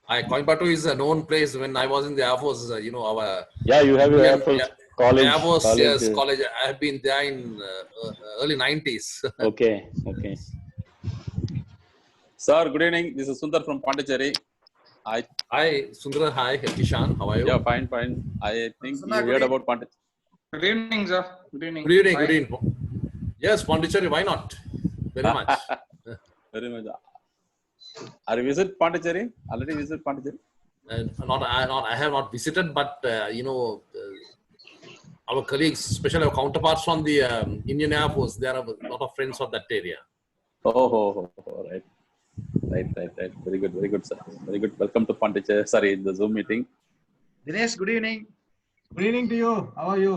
Coimbatore is a known place. When I was in the Air Force, our you have your Air Force college. Air Force, yes, college. I have been there in early 90s. Okay. Sir, good evening. This is Sundar from Pondicherry. Hi, Sundar. Hi, Kishan. How are you? Yeah, fine. I think you heard about Pondicherry. Good evening, sir. Good evening. Good evening. Yes, Pondicherry. Why not? Very much. Very much. Are you visit Pondicherry? Already visit Pondicherry? I have not visited, but our colleagues, especially our counterparts from the Indian Air Force, there are a lot of friends of that area. Oh, right. Very good, sir. Very good. Welcome to Pondicherry. Sorry, the Zoom meeting. Dinesh, good evening. Good evening to you. How are you?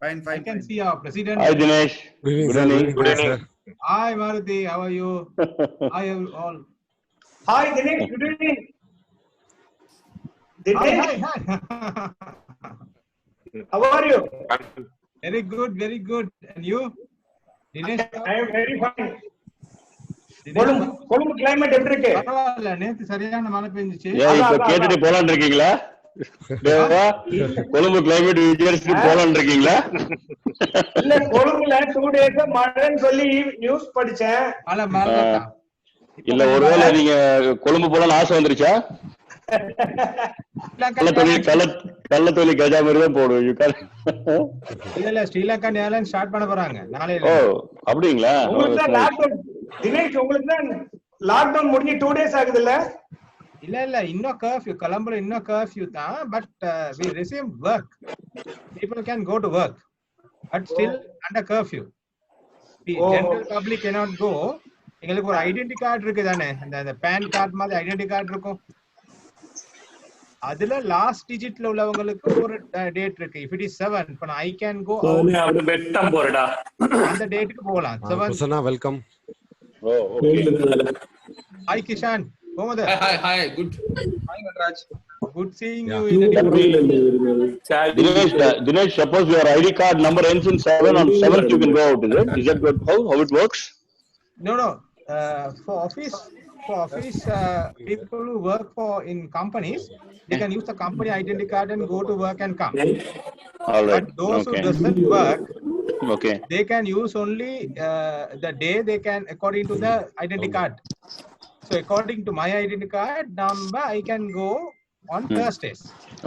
Fine. I can see our president. Hi, Dinesh. Good evening. Good evening. Hi, Maruti. How are you? Hi, all. Hi, Dinesh. Good evening. Dinesh, Hi. how are you? Very good. And you? Dinesh? I am very fine. Colombo climate எப்படி இருக்கு? பரவாயில்ல, நேத்து சரியான மழை பெஞ்சிச்சு. இப்ப கேட்டுட்டு போலான்னு இருக்கீங்களா? கொழும்பு கிளைமேட் விஜயஸ்ரீ போலான்னு இருக்கீங்களா? இல்ல, கொழும்புல 2 days மழைன்னு சொல்லி நியூஸ் படிச்சேன். மழை இல்ல, ஒருவேளை நீங்க கொழும்பு போலான்னு ஆசை வந்துருச்சா? கள்ளத்தொலி கஜா மாதிரி தான் போடுவோம். இல்ல ஸ்ரீலங்கன் ஏர்லைன்ஸ் ஸ்டார்ட் பண்ண போறாங்க நாளையில. ஓ, அப்படிங்களா? தினேஷ், உங்களுக்கு தான் லாக்டவுன் முடிஞ்சு 2 days ஆகுதுல்ல? இல்ல இன்னும் கர்ஃப்யூ, கொலம்புல இன்னும் கர்ஃப்யூ தான். But we resume work. People can go to work but still under curfew. The general public cannot go. எங்களுக்கு ஒரு ஐடென்டி கார்டு இருக்கு தானே, அந்த பேன் கார்டு மாதிரி ஐடென்டி கார்டு இருக்கும். அதுல லாஸ்ட் டிஜிட்ல உள்ளவங்களுக்கு ஒரு டேட் இருக்கு. if it is 7, இப்ப I can go அவரு வெட்டம் போறடா, அந்த டேட்டுக்கு போலாம். 7. Prasanna, welcome. Hi Kishan. Hi. Good. Hi, Nataraj. Good seeing you. Dinesh, suppose your ID card number ends in 7, on 7th you can go out, is it? Is that how it works? No. For office people who work in companies, they can use the company identity card and go to work and come. All right. But those who doesn't work, they can use only the day they can, according to the identity card. So according to my identity card number, I can go on Thursdays.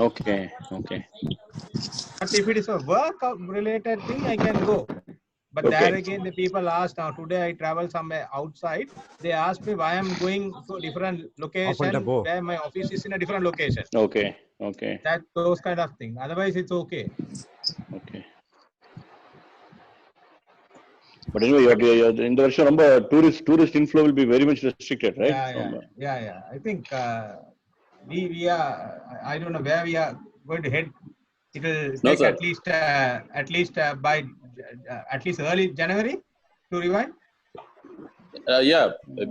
Okay. But if it is a work related thing, I can go. But there again, the people ask, now today I travel somewhere outside. They ask me why I'm going to a different location, where my office is in a different location. Okay. That those kind of thing. Otherwise, it's okay. But anyway, in the version, tourist inflow will be very much restricted, right? Yeah. I think we are. I don't know where we are going to head. It will take at least by at least early January to revive.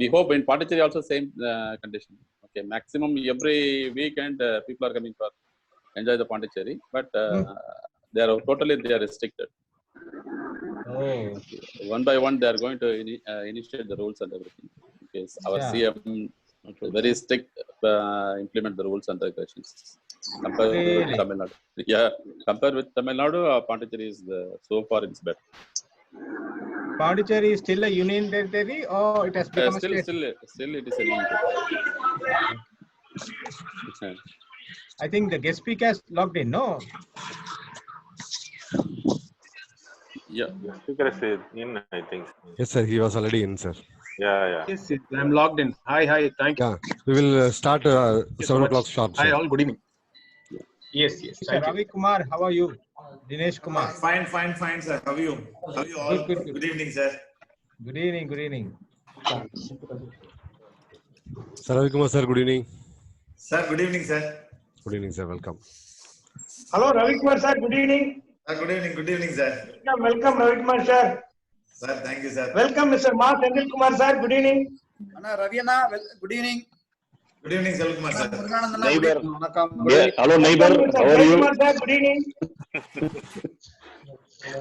We hope in Pondicherry also same condition. Okay, maximum every weekend people are coming for enjoy the Pondicherry, but they are restricted. One by one they are going to initiate the rules and everything. Because our CM very strict implement the rules and regulations. Compare with Tamil Nadu. Compare with Tamil Nadu, Pondicherry is so far it's better. Pondicherry is still a union territory, or it has become a state? Still it is a union territory. I think the guest speaker has logged in, no? Yeah. Speaker is in, I think. Yes, sir. He was already in, sir. Yeah. Yes, I'm logged in. Hi. Thank you. Yeah. We will start 7 o'clock sharp. Hi, all. Good evening. Yes. Sir, Ravi Kumar, how are you? Dinesh Kumar. Fine, sir. How are you? All? Good evening, sir. Good evening. Sir Ravi Kumar, sir. Good evening. Sir, good evening, sir. Good evening, sir. Welcome. Hello, Ravi Kumar, sir. Good evening. Good evening, sir. Welcome, Ravi Kumar, sir. Sir, thank you, sir. Welcome, Mr. Ma Senthil Kumar, sir. Good evening. Ravi Anna, good evening. Good evening, Senthil Kumar, sir. Hello, neighbor. How are you? Kumar, sir. Good evening.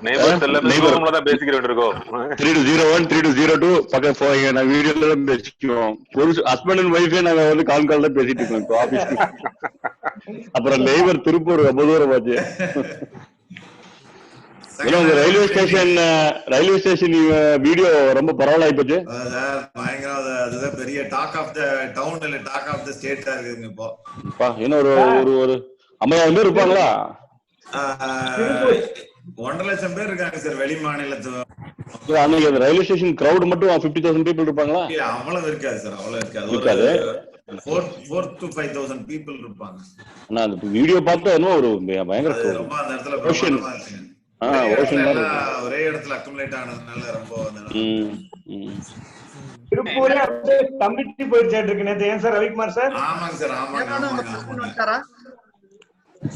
Neighbours எல்லாமே ரூம்ல தான் பேசிக்கிட்டு இருக்கோம். 3201 3202 பக்கம் போய் நான் வீடியோல தான் பேசிக்குவோம். ஒரு ஹஸ்பண்ட் அண்ட் ஒய்ஃபே நாங்க வந்து கால் தான் பேசிட்டு இருக்கோம் இப்போ ஆபீஸ். அப்புறம் நெய்பர் திருப்பூர் ரொம்ப தூரம் ஆச்சு. ரயில்வே ஸ்டேஷன் வீடியோ ரொம்ப பரவாயில்ல ஆயிப்போச்சு. பயங்கர அதுதான் பெரிய டாக் ஆஃப் த டவுன் இல்ல டாக் ஆஃப் த ஸ்டேட்டா இருக்குங்க இப்போ. இன்னும் ஒரு 50,000 பேர் இருப்பாங்களா? 1,00,000 பேர் இருக்காங்க சார் வெளி மாநிலத்து. அன்னைக்கு அந்த ரயில்வே ஸ்டேஷன் கிரௌட் மட்டும் 50,000 பீப்புள் இருப்பாங்களா? அவ்வளவு இருக்காது சார், அவ்வளவு இருக்காது. 4 to 5,000 பீப்புள் இருப்பாங்க. ஆனா அந்த வீடியோ பார்த்தா இன்னும் ஒரு பயங்கர ரொம்ப அந்த இடத்துல பிரமாதமா இருக்குங்க. ஒரே இடத்துல அக்குமுலேட் ஆனதுனால ரொம்ப திருப்பூரே அப்படியே தம்பிட்டு போயிடுச்சு இருக்கு நேத்து. ஏன் சார் ரவிக்குமார் சார்? ஆமாங்க சார், ஆமாங்க.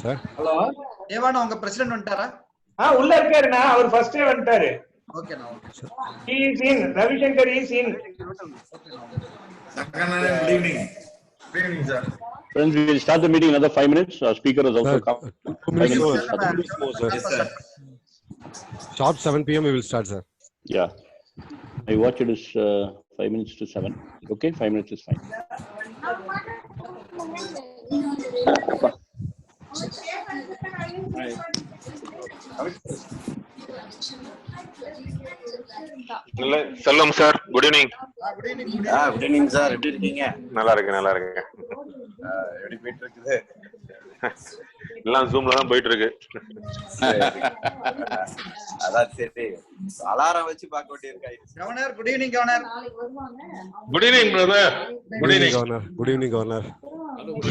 சார் ஹலோ தேவானா உங்க பிரசிடென்ட் வந்துட்டாரா? உள்ள இருக்காருண்ணா, அவர் ஃபர்ஸ்டே வந்துட்டாரு. ஓகேண்ணா. He is in. Ravishankar is in. Sakkanana, good evening. Good evening, sir. Friends, we will start the meeting in another 5 minutes. Our speaker has also come. 2 minutes more, sir. Yes, sir. Sharp 7 p.m. we will start, sir. Yeah. I watch it is 5 minutes to 7. Okay, 5 minutes is fine. செல்லம் sir, good evening. Good evening sir, எப்படி இருக்கீங்க? நல்லா இருக்கு. எப்படி போயிட்டு இருக்குது? எல்லாம் ஜூம்ல தான் போயிட்டு இருக்கு. அதான் சரி, அலாரம் வச்சு பார்க்க வேண்டியிருக்கா. Governor, good evening governor. Good evening brother. Good evening governor. Good evening governor.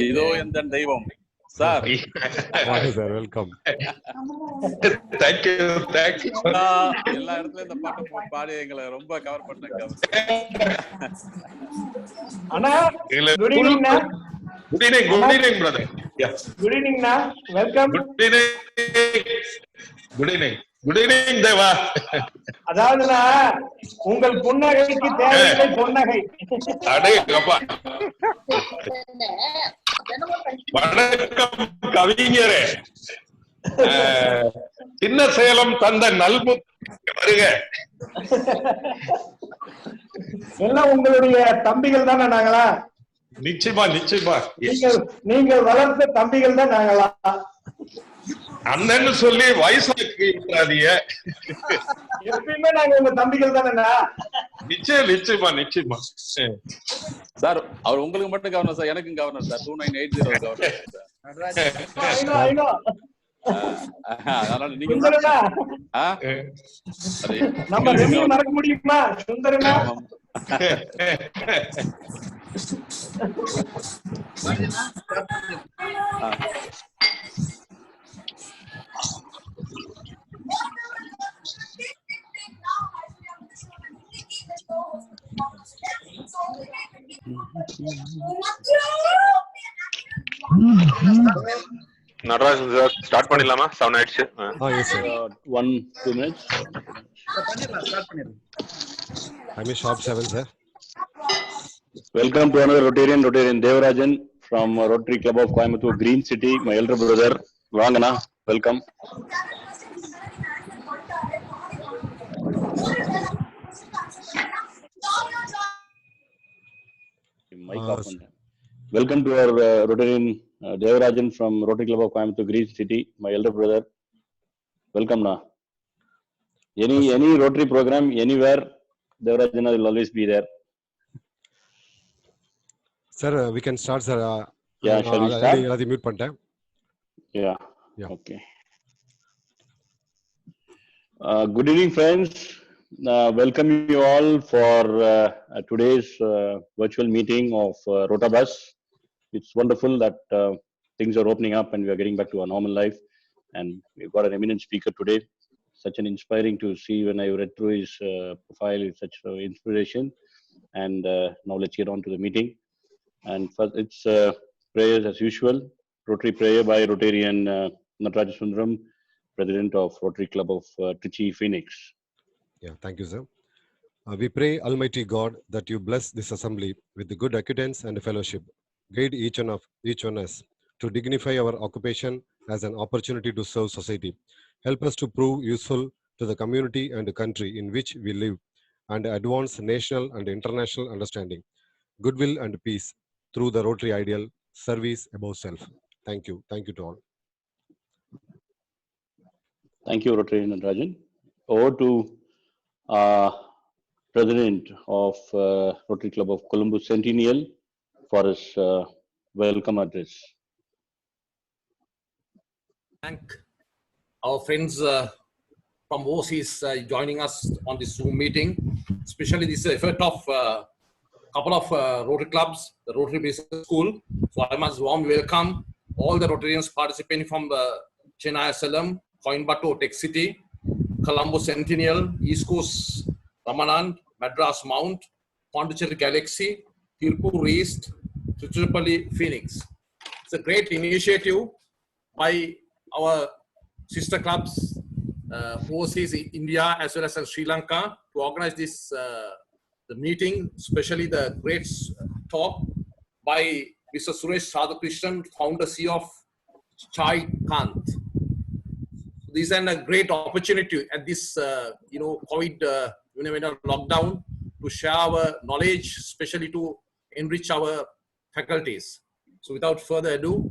இதோ எந்த தெய்வம் sir. Sir welcome. Thank you. எல்லா இடத்துலயும் இந்த பாட்டு பாடி எங்களை ரொம்ப கவர் பண்ணாங்க. அண்ணா குட் ஈவினிங்ண்ணா. Good evening brother. Yeah. Good eveningண்ணா. வெல்கம். Good evening Deva. அதாவதுண்ணா, உங்கள் புன்னகைக்கு தேவையில்லை பொன்னகை. அடேங்கப்பா. வணக்கம் கவிஞரே. சின்ன சேலம் தந்த நல்முத்து வருக. எல்லாம் உங்களுடைய தம்பிகள் தானே நாங்களா? நிச்சயமா. நீங்கள் வளர்த்த தம்பிகள் தான் நாங்களா? அண்ணன்னு சொல்லி வயசாதிய. எப்பயுமே நாங்க உங்க தம்பிகள் தானேண்ணா. நிச்சயமா. சார் அவர் உங்களுக்கு மட்டும் கவர்னர் சார், எனக்கும் கவர்னர் சார். 2980 governor I know. அதனால நீங்க நம்ம ரெமியை மறக்க முடியுமா சுந்தரனா? நடராஜன் சார், ஸ்டார்ட் பண்ணிடலாமா? 7 ஆயிடுச்சு. Yes sir. 1-2 minutes. I mean sharp 7, sir. Welcome to another Rotarian Devarajan from Rotary Club of Coimbatore, Green City, my elder brother. Vangana, welcome. Welcome to our Rotarian Devarajan from Rotary Club of Coimbatore, Green City, my elder brother. Welcome na. Any Rotary program anywhere, Devarajana will always be there. Sir, we can start, sir. Yeah, shall we start? எல்லாத்தையும் mute பண்ணிட்டேன். Yeah. Okay. Good evening, friends. Welcome you all for today's virtual meeting of Rotabus. It's wonderful that things are opening up and we are getting back to our normal life. And we've got an eminent speaker today. Such an inspiring to see when I read through his profile. It's such inspiration. And now let's get on to the meeting. And first, it's prayers as usual. Rotary prayer by Rotarian Nataraja Sundaram, President of Rotary Club of Trichy, Phoenix. Yeah, thank you, sir. We pray, Almighty God, that you bless this assembly with the good acquaintance and fellowship. Guide each one us to dignify our occupation as an opportunity to serve society. Help us to prove useful to the community and the country in which we live and advance national and international understanding, goodwill and peace through the Rotary ideal, service above self. Thank you. Thank you to all. Thank you, Rotary Natarajan. Over to President of Rotary Club of Colombo Centennial for his welcome address. Thank our friends from overseas joining us on this Zoom meeting, especially this effort of couple of Rotary clubs, the Rotary Business School. So I must warm welcome all the Rotarians participating from Chennai Asylum, Coimbatore Tech City, Colombo Centennial, East Coast Ramanand, Madras Mount, Pondicherry Galaxy, Tirupur East, Tiruchirappalli Phoenix. It's a great initiative by our sister clubs overseas in India as well as in Sri Lanka to organize this the meeting, especially the great talk by Mr. Suresh Radhakrishnan, founder CEO of Chai Kant. This is a great opportunity at this COVID lockdown to share our knowledge, especially to enrich our faculties. So without further ado,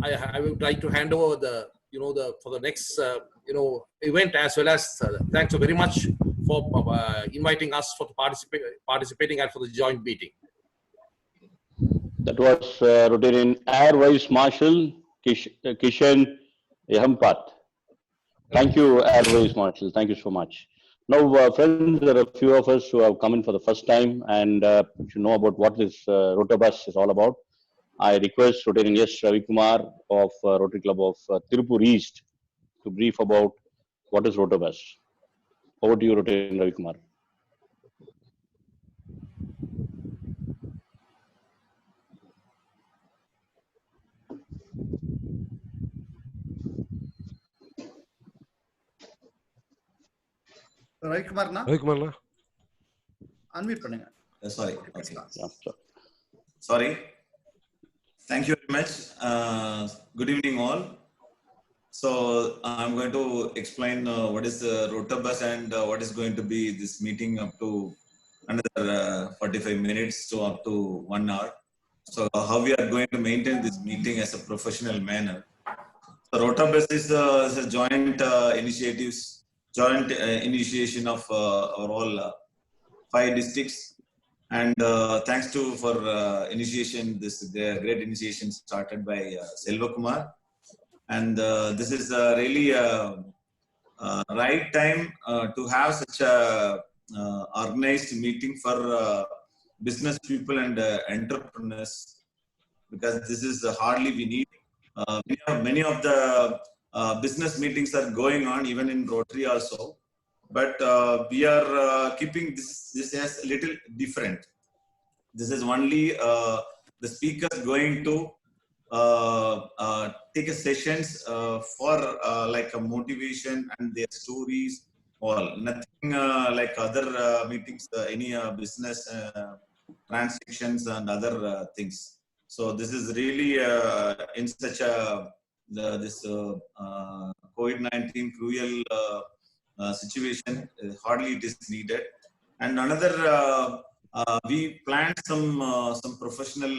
I would like to hand over for the next event, as well as thanks so very much for inviting us for participating and for the joint meeting. That was Rotarian Air Vice Marshal Kishan Yampat. Thank you, Air Vice Marshal. Thank you so much. Now, friends, there are a few of us who have come in for the first time and you know about what this Rotabus is all about. I request Rotarian S. Ravi Kumar of Rotary Club of Tirupur East to brief about what is Rotabus. Over to you, Rotarian Ravi Kumar. Ravi Kumar na? Ravi Kumar na? Unmute பண்ணுங்க. Sorry. Okay. Sorry. Thank you very much. Good evening, all. So I'm going to explain what is the Rotabus and what is going to be this meeting up to another 45 minutes to up to 1 hour. So how we are going to maintain this meeting as a professional manner. So Rotabus is a joint initiation of our all 5 districts. And thanks for initiation, this great initiation started by Selva Kumar. And this is really right time to have such a organized meeting for business people and entrepreneurs, because this is hardly we need. Many of the business meetings are going on even in Rotary also, but we are keeping this as a little different. This is only the speakers going to take a sessions for like a motivation and their stories, all nothing like other meetings, any business transactions and other things. So this is really in such a this COVID-19 cruel situation, hardly it is needed. And another we planned some professional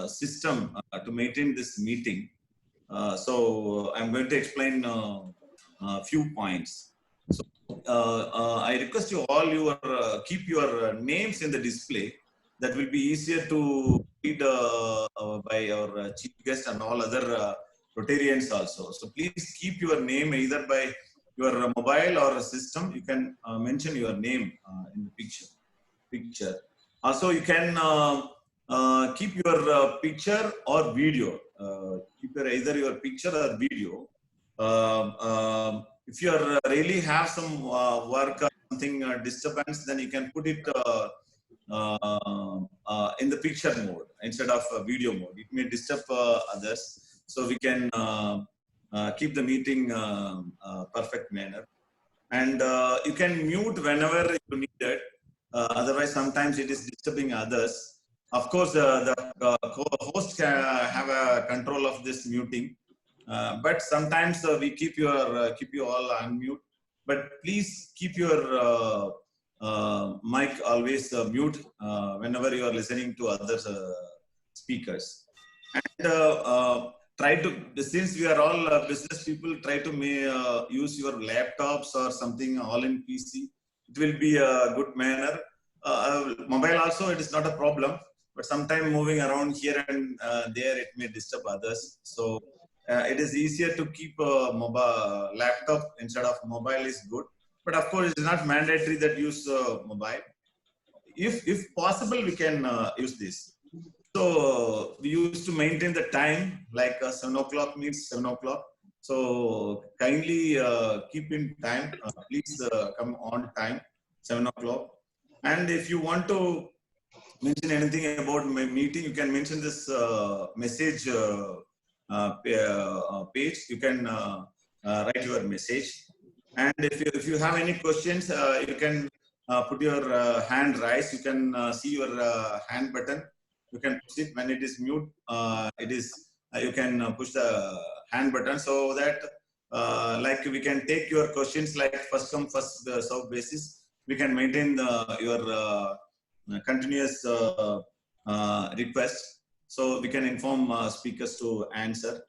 system to maintain this meeting. So I'm going to explain a few points. So I request you all keep your names in the display. That will be easier to read by our chief guest and all other Rotarians also. So please keep your name either by your mobile or a system. You can mention your name in the picture. Also, you can keep your picture or video. Keep either your picture or video. If you are really have some work or something disturbance, then you can put it in the picture mode instead of video mode. It may disturb others, so we can keep the meeting perfect manner. And you can mute whenever you need it. Otherwise, sometimes it is disturbing others. Of course, the host can have a control of this muting, but sometimes we keep you all on mute. But please keep your mic always mute whenever you are listening to other speakers. And try to, since we are all business people, try to use your laptops or something all in PC. It will be a good manner. Mobile also, it is not a problem, but sometimes moving around here and there, it may disturb others. So it is easier to keep a mobile laptop instead of mobile is good. But of course, it is not mandatory that use mobile. If possible, we can use this. So we used to maintain the time, like 7 o'clock means 7 o'clock. So kindly keep in time. Please come on time, 7 o'clock. And if you want to mention anything about my meeting, you can mention this message page. You can write your message. And if you have any questions, you can put your hand raised. You can see your hand button. You can push it when it is mute. It is you can push the hand button so that like we can take your questions like first come first serve basis. We can maintain your continuous request, so we can inform speakers to answer.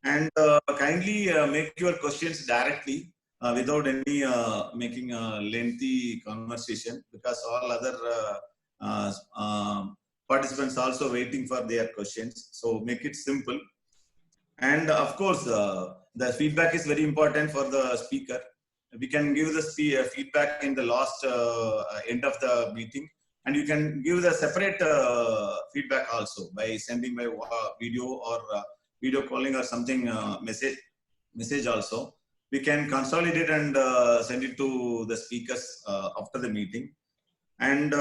And kindly make your questions directly without any making a lengthy conversation, because all other participants also waiting for their questions. So make it simple. And of course, the feedback is very important for the speaker. We can give the feedback in the last end of the meeting, and you can give the separate feedback also by sending by video or video calling or something message also. We can consolidate and send it to the speakers after the meeting. And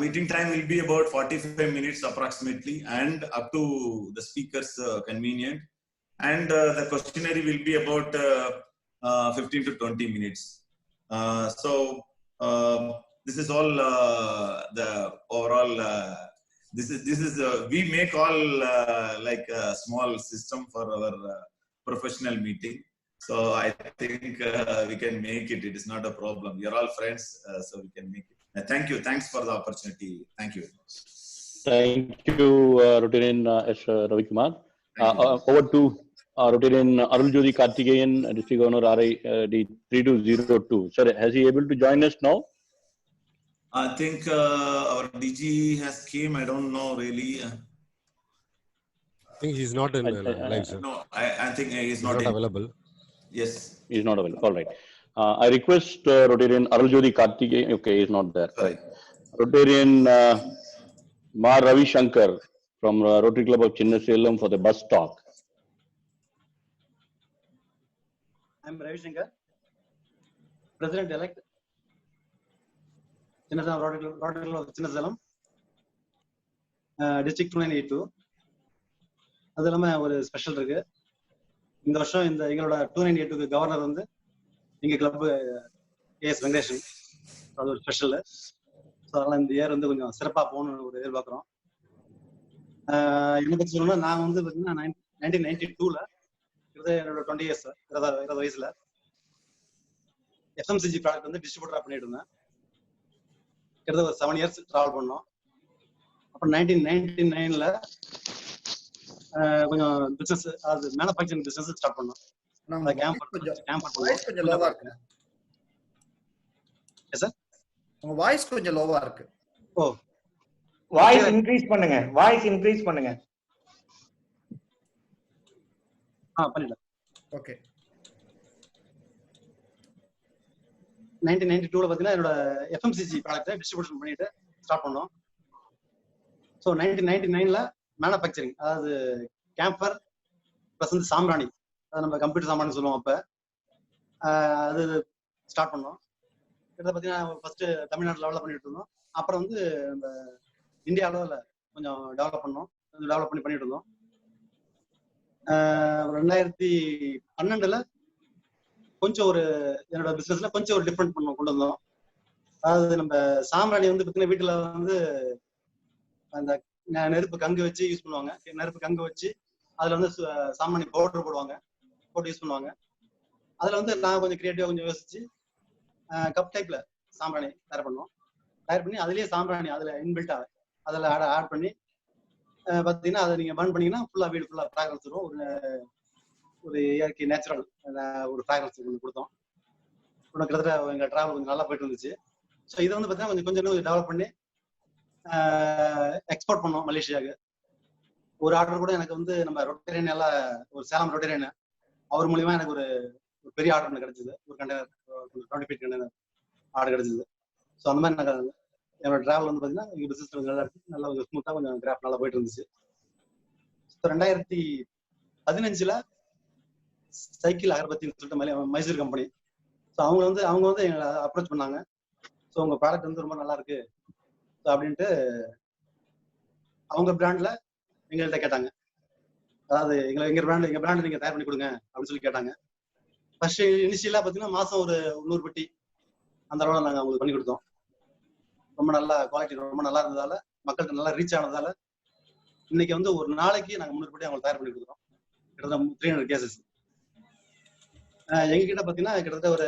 meeting time will be about 45 minutes approximately, and up to the speaker's convenient. And the questionnaire will be about 15 to 20 minutes. So this is all the overall. This is we make all like a small system for our professional meeting. So I think we can make it. It is not a problem. You're all friends, so we can make it. Thank you. Thanks for the opportunity. Thank you. Thank you, Rotarian S. Ravi Kumar. Over to Rotarian Aruljyoti Karthikeyan, District Governor RID 3202. Sir, has he able to join us now? I think our DG has came. I don't know really. I think he's not in live, sir. No, I think he's not available. Yes. He's not available. All right. I request Rotarian Aruljyoti Karthikeyan. Okay, he's not there. Right. Rotarian Mar Ravi Shankar from Rotary Club of Chinnasalem for the bus talk. I'm Ravi Shankar, President-elect, Chinnasalem Rotary Club of Chinnasalem, District 2982. அது இல்லாமல் ஒரு special இருக்கு. இந்த வருஷம் இந்த எங்களோட 2982 governor வந்து எங்க கிளப் ஏஎஸ் வெங்கடேஷன். அது ஒரு ஸ்பெஷல். ஸோ அதெல்லாம் இந்த இயர் வந்து கொஞ்சம் சிறப்பாக போகணும்னு ஒரு எதிர்பார்க்குறோம். என்ன பற்றி சொல்லணும்னா, நான் வந்து பார்த்தீங்கன்னா 1992ல் என்னோட 20 இயர்ஸ் 20 வயசுல FMCG ப்ராடக்ட் வந்து டிஸ்ட்ரிபியூட்டரா பண்ணிட்டு இருந்தேன். கிட்டத்தட்ட ஒரு 7 இயர்ஸ் டிராவல் பண்ணோம். அப்புறம் 1999ல கொஞ்சம் பிசினஸ், அது மேனுஃபேக்சரிங் பிசினஸ் ஸ்டார்ட் பண்ணோம். கொஞ்சம் லோவா இருக்கு சார். உங்க வாய்ஸ் கொஞ்சம் லோவா இருக்கு. ஓ, வாய்ஸ் இன்க்ரீஸ் பண்ணுங்க. வாய்ஸ் இன்க்ரீஸ் பண்ணுங்க. பண்ணிடலாம். ஓகே. 1992ல பாத்தீங்கன்னா என்னோட FMCG ப்ராடக்ட்டை டிஸ்ட்ரிபியூஷன் பண்ணிட்டு ஸ்டார்ட் பண்ணோம். ஸோ 1999ல மேனுஃபேக்சரிங், அதாவது கேம்பர் ப்ளஸ் வந்து சாம்பிராணி, அதை நம்ம கம்ப்யூட்டர் சாம்பிராணி சொல்லுவோம். அப்போ அது ஸ்டார்ட் பண்ணோம். கிட்ட பார்த்தீங்கன்னா ஃபர்ஸ்ட் தமிழ்நாடு லெவலில் பண்ணிட்டு இருந்தோம். அப்புறம் வந்து நம்ம இந்தியா லெவலில் கொஞ்சம் டெவலப் பண்ணோம். டெவலப் பண்ணிட்டு இருந்தோம். 2012ல கொஞ்சம் ஒரு என்னோட பிசினஸ்ல கொஞ்சம் ஒரு டிஃப்ரெண்ட் கொண்டு வந்தோம். அதாவது நம்ம சாம்பிராணி வந்து பார்த்தீங்கன்னா வீட்டில் வந்து அந்த நெருப்பு கங்கு வச்சு யூஸ் பண்ணுவாங்க. நெருப்பு கங்கு வச்சு அதுல வந்து சாமானி பவுடர் போட்டு யூஸ் பண்ணுவாங்க. அதுல வந்து நான் கொஞ்சம் கிரியேட்டிவா கொஞ்சம் யோசிச்சு கப் டைப்ல சாம்பிராணி தயார் பண்ணி அதுலயே சாம்பிராணி அதுல இன்பில்ட்டா அதில் ஆட் பண்ணி பார்த்தீங்கன்னா அதை நீங்க பர்ன் பண்ணீங்கன்னா ஃபுல்லா வீடு ஃபுல்லா ஃப்ராக்ரன்ஸ் வரும். ஒரு இயற்கை நேச்சுரல் ஒரு ஃப்ராக்ரன்ஸ் கொஞ்சம் கொடுத்தோம். கிட்டத்தட்ட எங்க டிராவல் கொஞ்சம் நல்லா போயிட்டு இருந்துச்சு. ஸோ இதை வந்து பார்த்தீங்கன்னா கொஞ்சம் டெவலப் பண்ணி எக்ஸ்போர்ட் பண்ணோம் மலேசியாவுக்கு. ஒரு ஆர்டர் கூட எனக்கு வந்து நம்ம ரொட்டேரியன் எல்லாம் ஒரு சேலம் ரொட்டேரியன் அவர் மூலியமா எனக்கு ஒரு பெரிய ஆர்டர் கிடைச்சது. ஒரு கண்டெய்னர் 20 ஃபீட் கண்டெய்னர் ஆர்டர் கிடைச்சது. ஸோ அந்த மாதிரி எனக்கு என்னோட டிராவல் வந்து பார்த்தீங்கன்னா எங்கள் பிசினஸ் நல்லா இருக்கு, நல்லா கொஞ்சம் ஸ்மூத்தாக கொஞ்சம் கிராஃப் நல்லா போயிட்டு இருந்துச்சு. ஸோ 2015 சைக்கிள் அகர்பத்தின்னு சொல்லிட்டு மைசூர் கம்பெனி. ஸோ அவங்க வந்து எங்களை அப்ரோச் பண்ணாங்க. ஸோ உங்க ப்ராடக்ட் வந்து ரொம்ப நல்லா இருக்கு அப்படின்ட்டு அவங்க பிராண்ட்ல எங்கள்கிட்ட கேட்டாங்க. அதாவது எங்க பிராண்ட் நீங்க தயார் பண்ணி கொடுங்க அப்படின்னு சொல்லி கேட்டாங்க. ஃபர்ஸ்ட் இனிஷியலா பாத்தீங்கன்னா மாசம் ஒரு 100 பெட்டி அந்த அளவுல நாங்க அவங்களுக்கு பண்ணி கொடுத்தோம். ரொம்ப நல்லா குவாலிட்டி ரொம்ப நல்லா இருந்ததால மக்களுக்கு நல்லா ரீச் ஆனதால இன்னைக்கு வந்து ஒரு நாளைக்கு நாங்க 300 பெட்டி அவங்களுக்கு தயார் பண்ணி கொடுக்குறோம். கிட்டத்தட்ட 300 கேசஸ். எங்க கிட்ட பாத்தீங்கன்னா கிட்டத்தட்ட ஒரு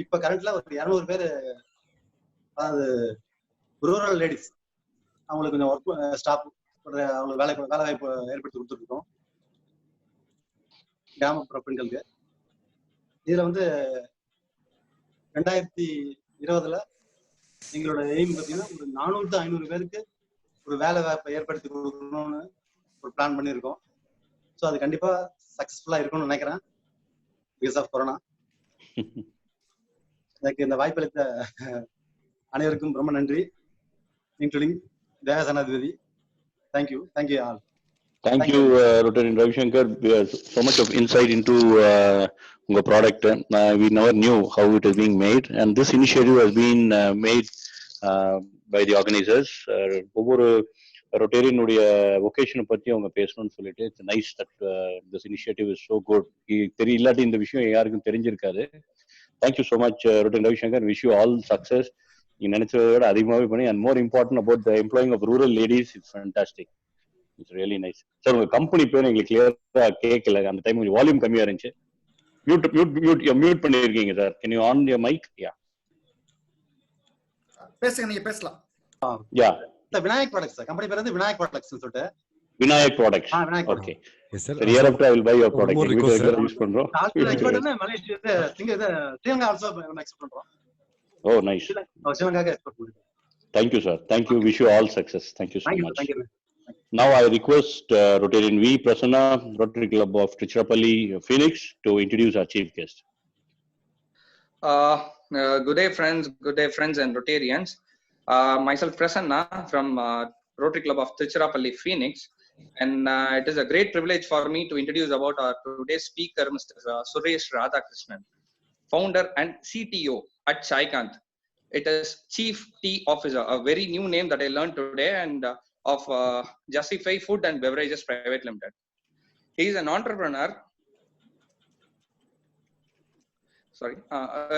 இப்ப கரண்ட்ல ஒரு 200 பேர், அதாவது ரூரல் லேடிஸ் அவங்களுக்கு கொஞ்சம் ஒர்க் ஸ்டாப் அவங்களுக்கு வேலை வாய்ப்பு ஏற்படுத்தி கொடுத்துருக்கோம் கிராமப்புற பெண்களுக்கு. இதுல வந்து 2020 எங்களோட எய்ம் பார்த்தீங்கன்னா ஒரு 400-500 பேருக்கு ஒரு வேலை வாய்ப்பை ஏற்படுத்தி கொடுக்கணும்னு ஒரு பிளான் பண்ணியிருக்கோம். ஸோ அது கண்டிப்பா சக்சஸ்ஃபுல்லா இருக்கும்னு நினைக்கிறேன். Because of corona. எனக்கு இந்த வாய்ப்பளித்த அனைவருக்கும் ரொம்ப நன்றி, இன்க்ளூடிங் தேவசனாதிபதி. Thank you all. Thank you, Rotarian Ravi Shankar. So much of insight into your product. We never knew how it is being made, and this initiative has been made by the organizers. ஒவ்வொரு ரொட்டேரியனுடைய ஒகேஷனை பற்றி அவங்க பேசணும்னு சொல்லிட்டு it's nice that this initiative is so good. இல்லாட்டி இந்த விஷயம் யாருக்கும் தெரிஞ்சிருக்காது. Thank you so much Rotarian Ravi Shankar. Wish you all success. நீங்க நினைச்சதை விட அதிகமாகவே பண்ணி, and more important about the employing of rural ladies, it's fantastic. It's really nice. Sir உங்க கம்பெனி பேர் எங்களுக்கு கிளியரா கேட்கல, அந்த டைம் கொஞ்சம் வால்யூம் கம்மியா இருந்துச்சு. மியூட் பண்ணிருக்கீங்க sir. Can you on your mic? Yeah பேசுங்க, நீங்க பேசலாம். Yeah Vinayak products sir. Company பேர் வந்து விநாயக் ப்ராடக்ட்ஸ் சொல்லிட்டு. Vinayak products. Okay sir, year after I will buy your product. வீட்ல யூஸ் பண்றோம். எக்ஸ்போர்ட் என்ன மலேசியா ஸ்ரீலங்கா ஆல்சோ எக்ஸ்போர்ட் பண்றோம். Oh nice. ஸ்ரீலங்காக்கு எக்ஸ்போர்ட் பண்றோம். Thank you sir. Thank you. Wish you all success. Thank you so much. Thank you. Now I request Rotarian V Prasanna, Rotary Club of Tiruchirappalli, Phoenix, to introduce our chief guest. Good day friends and Rotarians. Myself Prasanna from Rotary Club of Tiruchirappalli, Phoenix, and it is a great privilege for me to introduce about our today's speaker, Mr. Suresh Radhakrishnan, founder and CTO at Chaikant. It is Chief Tea Officer, a very new name that I learned today, and of Justify Food and Beverages Private Limited. He is an entrepreneur.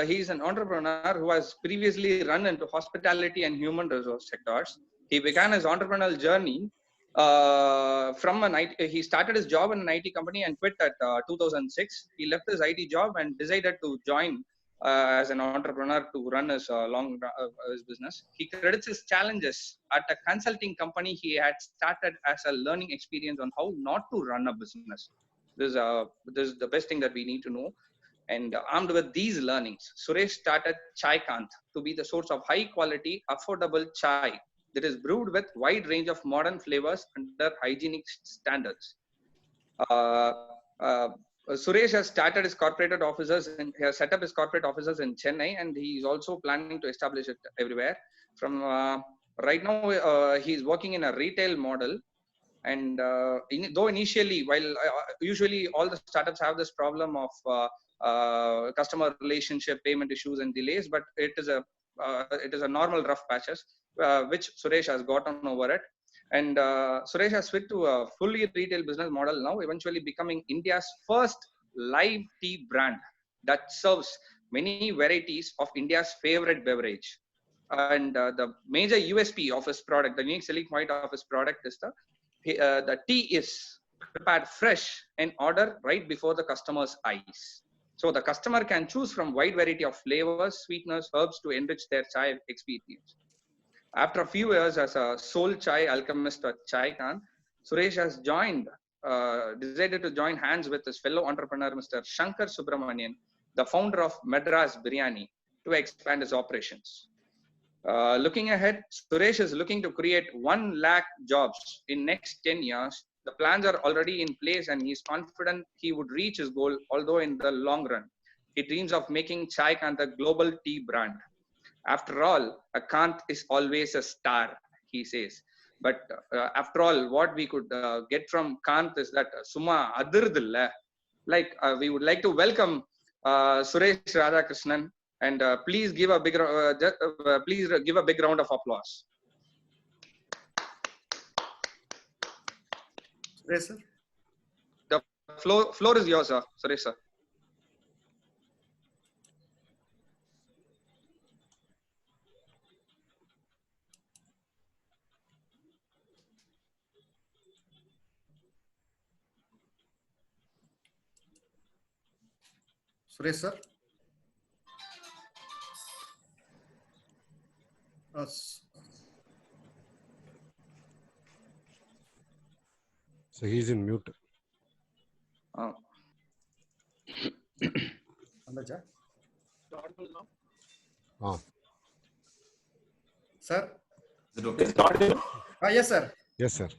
He is an entrepreneur who has previously run into hospitality and human resource sectors. He began his entrepreneurial journey from an IT. He started his job in an IT company and quit at 2006. He left his IT job and decided to join as an entrepreneur to run his his business. He credits his challenges at a consulting company he had started as a learning experience on how not to run a business. This is the best thing that we need to know. And armed with these learnings, Suresh started Chaikant to be the source of high quality, affordable chai that is brewed with wide range of modern flavors under hygienic standards. Suresh has started his corporate offices and has set up his corporate offices in Chennai, and he is also planning to establish it everywhere. From right now, he is working in a retail model. And though initially, while usually all the startups have this problem of customer relationship, payment issues, and delays, but it is a normal rough patches which Suresh has gotten over it. And Suresh has switched to a fully retail business model now, eventually becoming India's first live tea brand that serves many varieties of India's favorite beverage. and the major USP of his product, the unique selling point of his product is the tea is prepared fresh and ordered right before the customer's eyes. So the customer can choose from wide variety of flavors, sweeteners, herbs to enrich their chai experience. After a few years as a sole chai alchemist at Chai Khan, Suresh has decided to join hands with his fellow entrepreneur, Mr. Shankar Subramanian, the founder of Madras Biryani, to expand his operations. Looking ahead, Suresh is looking to create 1 lakh jobs in next 10 years. The plans are already in place and he is confident he would reach his goal, although in the long run, he dreams of making Chai Kant a global tea brand. After all, a Kant is always a star, he says. But after all, what we could get from Kant is that Suma Adirdilla. Like we would like to welcome Suresh Radhakrishnan, and please give a big round of applause. Suresh sir. The floor is yours, sir. Suresh sir. Suresh sir. So he's in mute. Oh. Sir. Is it okay? Yes sir. Yes sir.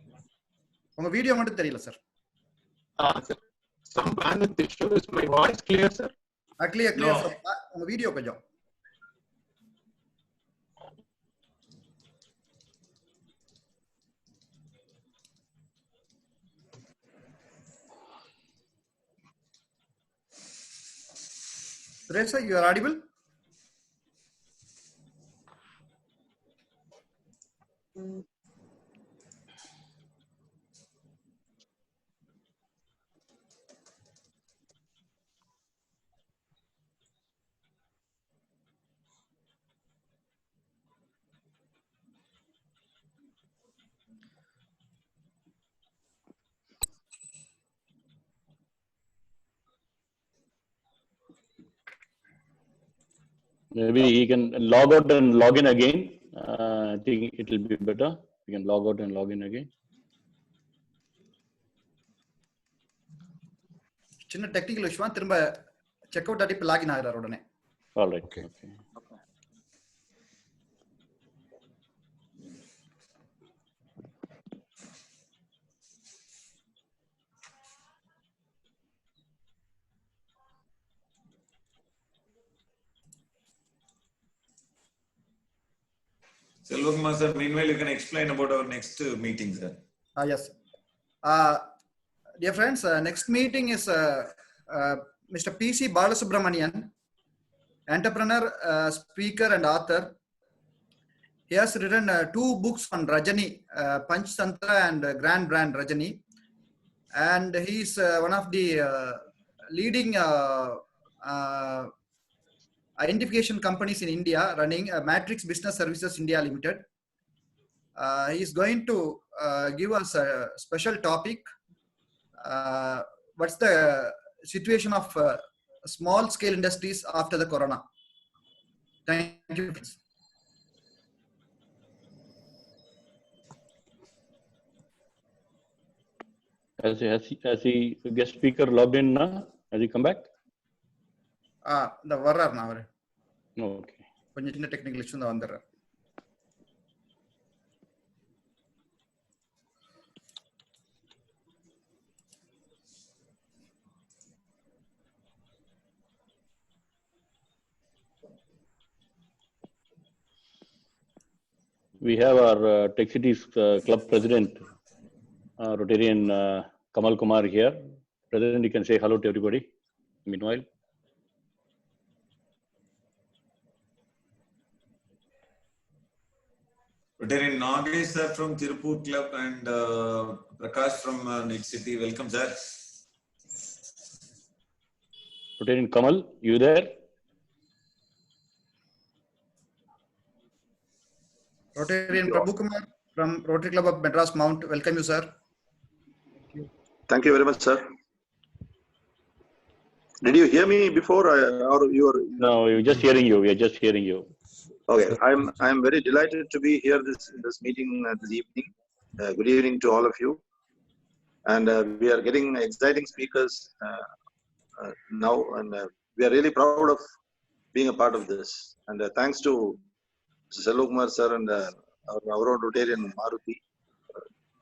உங்க video மட்டும் தெரியல sir. Sir. Some bandwidth issue. Is my voice clear, sir? Clear, clear. No. உங்க video கொஞ்சம். Suresh sir, you are audible? Maybe he can log out and log in again. I think it will be better. You can log out and log in again. சின்ன technical இஷ்யூவா திரும்ப check out ஆடி login ஆகுறார் உடனே. All right. Okay. Selvakumar sir, meanwhile you can explain about our next meeting, sir. Yes. Dear friends, next meeting is Mr. P.C. Balasubramanian, entrepreneur, speaker and author. He has written 2 books on Rajani, Panch Tantra and Grand Brand Rajani. And he is one of the leading identification companies in India running Matrix Business Services India Limited. He is going to give us a special topic. What's the situation of small scale industries after the corona? Thank you. Has he guest speaker logged in now? Has he come back? The வர்றார் நான் அவரு. Okay. கொஞ்சம் சின்ன technical issue தான் வந்துடுறார். We have our Tech Cities Club President, Rotarian Kamal Kumar here. President, you can say hello to everybody. Meanwhile. Rotarian Nagesh sir from Tirupur Club and Prakash from Net City. Welcome, sir. Rotarian Kamal, you there? Rotarian Prabhu Kumar from Rotary Club of Madras Mount. Welcome you, sir. Thank you very much, sir. Did you hear me before, or you are? No, we're just hearing you. We are just hearing you. Okay, I'm very delighted to be here in this meeting this evening. Good evening to all of you. And we are getting exciting speakers now, and we are really proud of being a part of this. And thanks to Mr. Selvakumar sir and our own Rotarian Maruti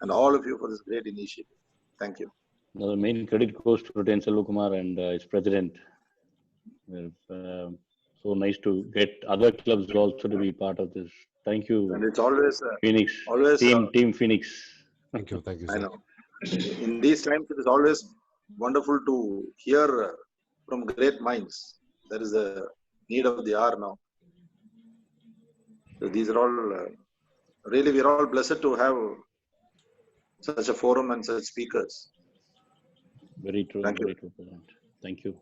and all of you for this great initiative. Thank you. Now, the main credit goes to Rotarian Selvakumar and its president. It's so nice to get other clubs also to be part of this. Thank you. And it's always Phoenix. Always Team Phoenix. Thank you, sir. I know. In these times, it is always wonderful to hear from great minds. There is a need of the hour now. So these are all really, we are all blessed to have such a forum and such speakers. Very true. Thank Very you. true, President. Thank you.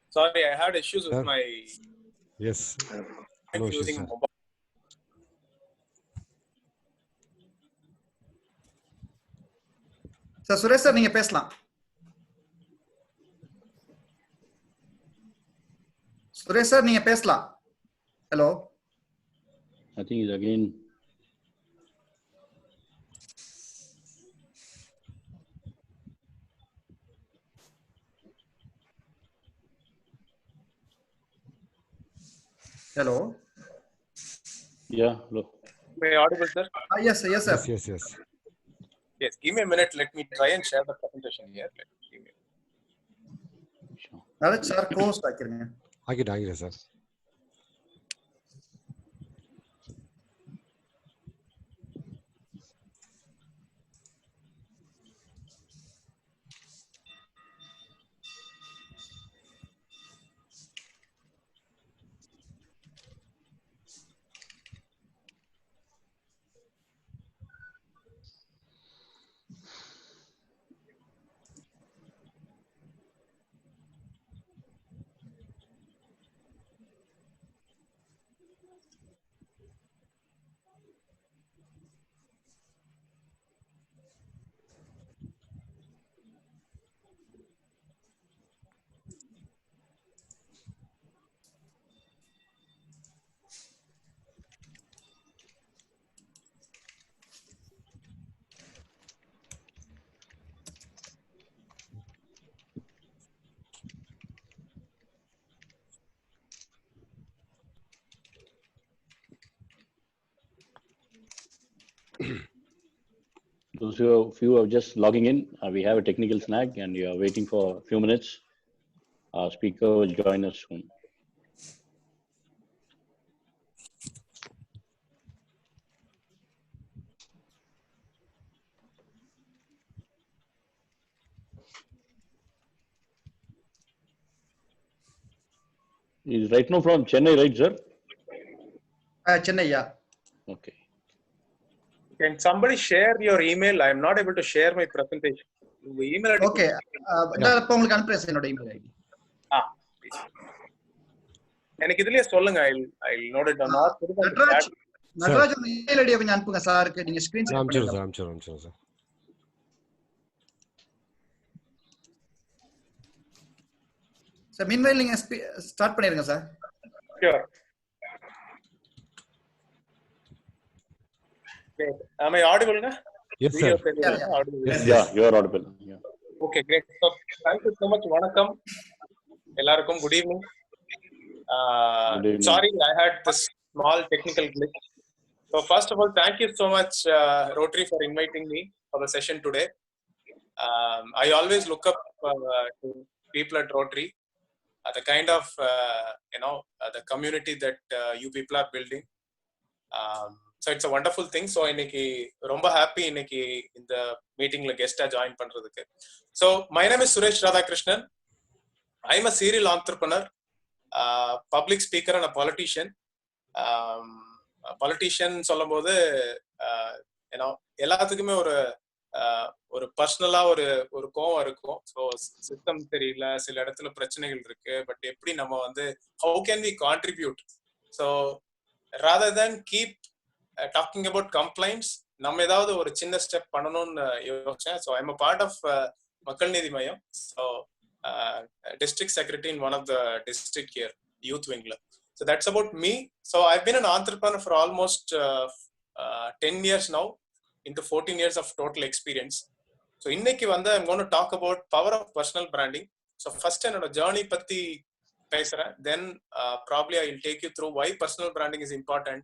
Sorry, I had issues with Sir? my Yes. No issues, using sir. mobile. Sir, Suresh sir, நீங்க பேசலாம். Suresh sir, நீங்க பேசலாம். Hello. I think it's again. Hello. Yeah. Hello. Am I audible, sir? Yes, sir. Yes, sir. Yes, yes. Yes, give me a minute. Let me try and share the presentation here. Give me நாளைக்கு sir close ஆக்கிருங்க. ஆகிட்டேன் sir. Those of you who are just logging in, we have a technical snag and you are waiting for a few minutes. Our speaker will join us soon. He's right now from Chennai, right, sir? Chennai, yeah. Okay. Can somebody share your email? I am not able to share my presentation. Your email ID. Okay. நான் இப்ப உங்களுக்கு அனுப்புறேன் என்னோட email ID. எனக்கு இதுலயே சொல்லுங்க. I'll note it down. Natraj email ஐடியை கொஞ்சம் அனுப்புங்க சாருக்கு. நீங்க ஸ்கிரீன் ஷேர் பண்ணுங்க. அனுப்பிச்சிடுறேன் சார். சார் மீன்வைல் நீங்க ஸ்டார்ட் பண்ணிருங்க sir. Sure. Great. Am I audible now? Yes, sir. Yeah, you are audible. Yeah. Okay, great. So, thank you so much. Vanakkam. Ellarukkum good evening. Good evening. Sorry, I had this small technical glitch. So, first of all, thank you so much, Rotary, for inviting me for the session today. I always look up to people at Rotary, the kind of the community that you people are building. So it's a wonderful thing. So இன்னைக்கு ரொம்ப happy இன்னைக்கு இந்த மீட்டிங்ல கெஸ்டா join பண்றதுக்கு. So my name is Suresh Radhakrishnan. I'm a serial entrepreneur, public speaker and a politician. Politician சொல்லும்போது எல்லாத்துக்குமே ஒரு பர்சனலா ஒரு கோவம் இருக்கும். ஸோ சிஸ்டம் தெரியல, சில இடத்துல பிரச்சனைகள் இருக்கு. பட் எப்படி நம்ம வந்து how can we contribute? So rather than keep talking about complaints, நம்ம ஏதாவது ஒரு சின்ன ஸ்டெப் பண்ணணும்னு யோசிச்சேன். So I'm a part of Makkal Needhi Maiam. So district secretary in one of the district here, youth wingler. So that's about me. So I've been an entrepreneur for almost 10 years now, into 14 years of total experience. So இன்னைக்கு வந்து I'm going to talk about power of personal branding. So first என்னோட journey பத்தி பேசுறேன். Then probably I will take you through why personal branding is important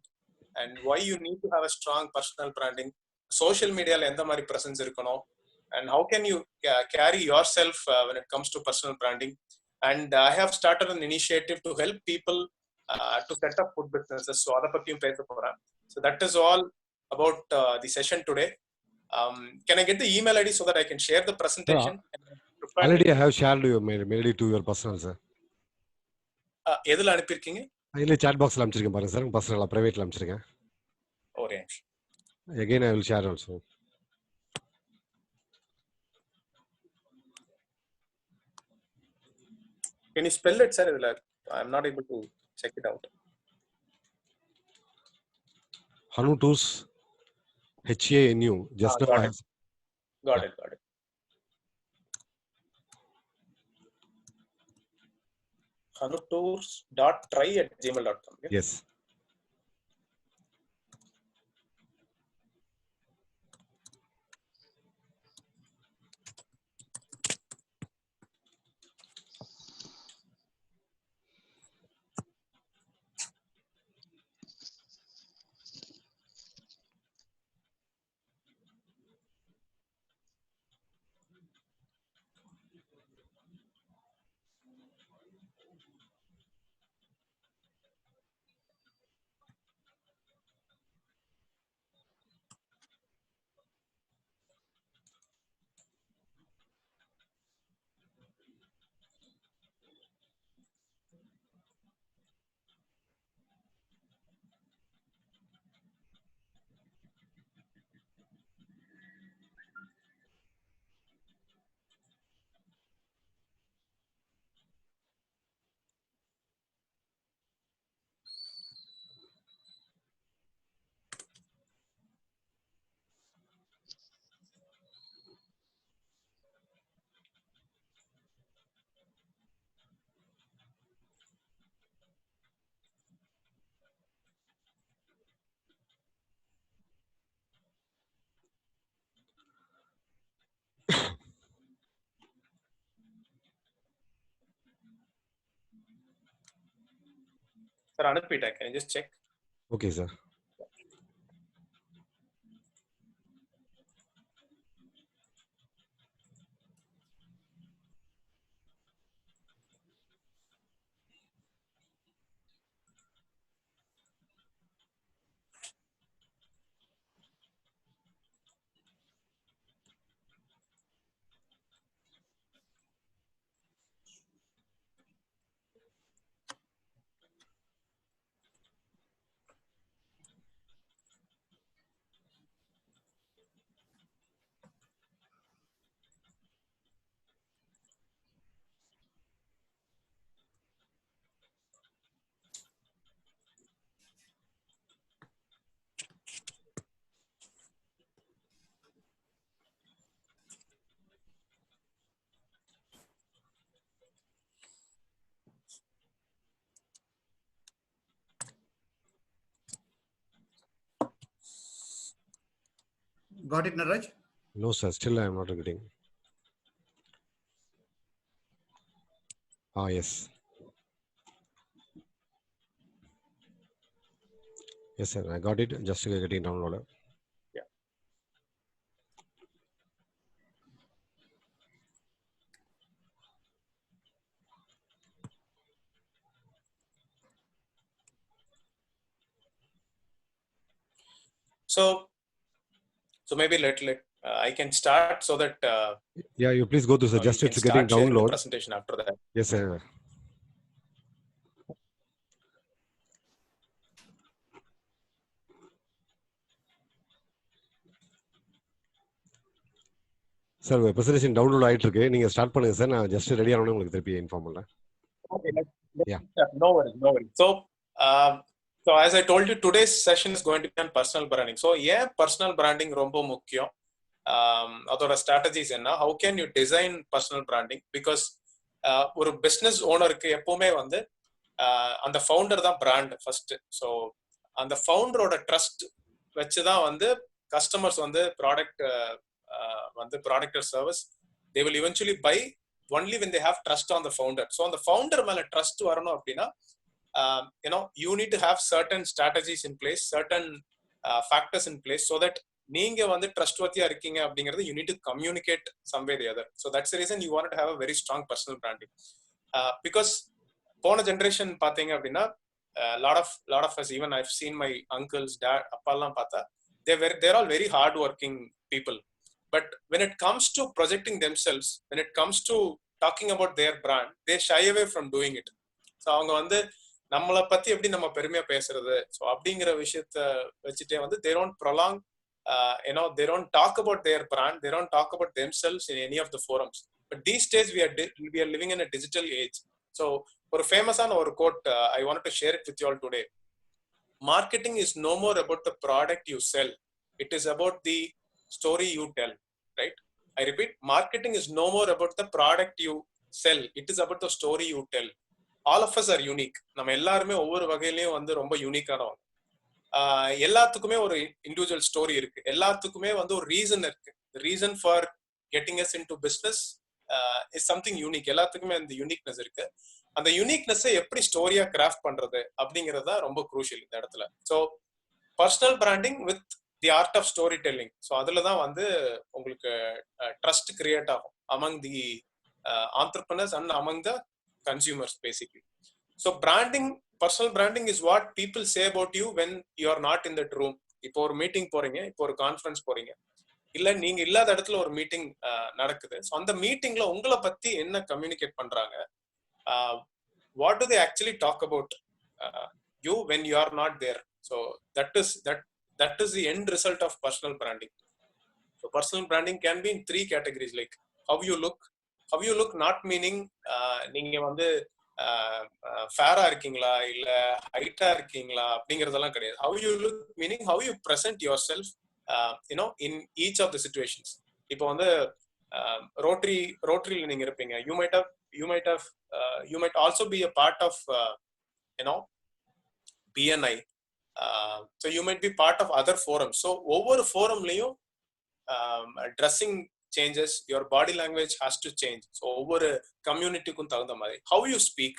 and why you need to have a strong personal branding. Social media ல எந்த மாதிரி presence இருக்கணும், and how can you carry yourself when it comes to personal branding. And I have started an initiative to help people to set up food businesses. So adha pathiyum pesa poren. So that is all about the session today. Can I get the email ID so that I can share the presentation? Already I have shared your mail to your personal, sir. எதுல அனுப்பிருக்கீங்க? இல்ல chat box ல அனுப்பிச்சிருக்கேன் பாருங்க sir, பர்சனலா பிரைவேட்ல அனுப்பிச்சிருக்கேன். ஒரே நிமிஷம். Again I will share also. Can you spell it, sir? I'm not able to check it out. Hanu Tours, HANU. Just now I have. Got it. hanutours.try@gmail.com. Yes. Sir, அனுப்பிட்டேன். Can you just check? Okay, sir. Got it, Naraj? No, sir. Still I am not getting. Yes. Yes, sir. I got it. Just getting downloaded. Yeah. So maybe I can start so that. Yeah, you please go to the just it's getting download. Presentation after that. Yes, sir. Sir presentation download ஆயிட்டு இருக்கு. நீங்க start பண்ணுங்க sir. நான் just ready ஆனோனே உங்களுக்கு திருப்பி inform பண்றேன். Okay, no worries. So as I told you, today's session is going to be on personal branding. So personal branding rombo mukkiyam. Adoda strategies enna, how can you design personal branding? Because ஒரு business ஓனருக்கு எப்பவுமே வந்து அந்த founder தான் brand first. So அந்த ஃபவுண்டரோட trust வச்சுதான் வந்து customers வந்து product or service they will eventually buy only when they have trust on the founder. So on the founder மேல trust வரணும் அப்படின்னா you need to have certain strategies in place, certain factors in place, so that நீங்க வந்து trustworthy இருக்கீங்க அப்படிங்கிறது you need to communicate some way or the other. So that's the reason you wanted to have a very strong personal branding. Because போன generation பாத்தீங்க அப்படின்னா lot of us, even I've seen my uncles, dad, அப்பாலாம் பார்த்தா they're all very hard working people. But when it comes to projecting themselves, when it comes to talking about their brand, they shy away from doing it. So அவங்க வந்து நம்மளை பத்தி எப்படி நம்ம பெருமையா பேசுறது, ஸோ அப்படிங்கிற விஷயத்த வச்சுட்டே வந்து they don't prolong, they don't talk about their brand, they don't talk about themselves in any of the forums. But these days we are living in a digital age. So ஒரு ஃபேமஸான ஒரு code I wanted to share it with you all today. Marketing is no more about the product you sell, it is about the story you tell, right? I repeat, marketing is no more about the product you sell, it is about the story you tell. All of us are unique. நம்ம எல்லாருமே ஒவ்வொரு வகையிலயும் வந்து ரொம்ப யூனிக்கானவங்க. எல்லாத்துக்குமே ஒரு individual story இருக்கு, எல்லாத்துக்குமே வந்து ஒரு ரீசன் இருக்கு. Reason for getting as into business is something unique. எல்லாத்துக்குமே அந்த யூனிக்னஸ் இருக்கு. அந்த யூனிக்னஸை எப்படி ஸ்டோரியா கிராஃப்ட் பண்றது அப்படிங்கிறது தான் ரொம்ப குரூஷியல் இந்த இடத்துல. So personal branding with the art of story telling. ஸோ அதுல தான் வந்து உங்களுக்கு ட்ரஸ்ட் கிரியேட் ஆகும் among the entrepreneurs and among the consumers basically. So branding, personal branding is what people say about you when you are not in that room. இப்போ ஒரு meeting போறீங்க, இப்போ ஒரு கான்ஃபரன்ஸ் போறீங்க, இல்ல நீங்க இல்லாத இடத்துல ஒரு மீட்டிங் நடக்குது. ஸோ அந்த மீட்டிங்ல உங்களை பத்தி என்ன கம்யூனிகேட் பண்றாங்க, what do they actually talk about you when you are not there? So that is the end result of personal branding. So personal branding can be in 3 categories, like how you look not meaning நீங்க வந்து ஃபேரா இருக்கீங்களா இல்ல ஹைட்டா இருக்கீங்களா அப்படிங்கறதெல்லாம் கிடையாது. how you look meaning how you present yourself in each of the situations. இப்போ வந்து ரோட்டரியில நீங்க இருப்பீங்க, you might also be a part of BNI. So you might be part of other forums. So ஒவ்வொரு ஃபோரம்லயும் dressing changes, your body language has to change. So ஒவ்வொரு கம்யூனிட்டிக்கும் தகுந்த மாதிரி how you speak,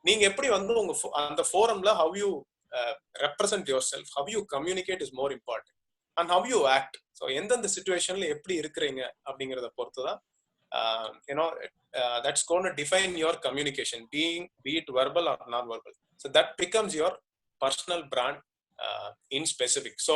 நீங்க எப்படி வந்து உங்க அந்த ஃபோரம்ல how you represent yourself, how you communicate is more important, and how you act. So எந்தெந்த சிச்சுவேஷன்ல எப்படி இருக்கிறீங்க அப்படிங்கறத பொறுத்து தான் that's going to define your communication, be it verbal or non-verbal. So that becomes your personal brand in specific. So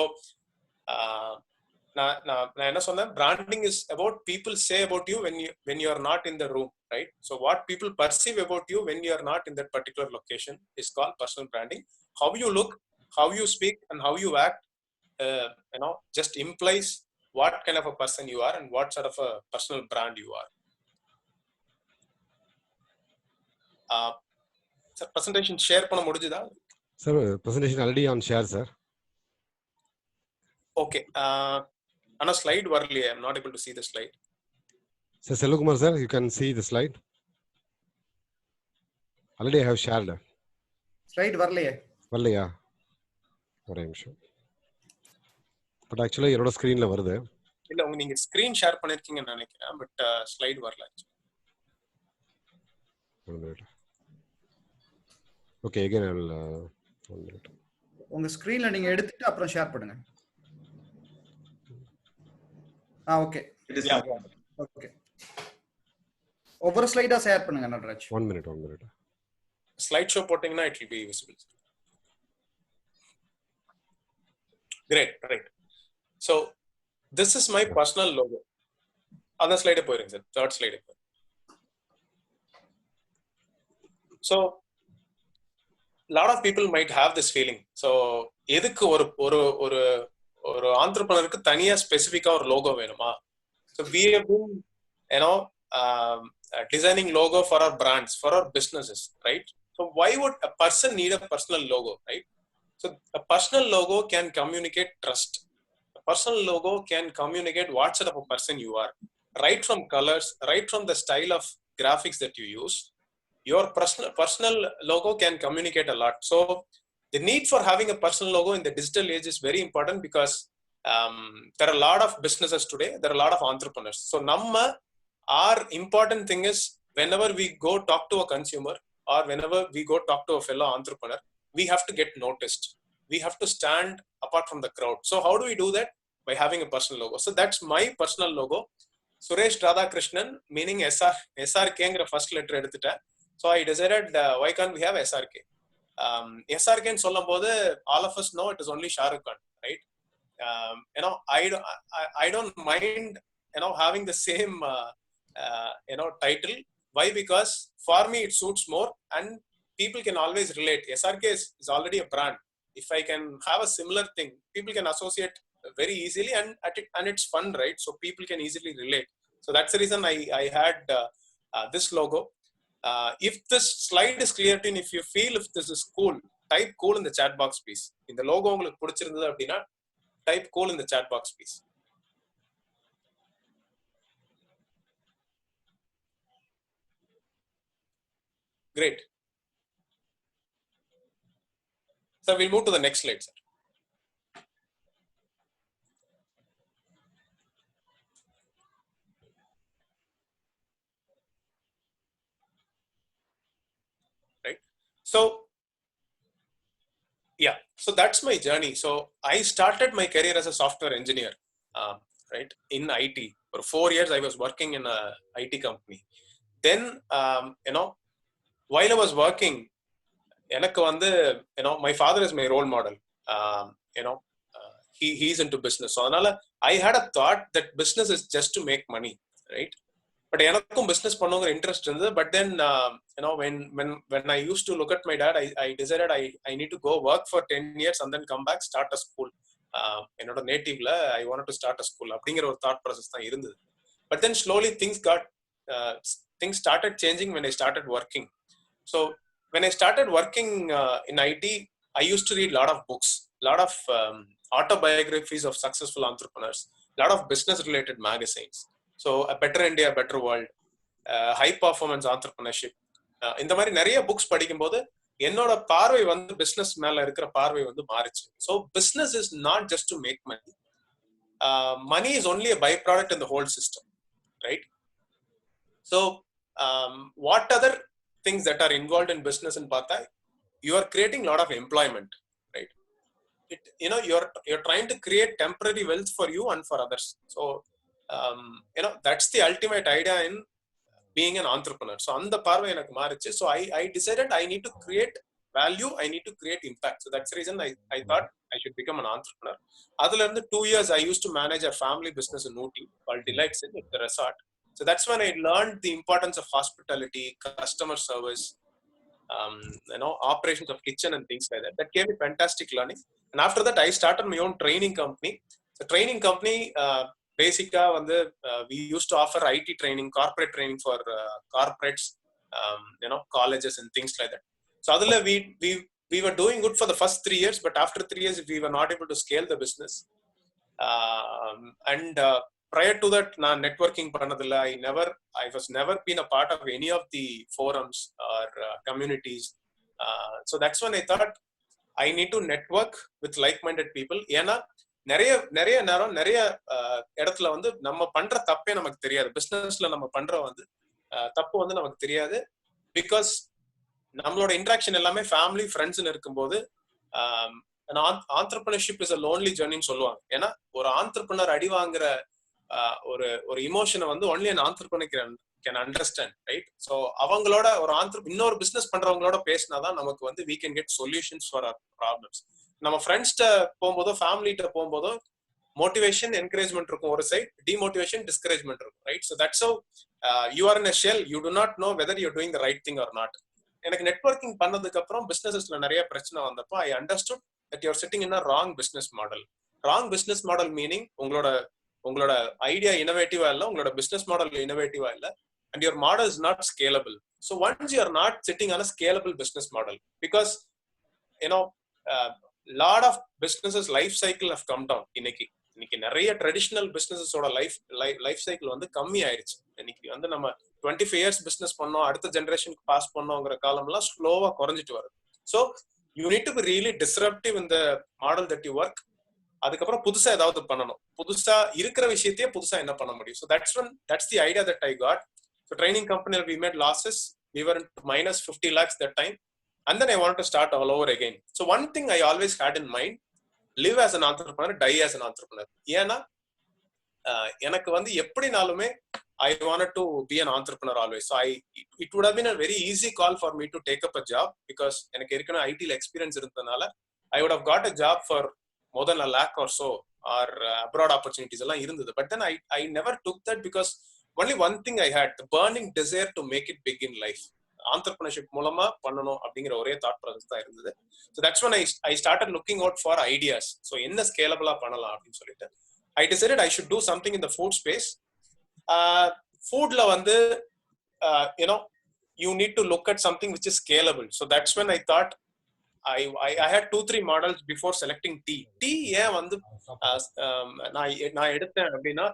நான் என்ன சொன்னேன், branding is about people say about you when you are not in the room, right? So what people perceive about you when you are not in that particular location is called personal branding. How you look, how you speak, and how you act just implies what kind of a person you are and what sort of a personal brand you are. Sir, presentation share பண்ண முடிஞ்சதா? Sir, presentation already on share, sir. Okay. Ana slide வரலையே, I'm not able to see the slide. Sir, Selvakumar sir, you can see the slide. Already I have shared. Slide வரலையா? ஒரே நிமிஷம். But ஆக்சுவலா என்னோட ஸ்கிரீன்ல வருது. இல்ல நீங்க ஸ்கிரீன் ஷேர் பண்ணிருக்கீங்கன்னு நினைக்கிறேன், பட் ஸ்லைட் வரல. Okay, again I will 1 minute. உங்க ஸ்கிரீன்ல நீங்க எடுத்துட்டு அப்புறம் ஷேர் பண்ணுங்க. ஓகே. ஓகே. ஒவ்வொரு ஸ்லைடா ஷேர் பண்ணுங்க நடராஜ். 1 minute. ஸ்லைட் ஷோ போட்டீங்கன்னா it will be visible. Great, right. So this is my personal logo. Other slide போயிருங்க sir, third slide. So lot of people might have this feeling. So எதுக்கு ஒரு entrepreneurக்கு தனியா ஸ்பெசிஃபிக்கா ஒரு logo வேணுமா? So we have been, designing logo for our brands, for our businesses, right? So why would a person need a personal logo, right? So a personal logo can communicate trust. A personal logo can communicate what sort of a person you are, right from colors, right from the style of graphics that you use. Your personal logo can communicate a lot. So the need for having a personal logo in the digital age is very important, because there are a lot of businesses today, there are a lot of entrepreneurs. So our important thing is, whenever we go talk to a consumer, or whenever we go talk to a fellow entrepreneur, we have to get noticed. We have to stand apart from the crowd. So how do we do that? By having a personal logo. So that's my personal logo. Suresh Radhakrishnan, meaning SRK first letter edutita. So I decided, why can't we have SRK? SRK in sollambodhu, all of us know it is only Shah Rukh Khan, right? I don't mind, having the same, title. Why? Because for me it suits more, and people can always relate. SRK is already a brand. If I can have a similar thing, people can associate very easily, and it's fun, right? So people can easily relate. So that's the reason I had this logo. If this slide is clear to you, if you feel if this is cool, type cool in the chat box, please. In the logo உங்களுக்கு பிடிச்சிருந்தது அப்படினா type cool in the chat box, please. Great. So we'll move to the next slide, sir. Right. So yeah, so that's my journey. So I started my career as a software engineer, right, in IT. For 4 years, I was working in a IT company. Then, while I was working, my father is my role model. He's into business. So I had a thought that business is just to make money, right? But எனக்கும் business பண்ணுங்கிற interest இருந்தது. But then, when I used to look at my dad, I decided I need to go work for 10 years and then come back, start a school. என்னோட நேட்டிவ்ல I wanted to start a school. அப்படிங்கிற ஒரு thought process தான் இருந்தது. But then slowly things started changing when I started working. So when I started working in IT, I used to read a lot of books, a lot of autobiographies of successful entrepreneurs, a lot of business related magazines. So A Better India, A Better World, High Performance Entrepreneurship. இந்த மாதிரி நிறைய books படிக்கும்போது என்னோட பார்வை வந்து business மேல இருக்கிற பார்வை வந்து மாறிச்சு. So business is not just to make money. Money is only a byproduct in the whole system, right? So what other things that are involved in business in Partha, you are creating a lot of employment, right? You're trying to create temporary wealth for you and for others. So that's the ultimate idea in being an entrepreneur. So on the parva enak marichu. So I decided I need to create value, I need to create impact. So that's the reason I thought I should become an entrepreneur. Adula irundha 2 years I used to manage a family business in Ooty called Delights in the resort. So that's when I learned the importance of hospitality, customer service, operations of kitchen and things like that. That gave me fantastic learning. And after that, I started my own training company. The training company, basically, we used to offer IT training, corporate training for corporates, colleges and things like that. So adula we were doing good for the first 3 years, but after 3 years, we were not able to scale the business. Prior to that, na networking panadilla, I was never been a part of any of the forums or communities. So that's when I thought I need to network with like-minded people. ஏன்னா நிறைய நேரம் நிறைய இடத்துல வந்து நம்ம பண்ற தப்பே நமக்கு தெரியாது. பிசினஸ்ல நம்ம பண்ற வந்து தப்பு வந்து நமக்கு தெரியாது. பிகாஸ் நம்மளோட இன்ட்ராக்ஷன் எல்லாமே ஃபேமிலி ஃப்ரெண்ட்ஸ்னு இருக்கும்போது entrepreneurship is a lonely journey ன்னு சொல்லுவாங்க. ஏன்னா ஒரு entrepreneur அடி வாங்குற ஒரு இமோஷனை வந்து only an entrepreneur can understand, right? So அவங்களோட ஒரு இன்னொரு பிசினஸ் பண்றவங்களோட பேசினாதான் நமக்கு வந்து we can get solutions for our problems. நம்ம ஃப்ரெண்ட்ஸ்ட போகும்போதோ ஃபேமிலிட்ட போகும்போதோ மோட்டிவேஷன் என்கரேஜ்மெண்ட் இருக்கும் ஒரு சைட், டிமோட்டிவேஷன் டிஸ்கரேஜ்மெண்ட் இருக்கும், right? So that's how you are in a shell. You do not know whether you doing the right thing or not. எனக்கு networking பண்ணதுக்கு அப்புறம் பிசினஸ்ல நிறைய பிரச்சனை வந்தப்போ I understood that you are sitting in a wrong business model. Wrong business model meaning உங்களோட உங்களோட idea இனோவேட்டிவா இல்ல, உங்களோட பிசினஸ் மாடல் இனோவேட்டிவா இல்ல, and your model is not scalable. So once you are not sitting on a scalable business model, because lot of businesses life cycle have come down. இன்னைக்கு நிறைய traditional பிசினஸோட life cycle வந்து கம்மி ஆயிடுச்சு. இன்னைக்கு வந்து நம்ம 25 years business பண்ணோம், அடுத்த ஜெனரேஷனுக்கு பாஸ் பண்ணோங்கிற காலம்லாம் ஸ்லோவா குறைஞ்சிட்டு வருது. So you need to be really disruptive இந்த மாடல் தட் யூ ஒர்க். அதுக்கப்புறம் புதுசா ஏதாவது பண்ணணும், புதுசா இருக்கிற விஷயத்தையே புதுசா என்ன பண்ண முடியும். So that's the idea that I got. So training company, we made losses. We were into minus 50 lakhs that time. And then I wanted to start all over again. So one thing I always had in mind, live as an entrepreneur, die as an entrepreneur. ஏன்னா எனக்கு வந்து எப்படினாலுமே I wanted to be an entrepreneur always. So it would have been a very easy call for me to take up a job, because எனக்கு ஏற்கனவே ஐடில experience இருந்ததுனால I would have got a job for more than 1 lakh or so, or abroad opportunities எல்லாம் இருந்தது. But then I never took that, because only one thing I had, the burning desire to make it big in life. Entrepreneurship மூலமா பண்ணணும் அப்படிங்கிற ஒரே thought process தான் இருந்தது. So that's when I started looking out for ideas. So என்ன ஸ்கேலபிளா பண்ணலாம் அப்படின்னு சொல்லிட்டு I decided I should do something in the food space. Foodல வந்து you need to look at something which is scalable. So that's when I thought I had 2-3 models before selecting tea. Tea ஏன் வந்து நான் எடுத்தேன் அப்படின்னா,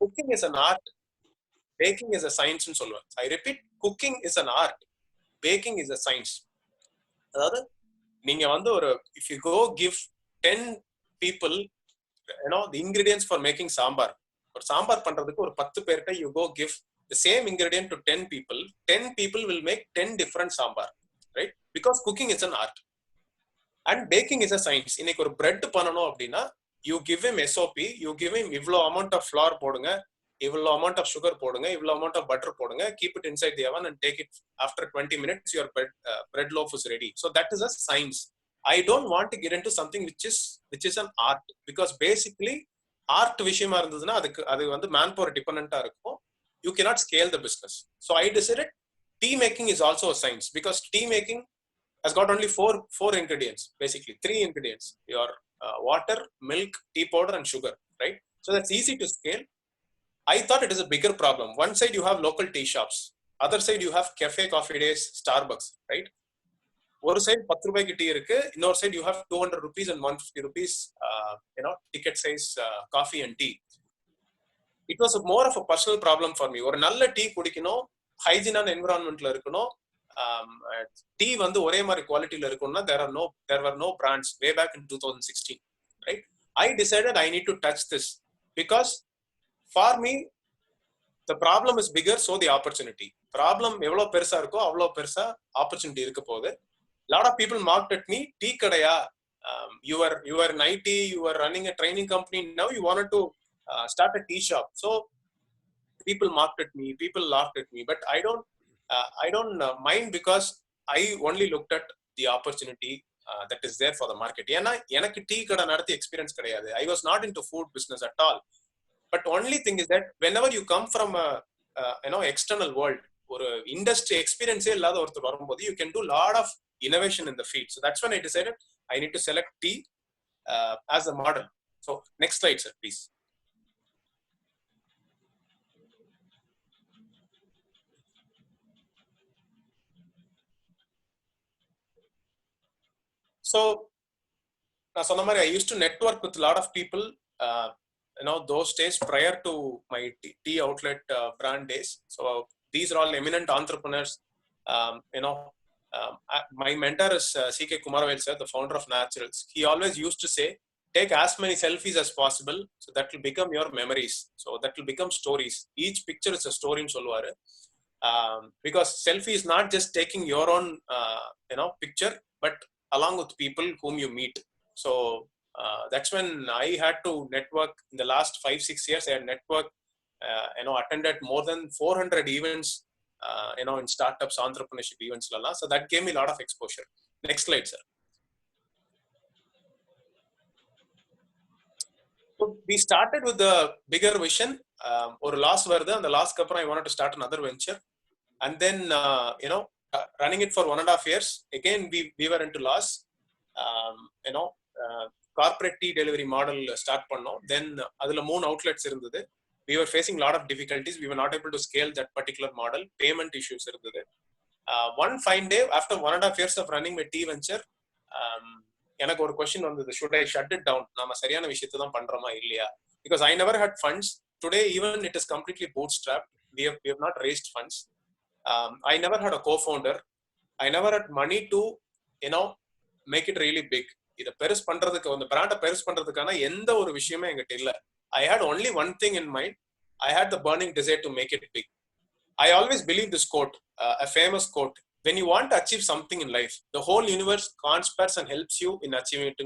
cooking is an art, baking is a science னு சொல்லுவேன். I repeat, cooking is an art, baking is a science. அதாவது நீங்க வந்து if you go give 10 people the ingredients for making sambar, ஒரு சாம்பார் பண்றதுக்கு ஒரு 10 பேர்ட்ட you go give the same ingredient to 10 people will make 10 different sambar, right? Because cooking is an art and baking is a science. இன்னைக்கு ஒரு bread பண்ணனும் அப்படினா you give him SOP, you give him இவ்ளோ amount of flour போடுங்க, இவ்ளோ amount of sugar போடுங்க, இவ்ளோ amount of butter போடுங்க, keep it inside the oven and take it. After 20 minutes your bread loaf is ready. So that is a science. I don't want to get into something which is an art, because basically art விஷயமா இருந்ததுன்னா அது வந்து manpower dependent இருக்கும். You cannot scale the business. So I decided tea making is also a science, because tea making has got only four ingredients, basically 3 ingredients: your water, milk, tea powder and sugar, right? So that's easy to scale. I thought it is a bigger problem. One side you have local tea shops, other side you have cafe coffee days, Starbucks, right? ஒரு side 10 ரூபாய்க்கு tea இருக்கு, இன்னொரு side you have 200 rupees and 150 rupees ticket size coffee and tea. It was more of a personal problem for me. ஒரு நல்ல tea குடிக்கணும், ஹைஜீனான என்விரான்மெண்ட்ல இருக்கணும், tea வந்து ஒரே மாதிரி குவாலிட்டில இருக்கணும்னா there were no brands way back in 2016, right? I decided I need to touch this, because for me the problem is bigger, so the opportunity. Problem எவ்வளவு பெருசா இருக்கோ அவ்வளவு பெருசா opportunity இருக்க போகுது. Lot of people mocked at me, tea kadaya, you were in IT, you were running a training company, now you wanted to start a tea shop. So people mocked at me, people laughed at me, but I don't mind, because I only looked at the opportunity that is there for the market. ஏன்னா எனக்கு tea கடை நடத்தி experience கிடையாது. I was not into food business at all. But only thing is that whenever you come from a external world, ஒரு industry experience இல்லாத ஒருத்தர் வரும்போது you can do lot of innovation in the field. So that's when I decided I need to select tea as a model. So next slide, sir, please. So நான் சொன்ன மாதிரி I used to network with a lot of people those days prior to my tea outlet brand days. So these are all eminent entrepreneurs. My mentor is C.K. Kumaravel sir, the founder of Naturals. He always used to say, take as many selfies as possible, so that will become your memories, so that will become stories. Each picture is a story in solvaru, because selfie is not just taking your own picture, but along with people whom you meet. So that's when I had to network. In the last 5-6 years I had networked, attended more than 400 events, in startups, entrepreneurship events lala. So that gave me a lot of exposure. Next slide, sir. So we started with the bigger vision. Or loss varudha, and the last kapra I wanted to start another venture, and then running it for 1.5 years. Again we were into loss. Corporate tea delivery model start பண்ணோம். தென் அதுல 3 outlets இருந்தது. We were facing a lot of difficulties. We were not able to scale that particular model. Payment issues இருந்தது. One fine day, after 1.5 years of running my tea venture, எனக்கு ஒரு question வந்தது, should I shut it down? நாம சரியான விஷயத்தை தான் பண்றோமா இல்லையா? Because I never had funds. Today even it is completely bootstrapped. We have not raised funds. I never had a co-founder. I never had money to make it really big. இதை பெருசு பண்றதுக்கு, அந்த பிராண்டை பெருசு பண்றதுக்கான எந்த ஒரு விஷயமே என்கிட்ட இல்லை. I had only one thing in mind. I had the burning desire to make it big. I always believe this quote, a famous quote. When you want to achieve something in life, the whole universe conspires and helps you in achieving it.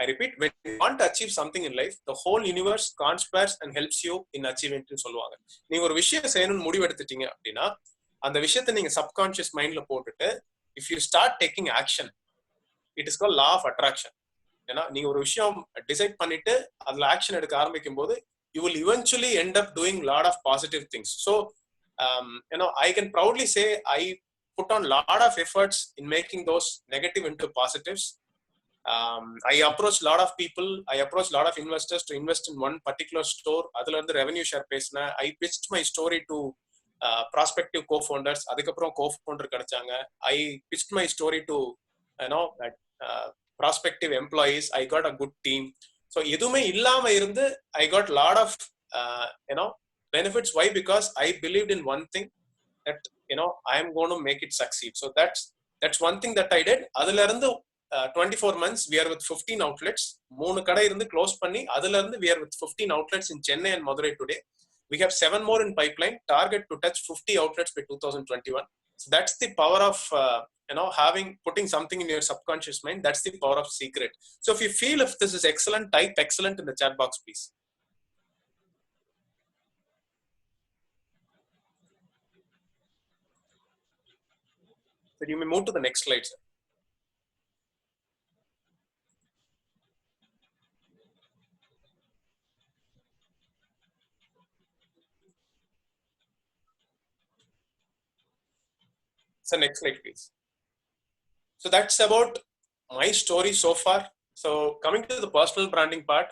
I repeat, when you want to achieve something in life, the whole universe conspires and helps you in achieving it. நீங்க ஒரு விஷயம் செய்யணும்னு முடிவு எடுத்துட்டீங்க அப்படின்னா, அந்த விஷயத்தை நீங்க சப்கான்ஷியஸ் மைண்ட்ல போட்டுட்டு, if you start taking action, it is called law of attraction. ஏன்னா நீங்க ஒரு விஷயம் டிசைட் பண்ணிட்டு அதுல ஆக்ஷன் எடுக்க ஆரம்பிக்கும் போது, you will eventually end up doing lot of positive things. So I can proudly say I put on lot of efforts in making those negative into positives. I approached lot of people, I approached lot of investors to invest in one particular store. அதுல இருந்து revenue share பேசினேன். I pitched my story to prospective co-founders. அதுக்கப்புறம் co-founder கிடைச்சாங்க. I pitched my story to prospective employees. I got a good team. So எதுவுமே இல்லாம இருந்து I got lot of benefits. Why? Because I believed in one thing, that I am going to make it succeed. So that's one thing that I did. அதுல இருந்து 24 months we are with 15 outlets. 3 கடை இருந்து close பண்ணி அதுல இருந்து we are with 15 outlets in Chennai and Madurai today. We have 7 more in pipeline. Target to touch 50 outlets by 2021. So that's the power of putting something in your subconscious mind. That's the power of secret. So if you feel if this is excellent, type excellent in the chat box, please. So you may move to the next slide, sir. So next slide, please. So that's about my story so far. So coming to the personal branding part,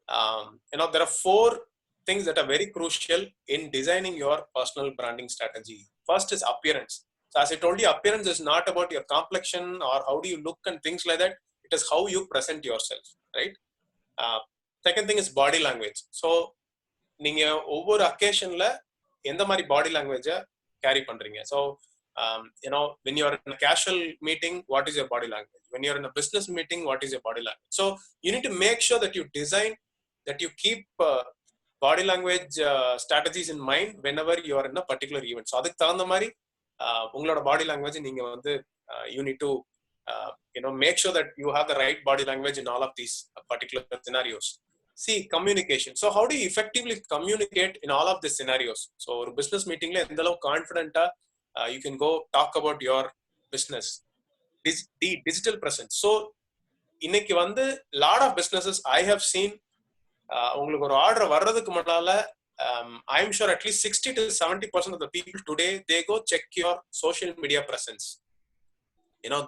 there are 4 things that are very crucial in designing your personal branding strategy. First is appearance. So as I told you, appearance is not about your complexion or how do you look and things like that. It is how you present yourself, right? Second thing is body language. So நீங்க ஒவ்வொரு occasionல எந்த மாதிரி body language carry பண்றீங்க. So when you are in a casual meeting, what is your body language? When you are in a business meeting, what is your body language? So you need to make sure that you design, that you keep body language strategies in mind whenever you are in a particular event. So அதுக்கு தகுந்த மாதிரி உங்களோட body language நீங்க வந்து you need to make sure that you have the right body language in all of these particular scenarios. See, communication. So how do you effectively communicate in all of these scenarios? So ஒரு business meetingல எந்த அளவு கான்ஃபிடென்ட்டா you can go talk about your business. The digital presence. So இன்னைக்கு வந்து lot of businesses I have seen, உங்களுக்கு ஒரு order வர்றதுக்கு முன்னால I'm sure at least 60 to 70% of the people today, they go check your social media presence.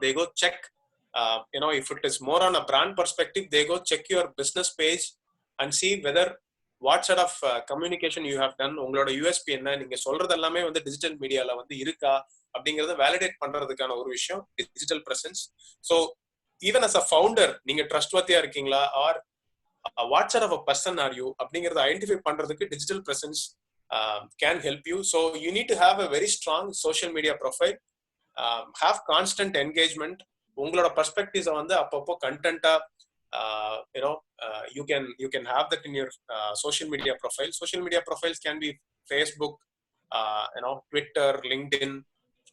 They go check, if it is more on a brand perspective, they go check your business page and see whether what sort of communication you have done. உங்களோட USP என்ன, நீங்க சொல்றது எல்லாமே வந்து digital மீடியால வந்து இருக்கா அப்படிங்கறத வேலிடேட் பண்றதுக்கான ஒரு விஷயம் digital presence. So even as a founder நீங்க ட்ரஸ்ட்வர்த்தியா இருக்கீங்களா or what sort of a person are you அப்படிங்கறத ஐடென்டிஃபை பண்றதுக்கு digital presence can help you. So you need to have a very strong social media profile, have constant engagement. உங்களோட பர்ஸ்பெக்டிவ்ஸை வந்து அப்பப்போ கண்டென்ட்டா you can have that in your social media profile. Social media profiles can be Facebook, Twitter, LinkedIn.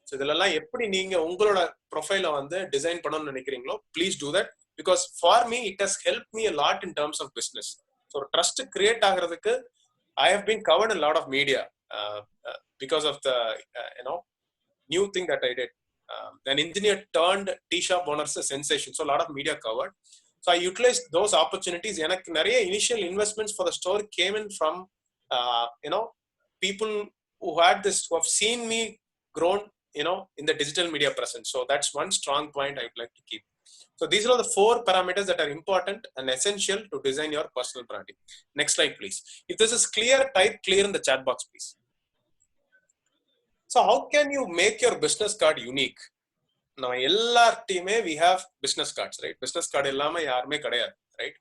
So இதெல்லாம் எப்படி நீங்க உங்களோட ப்ரொஃபைலை வந்து design பண்ணணும்னு நினைக்கிறீங்களோ please do that, because for me it has help me a lot in terms of business. So trust create ஆகிறதுக்கு I have been covered in a lot of media because of the new thing that I did. An engineer turned tea shop owners a sensation, so a lot of media covered. So I utilized those opportunities. எனக்கு நிறைய initial investments for the store came in from people who have seen me grown in the digital media presence. So that's one strong point I would like to keep. So these are the 4 parameters that are important and essential to design your personal branding. Next slide, please. If this is clear, type clear in the chat box, please. So how can you make your business card unique? Now, we have business cards, right? Business card right?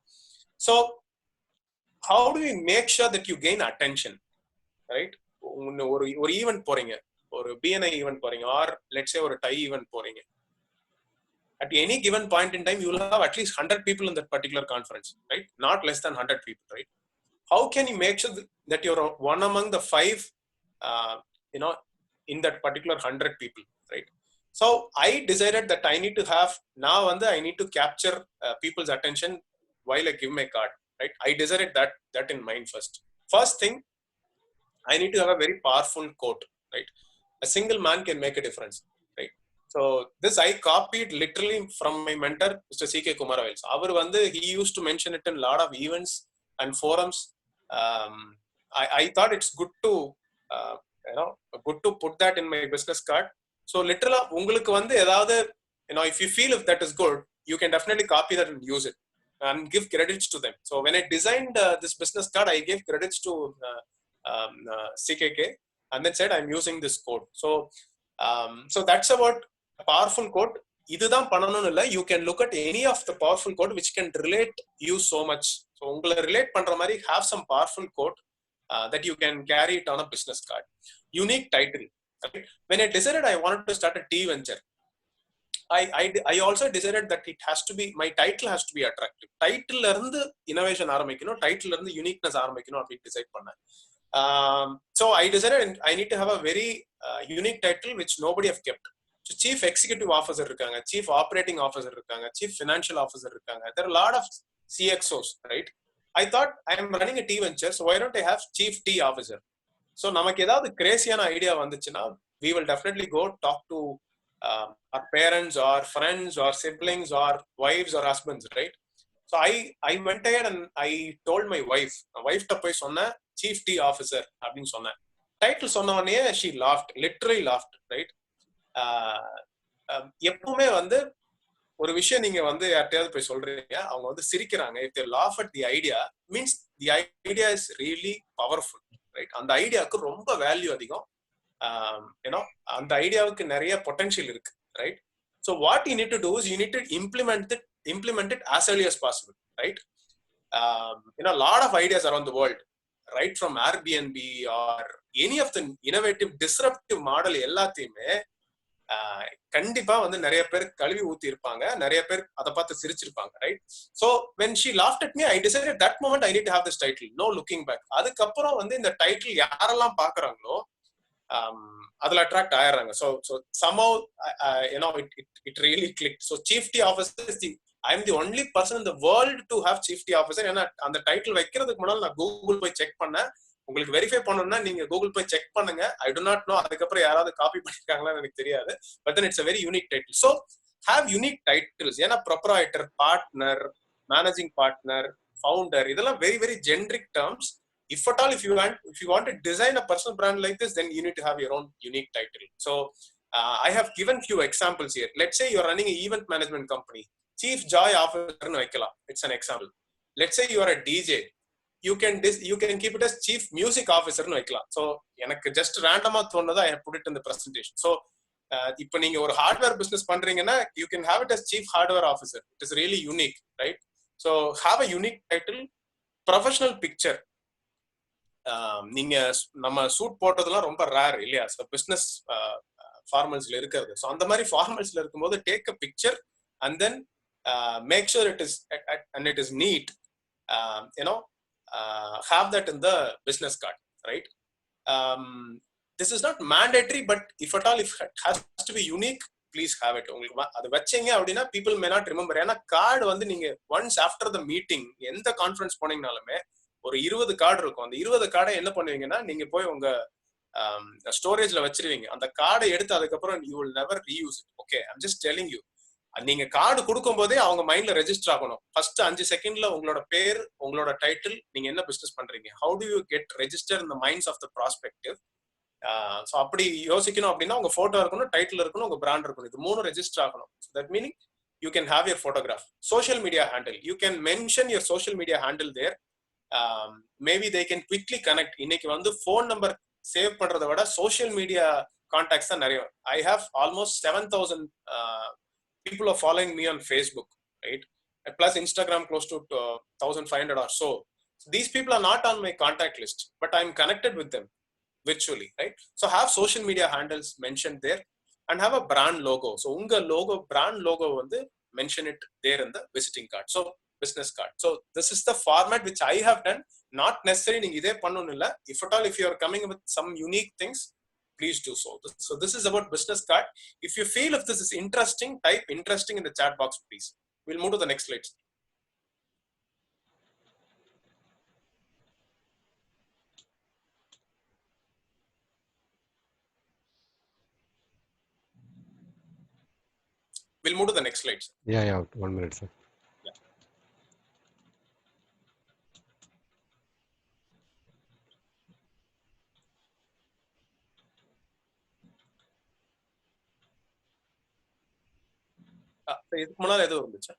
So how do we make sure that you gain attention, right? Or event or BNI event or let's say or a tie event at any given point in time, you will have at least 100 people in that particular conference, right? Not less than 100 people, right? How can you make sure that you're one among the 5, in that particular 100 people, right? So I decided that I need to have, now I need to capture people's attention while I give my card, right? I decided that in mind first. First thing, I need to have a very powerful quote, right? A single man can make a difference, right? So this I copied literally from my mentor, Mr. C.K. Kumaravel. He used to mention it in a lot of events and forums. I thought it's good to, good to put that in my business card. So literally, if you feel if that is good, you can definitely copy that and use it and give credits to them. So when I designed this business card, I gave credits to CKK and then said I'm using this code. So that's about a powerful code. You can look at any of the powerful code which can relate you so much. So relate have some powerful code that you can carry it on a business card. Unique title. Right? When I decided I wanted to start a tea venture, I also decided that it has to be, my title has to be attractive. Title irundhu innovation aarambikano, title irundhu uniqueness aarambikano apdi decide panna. So I decided I need to have a very unique title which nobody have kept. So Chief Executive Officer irukanga, Chief Operating Officer irukanga, Chief Financial Officer irukanga. There are a lot of CXOs, right? I thought I am running a tea venture, so why don't I have Chief Tea Officer? So namakku edavadhu crazy ana idea vanduchina, we will definitely go talk to our parents or friends or siblings or wives or husbands, right? So I went ahead and I told my wife ta poi sonna Chief Tea Officer appdin sonna. Title sonna one she laughed, literally laughed, right? எப்பவுமே ஒரு விஷயம் நீங்க யார்ட்டையாவது போய் சொல்றீங்க, அவங்க சிரிக்கிறாங்க. If they laugh at the idea, means the idea is really powerful, right? அந்த ஐடியாவுக்கு ரொம்ப வேல்யூ அதிகம். அந்த ஐடியாவுக்கு நிறைய பொட்டன்ஷியல் இருக்கு, right? So what you need to do is you need to implement it as early as possible, right? A lot of ideas around the world, right from Airbnb or any of the innovative disruptive model எல்லாத்தையுமே கண்டிப்பா நிறைய பேர் கழுவி ஊத்தி இருப்பாங்க, நிறைய பேர் அதை பார்த்து சிரிச்சிருப்பாங்க, right? So when she laughed at me, I decided that moment I need to have this title, no looking back. அதுக்கப்புறம் இந்த டைட்டில் யாரெல்லாம் பாக்குறாங்களோ அதுல அட்ராக்ட் ஆயிடுறாங்க. So somehow it really clicked. So Chief Tea Officer is I am the only person in the world to have Chief Tea Officer. ஏன்னா அந்த title வைக்கிறதுக்கு முன்னாடி நான் கூகுள் போய் செக் பண்ணேன். உங்களுக்கு வெரிஃபை பண்ணணும்னா நீங்க கூகுள் போய் செக் பண்ணுங்க. I do not know அதுக்கப்புறம் யாராவது காப்பி பண்ணிருக்காங்களான்னு எனக்கு தெரியாது. But then it's a very unique title. So have unique titles. ஏன்னா proprietor, partner, managing partner, founder, இதெல்லாம் very very generic terms. If at all, if you want to design a personal brand like this, then you need to have your own unique title. So I have given few examples here. Let's say you're running an event management company. Chief Joy Officer nu vaikala. It's an example. Let's say you are a DJ. You can keep it as Chief Music Officer nu vaikala. So எனக்கு just random thonada I have put it in the presentation. So இப்போ நீங்க ஒரு hardware business பண்றீங்கன்னா you can have it as Chief Hardware Officer. It is really unique, right? So have a unique title. Professional picture. நீங்க நம்ம suit போட்டதெல்லாம் ரொம்ப rare இல்லையா? So business ஃபார்மல்ஸ்ல இருக்கிறது. ஸோ அந்த மாதிரி ஃபார்மல்ஸ்ல இருக்கும்போது take a picture and then make sure it is neat. Have that in the business card, right? This is not mandatory, but if at all, if it has to be unique, please have it. உங்களுக்கு அது வச்சீங்க அப்படின்னா people may not remember. ஏன்னா card நீங்க once after the meeting எந்த conference போனீங்கனாலுமே ஒரு 20 card இருக்கும். அந்த 20 கார்டை என்ன பண்ணுவீங்கன்னா நீங்க போய் உங்க ஸ்டோரேஜ்ல வச்சிருவீங்க. அந்த கார்டை எடுத்து அதுக்கப்புறம் you will never reuse it. Okay, I'm just telling you. நீங்க கார்டு கொடுக்கும் போதே அவங்க மைண்ட்ல ரெஜிஸ்டர் ஆகணும். ஃபர்ஸ்ட் 5 செகண்ட்ல உங்களோட பேர், உங்களோட டைட்டில், நீங்க என்ன பிசினஸ் பண்றீங்க, how do you get register in the minds of the prospective. So அப்படி யோசிக்கணும் அப்படின்னா உங்க போட்டோ இருக்கணும், டைட்டில் இருக்கணும், உங்க பிராண்ட் இருக்கணும். இது 3 ரெஜிஸ்டர் ஆகணும். That meaning you can have your photograph. Social media handle, you can mention your social media handle there. Maybe they can quickly connect. இன்னைக்கு வந்து phone number save பண்றதை விட social media contacts தான் நிறைய. I have almost 7,000 people are following me on Facebook, right? Plus Instagram close to 1,500 or so. These people are not on my contact list, but I'm connected with them virtually, right? So have social media handles mentioned there and have a brand logo. So unga logo, brand logo வந்து mention it there in the visiting card. So business card. So this is the format which I have done. Not necessarily நீங்க இதே பண்ணணும் இல்ல. If at all, if you are coming with some unique things, please do so. So this is about business card. If you feel if this is interesting, type interesting in the chat box, please. We'll move to the next slide. We'll move to the next slide. Yeah. 1 minute, sir. Yeah. இதுக்கு முன்னால எதுவும் இருந்துச்சா?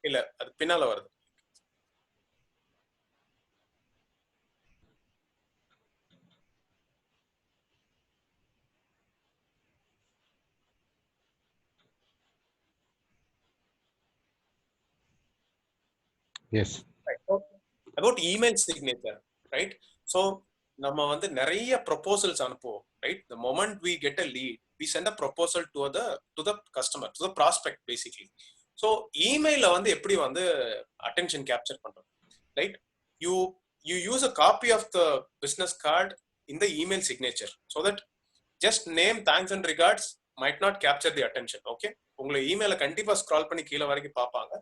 இல்ல, அது பின்னால வருது. Yes. Right. So, about email signature, right? So நம்ம வந்து நிறைய proposals அனுப்புவோம், right? The moment we get a lead, we send a proposal to the customer, to the prospect basically. So email வந்து எப்படி வந்து attention capture பண்றோம், right? You use a copy of the business card in the email signature so that just name thanks and regards might not capture the attention. Okay, உங்களை email கண்டிப்பா scroll பண்ணி கீழ வரைக்கும் பார்ப்பாங்க.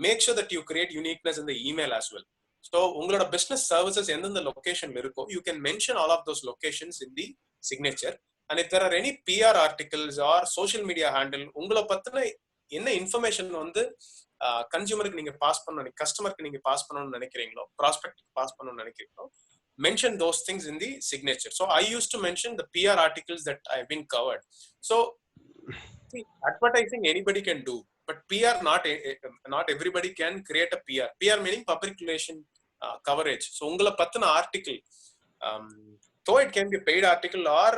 Make sure that you create uniqueness in the email as well. So உங்களோட business services எந்தெந்த location இருக்கோ, you can mention all of those locations in the signature. And if there are any PR articles or social media handle, உங்களை பத்தின என்ன information வந்து கன்சியூமருக்கு நீங்க pass பண்ணணும், கஸ்டமருக்கு நீங்க பாஸ் பண்ணணும்னு நினைக்கிறீங்களோ, ப்ராஸ்பெக்ட் பாஸ் பண்ணணும்னு நினைக்கிறீங்களோ, mention those things in the signature. So I used to mention the PR articles that I've been covered. So see, advertising anybody can do, but PR not everybody can create a PR. PR meaning public relation coverage. So ungala pathana article, though it can be a paid article or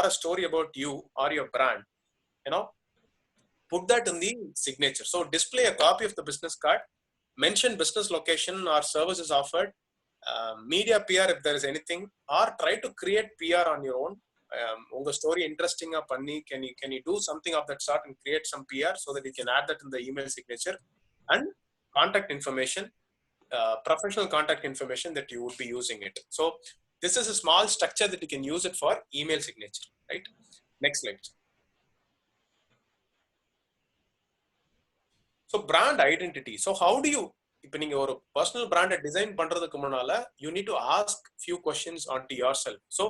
a story about you or your brand, you know, put that in the signature. So display a copy of the business card, mention business location or services offered, media PR if there is anything, or try to create PR on your own. Unga story interesting panni, can you do something of that sort and create some PR so that you can add that in the email signature, and contact information, professional contact information that you would be using it. So this is a small structure that you can use it for email signature, right? Next slide. So brand identity. So how do you, இப்போ நீங்க ஒரு personal பிராண்டை design பண்றதுக்கு முன்னால you need to ask few questions onto yourself. So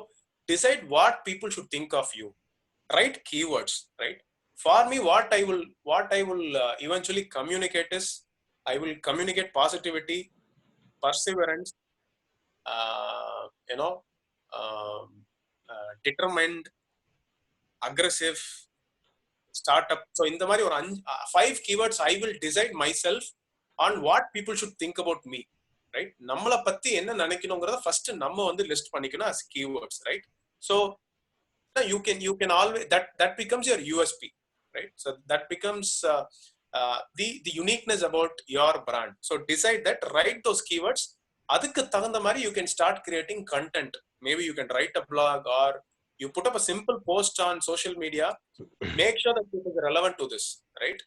decide what people should think of you. Write keywords, right? For me, what I will eventually communicate is, I will communicate positivity, perseverance, determined, aggressive, startup. So in the mari or 5 keywords I will decide myself on what people should think about me, right? Nammala patti enna nenikanungrada first நம்ம வந்து list பண்ணிக்கணும் as keywords, right? So you can always, that becomes your USP, right? So that becomes the uniqueness about your brand. So decide that, write those keywords, adukku thagunda mari you can start creating content. Maybe you can write a blog or you put up a simple post on social media. Make sure that it is relevant to this, right?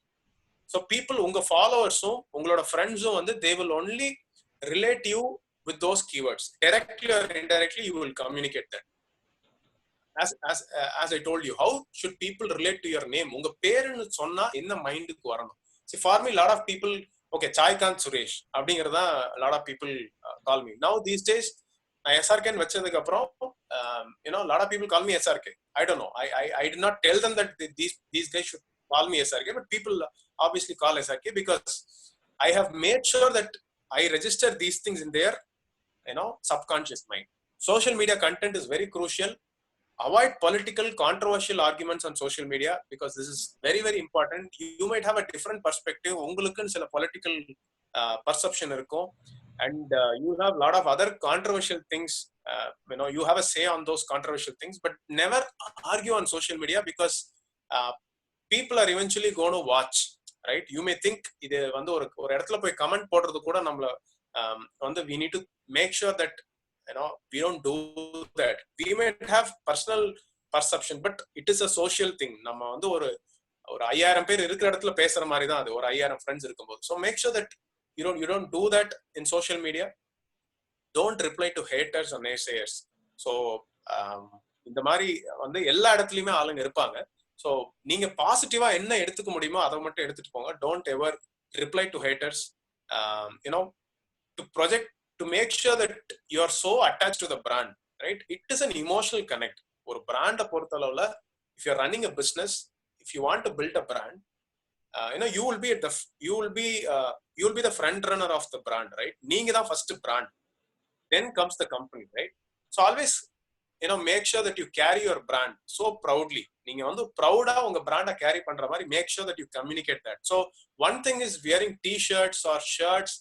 So people, unga followers, ungaloda friends வந்து they will only relate you with those keywords. Directly or indirectly you will communicate that. As I told you, how should people relate to your name? Unga பேருன்னு சொன்னா என்ன மைண்டுக்கு வரணும்? See, for me, a lot of people, okay, Chaikant Suresh அப்படிங்கறதா a lot of people call me. Now these days நான் SRK ன்னு வச்சதுக்கு அப்புறம் a lot of people call me SRK. I don't know. I did not tell them that these guys should call me SRK, but people obviously call SRK because I have made sure that I register these things in their subconscious mind. social media content is very crucial. Avoid political controversial arguments on social media because this is very, very important. You might have a different perspective. Ungalukku sila political perception irukkum, and you have a lot of other controversial things. You have a say on those controversial things, but never argue on social media because people are eventually going to watch, right? You may think idu vandu or edathila poi comment podradhu kuda nammala vandu we need to make sure that we don't do that. We may have personal perception, but it is a social thing. நம்ம வந்து ஒரு 5000 பேர் இருக்கிற இடத்துல பேசுற மாதிரி தான் அது, ஒரு 5000 friends இருக்கும்போது. So make sure that you don't do that in social media. Don't reply to haters or naysayers. So இந்த மாதிரி வந்து எல்லா இடத்துலயுமே ஆளுங்க இருப்பாங்க. So நீங்க பாசிட்டிவா என்ன எடுத்துக்க முடியுமோ அதை மட்டும் எடுத்துட்டு போங்க. Don't ever reply to haters. To project, to make sure that you are so attached to the brand, right? It is an emotional connect. ஒரு brand பொறுத்தளவுல, if you are running a business, if you want to build a brand, you will be the front runner of the brand, right? நீங்க தான் first brand, then comes the company, right? So always make sure that you carry your brand so proudly. நீங்க வந்து proud-ஆ உங்க brand-அ carry பண்ற மாதிரி make sure that you communicate that. So one thing is wearing t-shirts or shirts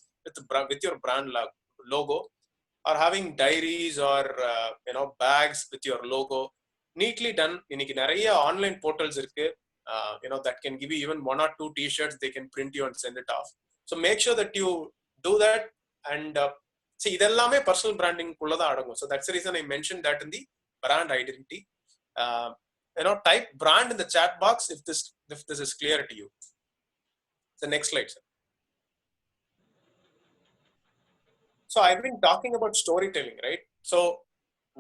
with your brand logo, or having diaries or bags with your logo, neatly done. இன்னைக்கு நிறைய online portals இருக்கு, that can give you even 1 or 2 t-shirts they can print you and send it off. So make sure that you do that, and see இதெல்லாமே personal branding குள்ள தான் அடங்கும். So that's the reason I mentioned that in the brand identity. Type brand in the chat box if this is clear to you. The next slide, sir. So I've been talking about storytelling, right? So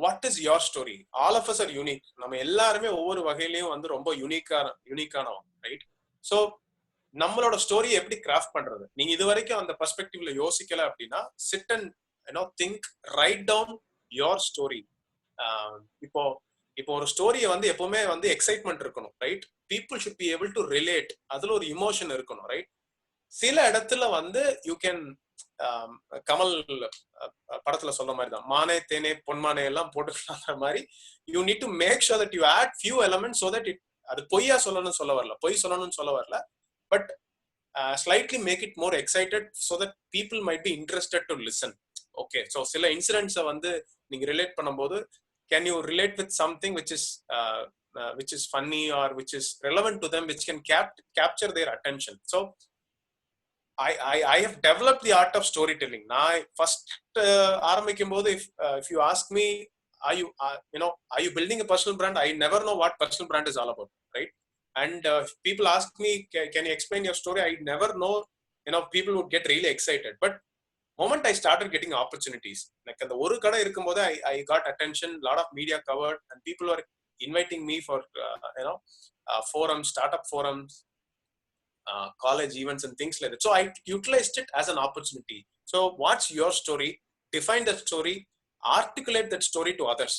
what is your story? All of us are unique. நம்ம எல்லாருமே ஒவ்வொரு வகையிலயும் வந்து ரொம்ப யூனிக்கானோம், right? So நம்மளோட story எப்படி craft பண்றது? நீங்க இது வரைக்கும் அந்த பெர்ஸ்பெக்டிவ்ல யோசிக்கல அப்படின்னா sit and think, write down your story. இப்போ ஒரு ஸ்டோரியை வந்து எப்பவுமே வந்து எக்ஸைட்மெண்ட் இருக்கணும், right? People should be able to relate. அதுல ஒரு இமோஷன் இருக்கணும், ரைட்? சில இடத்துல வந்து யூ கேன் கமல் படத்துல சொல்ற மாதிரி தான், மானே தேனே பொன்மானே எல்லாம் போட்டுக்கலாம் மாதிரி. You need to make sure that you add few elements so that அது பொய்யா சொல்லணும்னு சொல்ல வரல, பொய் சொல்லணும்னு சொல்ல வரல, but slightly make it more excited so that people might be interested to listen. Okay, so சில இன்சிடென்ட்ஸை வந்து நீங்க ரிலேட் பண்ணும்போது can you relate with something which is funny or which is relevant to them, which can capture their attention. So I have developed the art of storytelling. Now first ஆரம்பிக்கும்போது if you ask me, are you building a personal brand, I never know what personal brand is all about, right? And if people ask me, can you explain your story, I never know. People would get really excited, but moment I started getting opportunities, like அந்த ஒரு கடை இருக்கும்போது I got attention, lot of media covered, and people were inviting me for forums, startup forums, college events and things like that. So I utilized it as an opportunity. So what's your story? Define that story, articulate that story to others,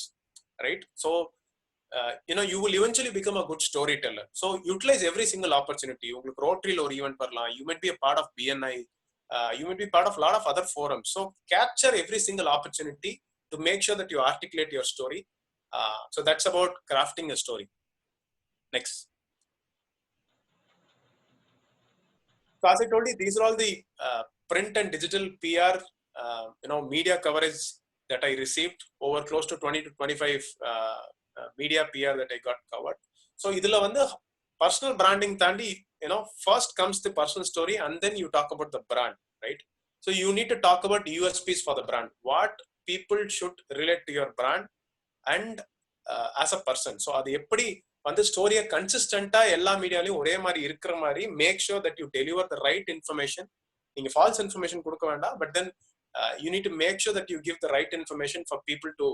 right? So you will eventually become a good storyteller. So utilize every single opportunity. உங்களுக்கு ரோட்டரியில் ஒரு event வரலாம், you might be a part of BNI, you might be part of a lot of other forums. So capture every single opportunity to make sure that you articulate your story. So that's about crafting a story. Next. So as I told you, these are all the print and digital PR, media coverage that I received, over close to 20 to 25 media PR that I got covered. So idhula vandu personal branding thandi, first comes the personal story, and then you talk about the brand, right? So you need to talk about USPs for the brand. What people should relate to your brand and as a person. So adu eppadi vandu story consistent-ஆ எல்லா மீடியாலயும் ஒரே மாதிரி இருக்கிற மாதிரி make sure that you deliver the right information. நீங்க false information கொடுக்க வேண்டாம், but then you need to make sure that you give the right information for people to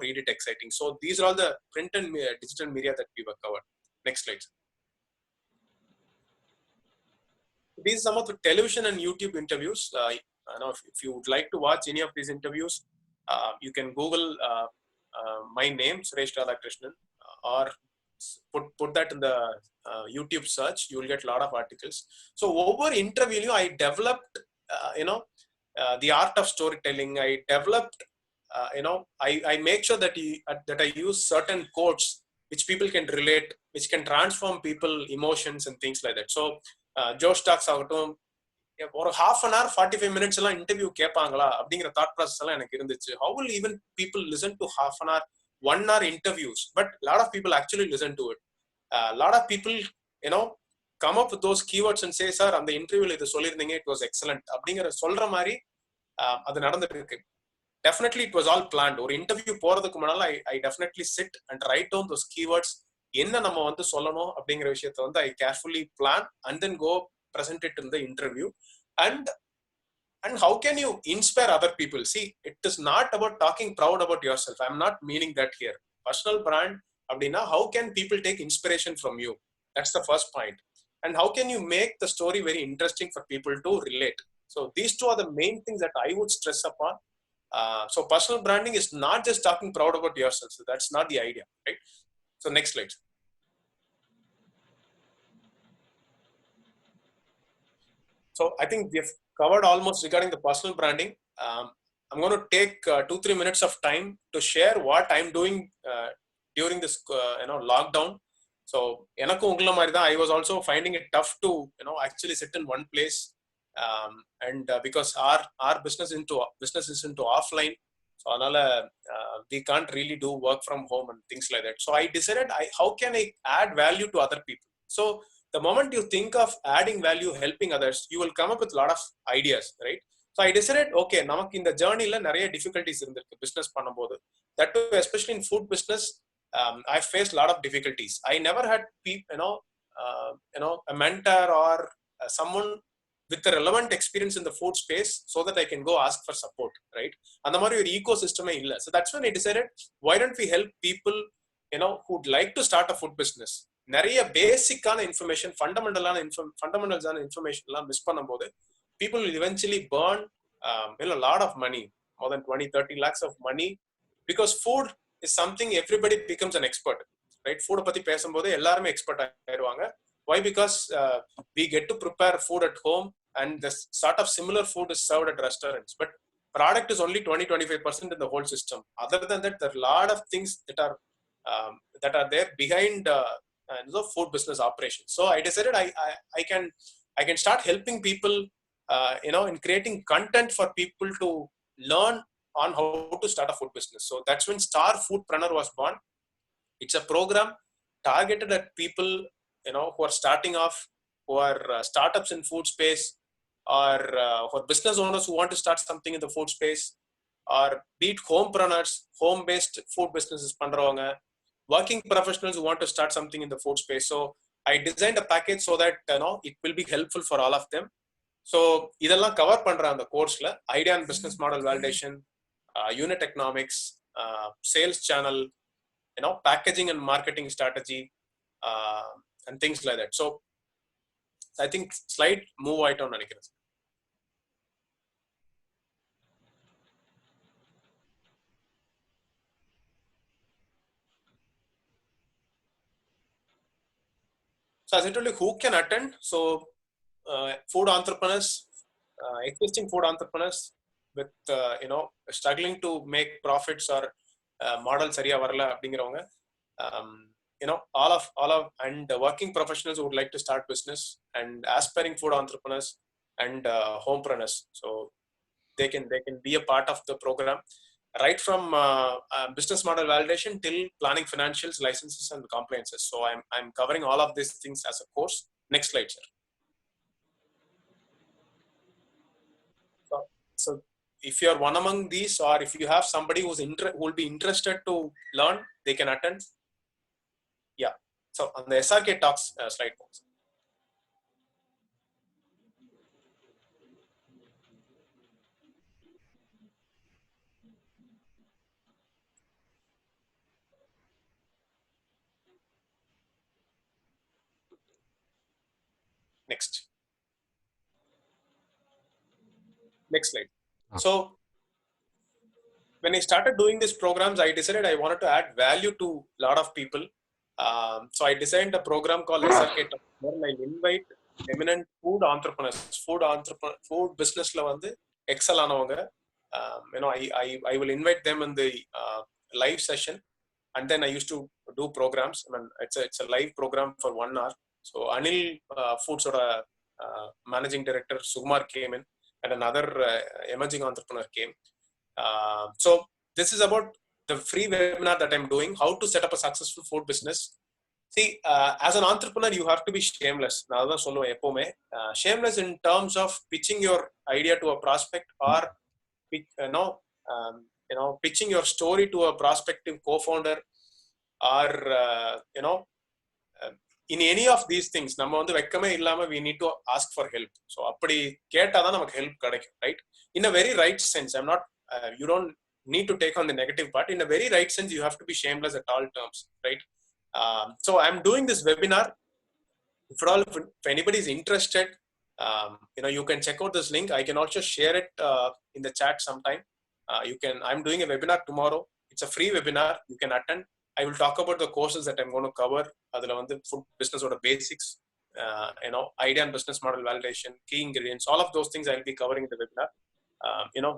read it exciting. So these are all the print and digital media that we were covered. Next slide. These are some of the television and YouTube interviews. If you would like to watch any of these interviews, you can Google my name, Suresh Radhakrishnan, or put that in the YouTube search. You will get a lot of articles. So over interview, I developed the art of storytelling. I developed I make sure that that I use certain quotes which people can relate, which can transform people emotions and things like that. So Josh talks ஆகட்டும், ஒரு half an hour 45 minutes எல்லாம் interview கேட்பாங்களா அப்படிங்கிற thought process எல்லாம் எனக்கு இருந்துச்சு. How will even people listen to half an hour 1 hour interviews? But a lot of people actually listen to it. A lot of people come up with those keywords and say, sir, அந்த இன்டர்வியூல இது சொல்லியிருந்தீங்க, it was excellent அப்படிங்கிற சொல்ற மாதிரி அது நடந்துட்டு இருக்கு. Definitely it was all planned. ஒரு இன்டர்வியூ போறதுக்கு முன்னால I definitely sit and write down those keywords. என்ன நம்ம வந்து சொல்லணும் அப்படிங்கிற விஷயத்தை வந்து I carefully plan and then go present it in the interview. And how can you inspire other people? See, it is not about talking proud about yourself. I'm not meaning that here. Personal brand abdina, how can people take inspiration from you? That's the first point. And how can you make the story very interesting for people to relate? So these two are the main things that I would stress upon. So personal branding is not just talking proud about yourself. So that's not the idea, right? So next slide. So I think we have covered almost regarding the personal branding. I'm going to take 2-3 minutes of time to share what I'm doing during this lockdown. So I was also finding it tough to actually sit in one place. And because our business is into offline, so we can't really do work from home and things like that. So I decided, how can I add value to other people? So the moment you think of adding value, helping others, you will come up with a lot of ideas, right? So I decided, okay, namak in the journey la nariya difficulties irundhukku business பண்ணும்போது, that too especially in food business. I faced a lot of difficulties. I never had a mentor or someone with the relevant experience in the food space so that I can go ask for support, right? And the mari ecosystem illa. So that's when I decided, why don't we help people who'd like to start a food business? Nariya basic information, fundamentals information la miss பண்ணும்போது, people will eventually burn a lot of money, more than 20-30 lakhs of money, because food is something everybody becomes an expert, right? Food பத்தி பேசும்போது எல்லாரும் expert ஆயிடுவாங்க. Why? Because we get to prepare food at home and the sort of similar food is served at restaurants, but product is only 20-25% in the whole system. Other than that, there are a lot of things that are there behind the food business operations. So I decided I can start helping people in creating content for people to learn on how to start a food business. So that's when Star Foodpreneur was born. It's a program targeted at people who are starting off, who are startups in food space, or for business owners who want to start something in the food space, or be it homepreneurs, home-based food businesses pandravanga, working professionals who want to start something in the food space. So I designed a package so that it will be helpful for all of them. So idella cover pandra அந்த கோர்ஸ்ல idea and business model validation, unit economics, sales channel, packaging and marketing strategy, and things like that. So I think slide move right on nenikiren. So as I told you, who can attend? So food entrepreneurs, existing food entrepreneurs with struggling to make profits or model சரியா வரல அப்படிங்கறவங்க, all of and working professionals who would like to start business, and aspiring food entrepreneurs and homepreneurs. So they can be a part of the program, right from business model validation till planning financials, licenses and compliances. So I'm covering all of these things as a course. Next slide, sir. So if you are one among these, or if you have somebody who will be interested to learn, they can attend. Yeah. So on the SRK Talks slide. Next slide. So when I started doing these programs, I decided I wanted to add value to a lot of people. So I designed a program called SRK Talk, where I invite eminent food entrepreneurs, food business la vandu excel aanavanga, I will invite them in the live session, and then I used to do programs. I mean, it's a live program for 1 hour. So Anil Foods managing director Sukumar came in, and another emerging entrepreneur came. So this is about the free webinar that I'm doing, how to set up a successful food business. See, as an entrepreneur, you have to be shameless. Shameless in terms of pitching your idea to a prospect, or pitching your story to a prospective co-founder, or in any of these things, we need to ask for help. So, help, right? In a very right sense, you don't need to take on the negative part. In a very right sense, you have to be shameless at all terms, right? So I'm doing this webinar. If anybody is interested, you can check out this link. I can also share it in the chat sometime. I'm doing a webinar tomorrow. It's a free webinar. You can attend. I will talk about the courses that I'm going to cover. Food business or the basics, idea and business model validation, key ingredients, all of those things I'll be covering in the webinar.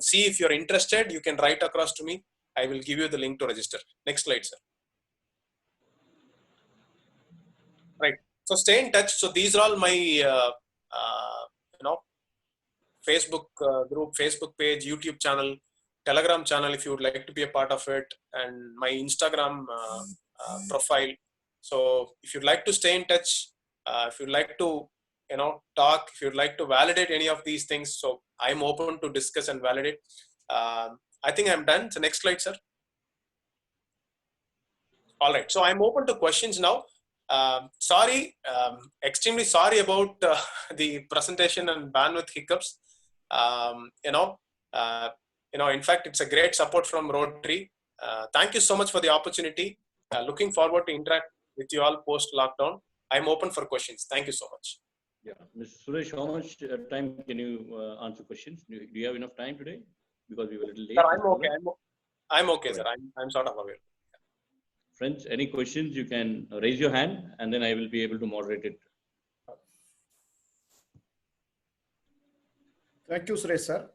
See if you're interested, you can write across to me. I will give you the link to register. Next slide, sir. Right. So stay in touch. So these are all my, Facebook group, Facebook page, YouTube channel, Telegram channel, if you would like to be a part of it, and my Instagram profile. So if you'd like to stay in touch, if you'd like to, talk, if you'd like to validate any of these things, so I'm open to discuss and validate. I think I'm done. So next slide, sir. All right. So I'm open to questions now. Extremely sorry about the presentation and bandwidth hiccups. In fact, it's a great support from Rotary. Thank you so much for the opportunity. Looking forward to interact with you all post lockdown. I'm open for questions. Thank you so much. Yeah, Mr. Suresh, how much time can you answer questions? Do you have enough time today? Because we were a little late. Sir, I'm okay. I'm okay, sir. I'm sort of aware. Friends, any questions, you can raise your hand and then I will be able to moderate it. Thank you, Suresh, sir.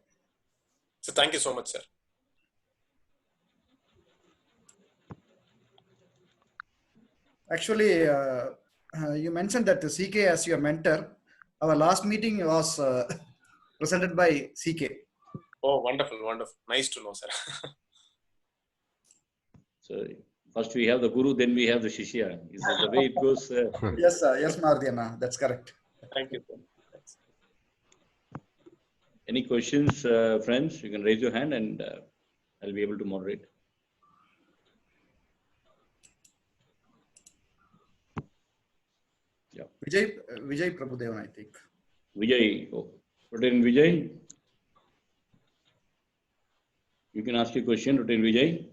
So thank you so much, sir. Actually, you mentioned that CK as your mentor. Our last meeting was presented by CK. Oh, wonderful, wonderful. Nice to know, sir. So first we have the Guru, then we have the Shishya. Is that the way it goes? Yes, sir. Yes, Mardhyana. That's correct. Thank you. Any questions, friends? You can raise your hand and I'll be able to moderate. Yeah. Vijay Prabhudevan, I think. Vijay, Rotin Vijay. You can ask a question, Rotin Vijay.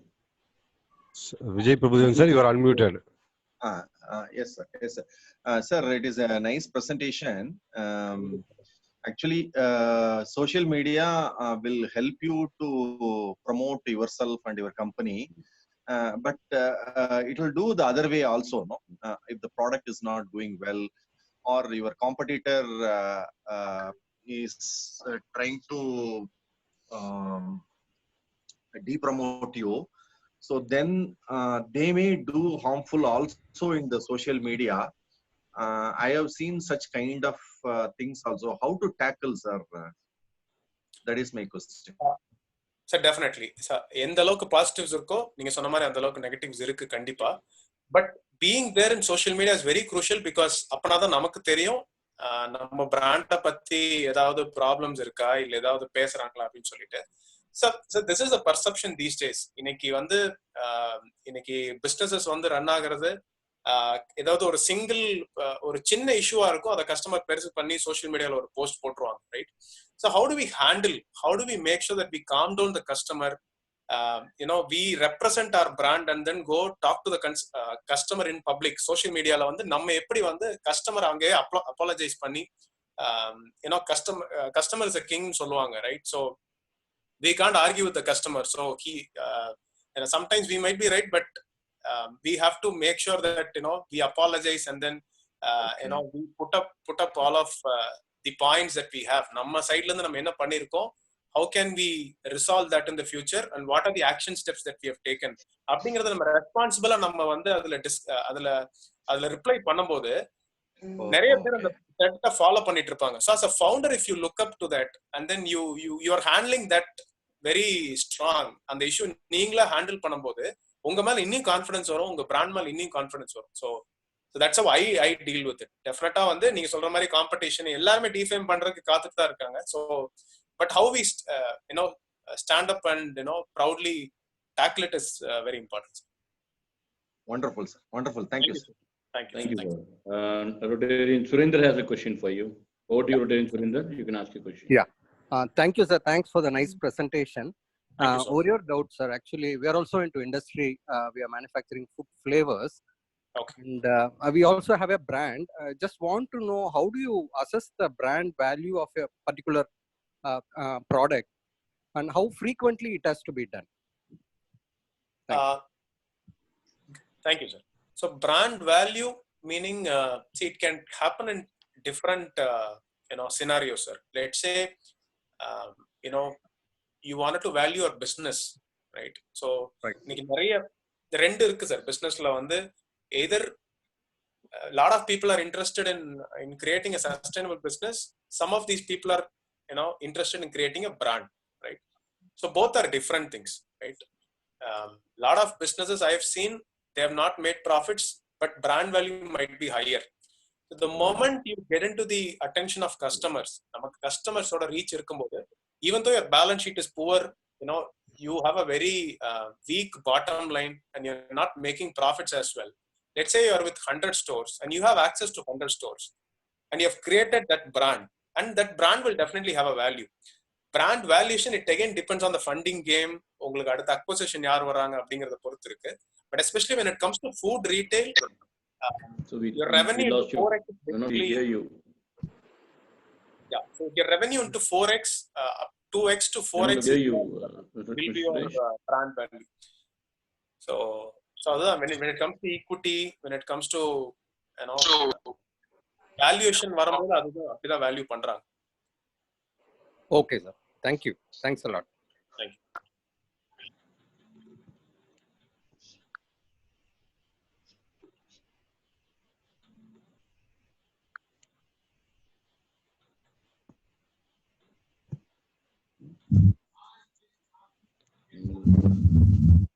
Vijay Prabhudevan, sir, you are unmuted. Yes, sir. Yes, sir. Sir, it is a nice presentation. Actually, social media will help you to promote yourself and your company, but it will do the other way also. No, if the product is not doing well, or your competitor is trying to de-promote you, so then they may do harmful also in the social media. I have seen such kind of things also. How to tackle, sir? That is my question. Sir, definitely. Sir, எந்த அளவுக்கு positives இருக்கோ நீங்க சொன்ன மாதிரி அந்த அளவுக்கு negatives இருக்கு கண்டிப்பா. But being there in social media is very crucial because அப்பனாதான் நமக்கு தெரியும் நம்ம பிராண்ட பத்தி ஏதாவது ப்ராப்ளம்ஸ் இருக்கா இல்ல ஏதாவது பேசுறாங்களா அப்படின்னு சொல்லிட்டு. So this is a perception these days. இன்னைக்கு businesses ரன் ஆகிறது ஏதாவது ஒரு சிங்கிள் ஒரு சின்ன இஷ்யூவா இருக்கும் அதை கஸ்டமர் பெருசு பண்ணி சோஷியல் மீடியால ஒரு போஸ்ட் போட்டுருவாங்க, right? So how do we make sure that we calm down the customer, we represent our brand and then go talk to the customer in public. Social மீடியால நம்ம எப்படி கஸ்டமர் அங்கேயே apologise பண்ணி customer is a king சொல்லுவாங்க, right? So we can't argue with the customer. So sometimes we might be right, but we have to make sure that we apologize and then we put up all of the points that we have. நம்ம சைடுல இருந்து நம்ம என்ன பண்ணிருக்கோம் how can we resolve that in the future and what are the action steps that we have taken அப்படிங்கறத நம்ம ரெஸ்பான்சிபிளா நம்ம வந்து அதுல ரிப்ளை பண்ணும்போது நிறைய பேர் அந்த செட்டை ஃபாலோ பண்ணிட்டு இருப்பாங்க. So as a founder, if you look up to that and then you are handling that very strong, அந்த இஷ்யூ நீங்களா ஹேண்டில் பண்ணும்போது உங்க மேல இன்னும் கான்ஃபிடன்ஸ் வரும், உங்க பிராண்ட் மேல இன்னும் கான்ஃபிடன்ஸ் வரும். So that's how I deal with it. டெஃபினட்டா வந்து நீங்க சொல்ற மாதிரி காம்படிஷன் எல்லாருமே டிஃபைன் பண்றதுக்கு காத்துட்டு தான் இருக்காங்க. So but how we stand up and proudly tackle it is very important. Wonderful, sir. Wonderful. Thank you, sir. Thank you. Thank you. Rotarian Surinder has a question for you. Over to you, Rotarian Surinder. You can ask your question. Yeah. Thank you, sir. Thanks for the nice presentation. Over your doubt, sir. Actually, we are also into industry. We are manufacturing food flavors. Okay. And we also have a brand. Just want to know, how do you assess the brand value of a particular product and how frequently it has to be done? Thank you, sir. So brand value meaning see, it can happen in different scenarios, sir. Let's say you wanted to value your business, right? So இன்னைக்கு நிறைய ரெண்டு இருக்கு sir பிசினஸ்ல வந்து. Either a lot of people are interested in creating a sustainable business. Some of these people are interested in creating a brand, right? So both are different things, right? Lot of businesses I have seen, they have not made profits, but brand value might be higher. So the moment you get into the attention of customers, namak customers oda reach irukumbodhu, even though your balance sheet is poor, you have a very weak bottom line and you're not making profits as well. Let's say you are with 100 stores and you have access to 100 stores and you have created that brand, and that brand will definitely have a value. Brand valuation, it again depends on the funding game. உங்களுக்கு அடுத்த acquisition யார் வராங்க அப்படிங்கறத பொறுத்து இருக்கு. But especially when it comes to food retail, your revenue into 4x is basically, yeah, so your revenue into 4x, 2x to 4x will be your brand value. So when it comes to equity, when it comes to valuation வரும்போது அதுதான் அப்படிதான் value பண்றாங்க. Okay, sir. Thank you. Thanks a lot. Thank you.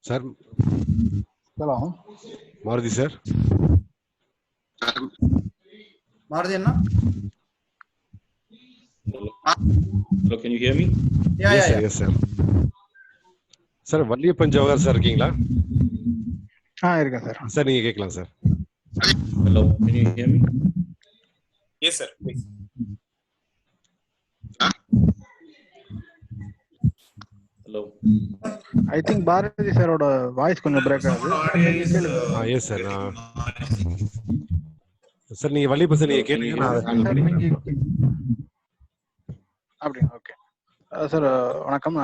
Sir. Hello. Maruti, sir. Maruti anna? Hello, can you hear me? Yes, sir. Sir, Valliyappan Jawahar sir இருக்கீங்களா? இருக்கேன் sir. Sir நீங்க கேட்கலாம் sir. Hello, can you hear me? Yes, sir. Please. Hello. I think Bharati sir oda voice konjam break ஆகுது. Yes sir. Sir நீங்க Valliyappan sir நீங்க கேட்டீங்கன்னா அப்படி okay sir. வணக்கம்.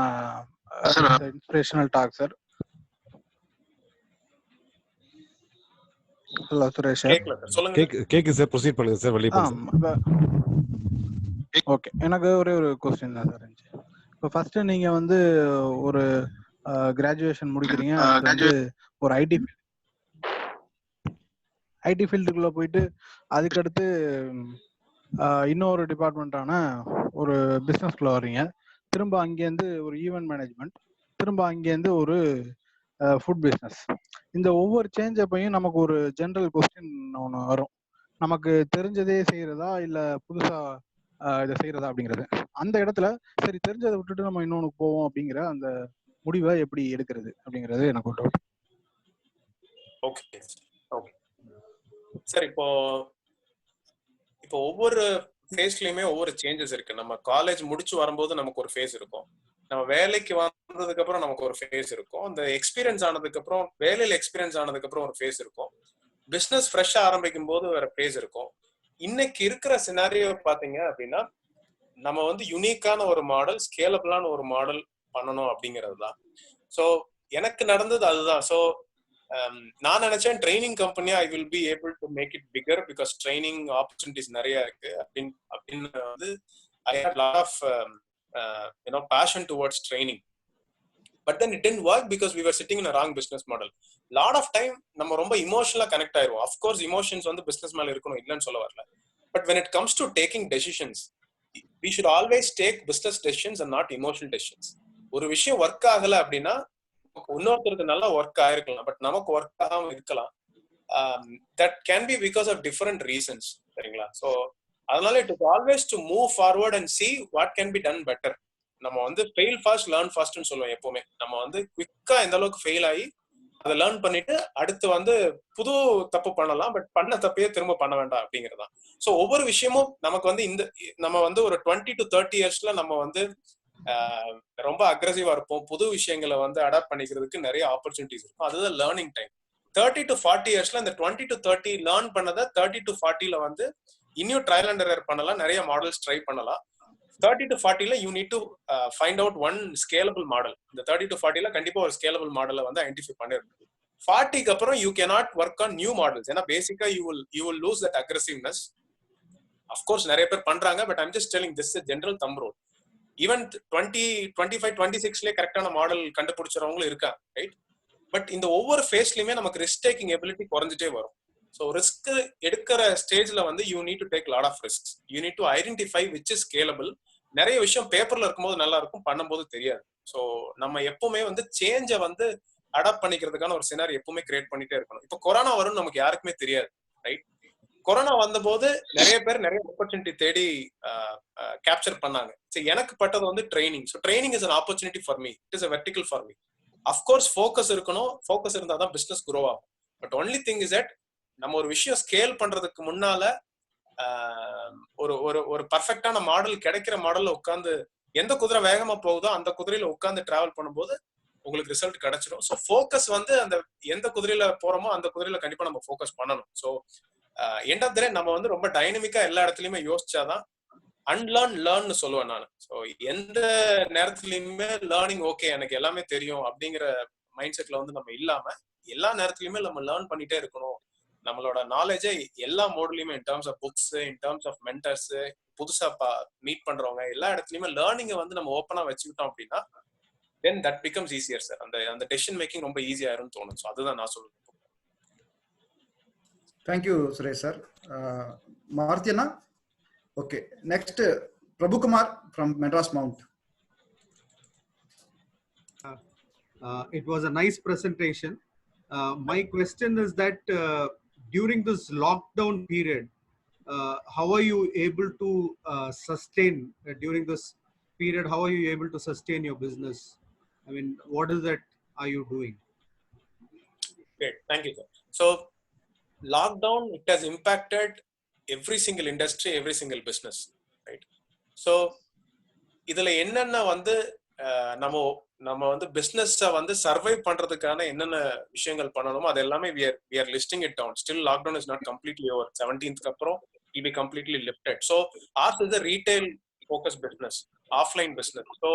Inspirational talk sir. Hello Suresh sir. கேக்கு sir, proceed பண்ணுங்க sir. Valliyappan okay, எனக்கு ஒரே ஒரு क्वेश्चन தான் சார் இருந்துச்சு. இப்போ ஃபர்ஸ்ட் நீங்க வந்து ஒரு கிராஜுவேஷன் முடிக்கிறீங்க, ஒரு ஐடி ஃபீல்டுக்குள்ள போயிட்டு அதுக்கடுத்து இன்னொரு டிபார்ட்மெண்ட்டான ஒரு பிஸ்னஸ்குள்ள வர்றீங்க. திரும்ப அங்கேருந்து ஒரு ஈவெண்ட் மேனேஜ்மெண்ட், திரும்ப அங்கேருந்து ஒரு ஃபுட் பிஸ்னஸ். இந்த ஒவ்வொரு சேஞ்ச் அப்பையும் நமக்கு ஒரு ஜென்ரல் கொஸ்டின் ஒன்று வரும். நமக்கு தெரிஞ்சதே செய்யறதா இல்லை புதுசா இதை செய்யறதா அப்படிங்கிறது. அந்த இடத்துல சரி தெரிஞ்சதை விட்டுட்டு நம்ம இன்னொன்று போவோம் அப்படிங்கிற அந்த முடிவை எப்படி எடுக்கிறது அப்படிங்கிறது எனக்கு ஒரு டவுட். Okay okay sir. இப்போ ஒவ்வொரு ஃபேஸ்லயுமே ஒவ்வொரு சேஞ்சஸ் இருக்கு. நம்ம காலேஜ் முடிச்சு வரும்போது நமக்கு ஒரு ஃபேஸ் இருக்கும், நம்ம வேலைக்கு வந்ததுக்கு அப்புறம் நமக்கு ஒரு ஃபேஸ் இருக்கும், அந்த எக்ஸ்பீரியன்ஸ் ஆனதுக்கு அப்புறம் வேலையில எக்ஸ்பீரியன்ஸ் ஆனதுக்கு அப்புறம் ஒரு ஃபேஸ் இருக்கும், பிசினஸ் ஃப்ரெஷ்ஷா ஆரம்பிக்கும் போது வேற ஃபேஸ் இருக்கும். இன்னைக்கு இருக்கிற சினாரியோ பாத்தீங்க அப்படின்னா நம்ம வந்து யூனிக்கான ஒரு மாடல், ஸ்கேலபிளான ஒரு மாடல் பண்ணணும் அப்படிங்கிறது தான். ஸோ எனக்கு நடந்தது அதுதான். ஸோ நான் நினைச்சேன் ட்ரைனிங் கம்பெனியா I will be able to make it bigger because training opportunities நிறைய இருக்கு அப்படின்னு வந்து I had lot of passion towards training. But then it didn't work because we were sitting in a wrong business model. Lot of time நம்ம ரொம்ப emotional connect ஆயிருவோம். Of course emotions வந்து business மேல இருக்கணும் இல்லன்னு சொல்ல வரல. But when it comes to taking decisions, we should always take business decisions and not emotional decisions. ஒரு விஷயம் ஒர்க் ஆகல அப்படின்னா இன்னொருத்தருக்கு நல்லா ஒர்க் ஆயிருக்கலாம், பட் நமக்கு ஒர்க் ஆகாம இருக்கலாம். That can be because of different reasons. சரிங்களா? So அதனால it is always to move forward and see what can be done better. நம்ம வந்து ஃபெயில் ஃபாஸ்ட் லேர்ன் ஃபாஸ்ட்னு சொல்லுவோம் எப்பவுமே. நம்ம வந்து குவிக்கா எந்த அளவுக்கு ஃபெயில் ஆகி அதை லேர்ன் பண்ணிட்டு அடுத்து வந்து புது தப்பு பண்ணலாம், பட் பண்ண தப்பையே திரும்ப பண்ண வேண்டாம் அப்படிங்கிறதா. ஸோ ஒவ்வொரு விஷயமும் நமக்கு வந்து நம்ம வந்து ஒரு 20 to 30 இயர்ஸ்ல நம்ம வந்து ரொம்ப அக்ரெசிவா இருப்போம். புது விஷயங்களை வந்து அடாப்ட் பண்ணிக்கிறதுக்கு நிறைய ஆப்பர்ச்சுனிட்டிஸ் இருக்கும். அதுதான் லேர்னிங் டைம். 30 to 40 இயர்ஸ்ல இந்த 20 to 30 லேர்ன் பண்ணதை 30 to 40ல வந்து இன்னும் ட்ரையல் அண்ட் எரர் பண்ணலாம், நிறைய மாடல்ஸ் ட்ரை பண்ணலாம். 30 to 40ல you need to find out one scalable model. இந்த 30 to 40ல கண்டிப்பா ஒரு scalable மாடலை வந்து ஐடென்டிஃபை பண்ணிருக்கணும். 40க்கு அப்புறம் you cannot work on new models. ஏன்னா பேசிக்கா you will lose that aggressiveness. Of course நிறைய பேர் பண்றாங்க, but I'm just telling this is a general thumb rule. Even 20, 25, 26ல கரெக்டான மாடல் கண்டுபிடிச்சறவங்களும் இருக்காங்க, ரைட்? பட் இந்த ஒவ்வொரு ஃபேஸ்லயுமே நமக்கு ரிஸ்க் டேக்கிங் எபிலிட்டி குறைஞ்சிட்டே வரும். ஸோ ரிஸ்க் எடுக்கிற ஸ்டேஜ்ல வந்து you need to take lot of risks. You need to identify which is scalable. நிறைய விஷயம் பேப்பர்ல இருக்கும்போது நல்லா இருக்கும், பண்ணும்போது தெரியாது. ஸோ நம்ம எப்பவுமே வந்து சேஞ்சை வந்து அடாப்ட் பண்ணிக்கிறதுக்கான ஒரு சினாரி எப்பவுமே கிரியேட் பண்ணிட்டே இருக்கணும். இப்போ கொரோனா வரும்னு நமக்கு யாருக்குமே தெரியாது, ரைட்? கொரோனா வந்த போது நிறைய பேர் நிறைய ஆப்பர்ச்சுனிட்டி தேடி கேப்சர் பண்ணாங்க. ஸோ எனக்கு பட்டது வந்து training. So training is an opportunity for me. It is a vertical for me. Of course focus இருக்கணும். ஃபோக்கஸ் இருந்தால் தான் பிஸ்னஸ் க்ரோ ஆகும். But only thing is that நம்ம ஒரு விஷயம் ஸ்கேல் பண்றதுக்கு முன்னால ஒரு ஒரு ஒரு பர்ஃபெக்டான மாடல் கிடைக்கிற மாடல்ல உட்காந்து எந்த குதிரை வேகமா போகுதோ அந்த குதிரையில உட்காந்து டிராவல் பண்ணும்போது உங்களுக்கு ரிசல்ட் கிடைச்சிடும். ஸோ ஃபோக்கஸ் வந்து அந்த எந்த குதிரையில போறோமோ அந்த குதிரையில கண்டிப்பா நம்ம ஃபோக்கஸ் பண்ணணும். ஸோ எண்ட் ஆஃப் த டே நம்ம வந்து ரொம்ப டைனமிக்கா எல்லா இடத்துலயுமே யோசிச்சாதான் லேர்ன்னு சொல்லுவேன் நான். ஸோ எந்த நேரத்துலயுமே லேர்னிங் ஓகே எனக்கு எல்லாமே தெரியும் அப்படிங்கிற மைண்ட் செட்ல வந்து நம்ம இல்லாம எல்லா நேரத்துலயுமே நம்ம லேர்ன் பண்ணிட்டே இருக்கணும். நம்மளோட நாலேஜை எல்லா மோட்லயுமே in terms of books, in terms of mentors, புதுசா மீட் பண்றவங்க எல்லா இடத்துலயுமே லேர்னிங்கை வந்து நம்ம ஓப்பனா வச்சுக்கிட்டோம் அப்படின்னா then that becomes easier sir. அந்த டெசிஷன் மேக்கிங் ரொம்ப ஈஸியா இருக்கும்னு தோணும். ஸோ அதுதான் நான் சொல்றேன். Thank you Suresh sir. Maruti Anna. Okay, next Prabhukumar from Madras mount. It was a nice presentation. My question is that during this lockdown period, how are you able to sustain during this period? How are you able to sustain your business? I mean, what is that are you doing? Great, thank you sir. So lockdown, it has impacted every single industry, every single business, right? So இதுல என்னென்ன வந்து நம்ம வந்து பிசினஸை வந்து சர்வை பண்றதுக்கான என்னென்ன விஷயங்கள் பண்ணணுமோ அது எல்லாமே we are listing it down. Still lockdown is not completely over. 17th அப்புறம் will be completely lifted. So ours is a retail focused business, offline business. So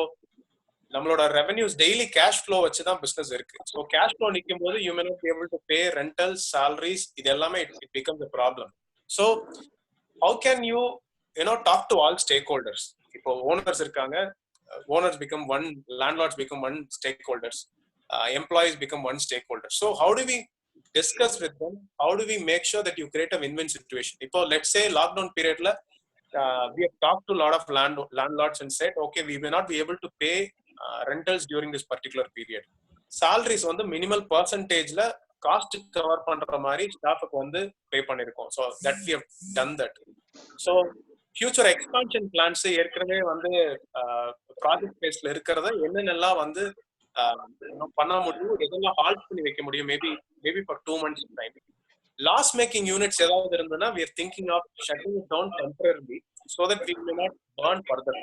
நம்மளோட ரெவென்யூஸ் டெய்லி கேஷ் ஃப்ளோ வச்சு தான் பிசினஸ் இருக்கு. So cash flow நிற்கும் போது you may not be able to pay rentals, salaries, இது எல்லாமே it becomes a problem. So how can you talk to all stakeholders? இப்போ owners இருக்காங்க, owners become one, landlords become one stakeholders, employees become one stakeholder. So how do we discuss with them? How do we make sure that you create a win-win situation? இப்போ let's say lockdown periodல we have talked to a lot of landlords and said okay, we may not be able to pay rentals during this particular period. Salaries வந்து minimal percentageல cost cover பண்ற மாதிரி ஸ்டாஃப்க்கு வந்து pay பண்ணிருக்கோம். So that we have done that. So future expansion plans ஏற்கனவே வந்து project பேஸ்ல இருக்கிறத என்னென்னலாம் வந்து பண்ண முடியும், எதெல்லாம் ஹால்ட் பண்ணி வைக்க முடியும், maybe for 2 months time. Loss making units ஏதாவது இருந்ததுன்னா we are thinking of shutting it down temporarily so that we may not burn further.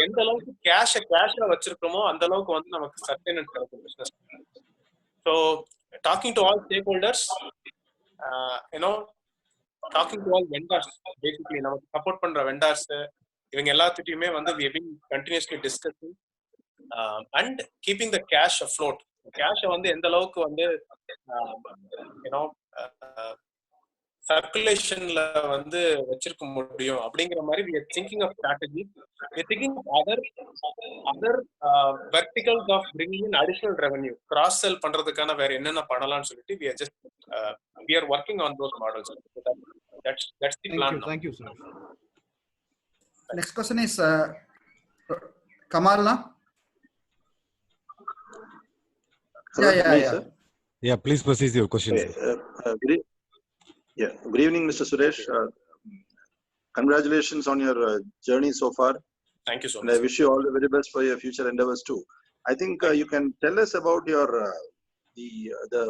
எந்த அளவுக்கு கேஷ வச்சிருக்கோமோ அந்த அளவுக்கு வந்து நமக்கு சஸ்டைனன்ஸ் கிடைக்கும் business. So talking to all stakeholders, talking to all vendors, basically நமக்கு சப்போர்ட் பண்ற vendors இவங்க எல்லாத்துட்டையுமே வந்து we have been continuously discussing and keeping the cash afloat. கேஷ வந்து எந்த அளவுக்கு வந்து சர்க்குலேஷன்ல வந்து வச்சிருக்க முடியும் அப்படிங்கிற மாதிரி we are thinking of strategy. We are thinking of other verticals of bringing in additional revenue, cross sell பண்றதுக்கான வேற என்னென்ன பண்ணலாம்னு சொல்லிட்டு we are working on those models. That's the plan now. Thank you, sir. Next question is Kamal, na? Yeah, please proceed your questions. Good evening, Mr. Suresh. Congratulations on your journey so far. Thank you so much. much. And I wish you all the very best for your future endeavors too. I think you can tell us about your the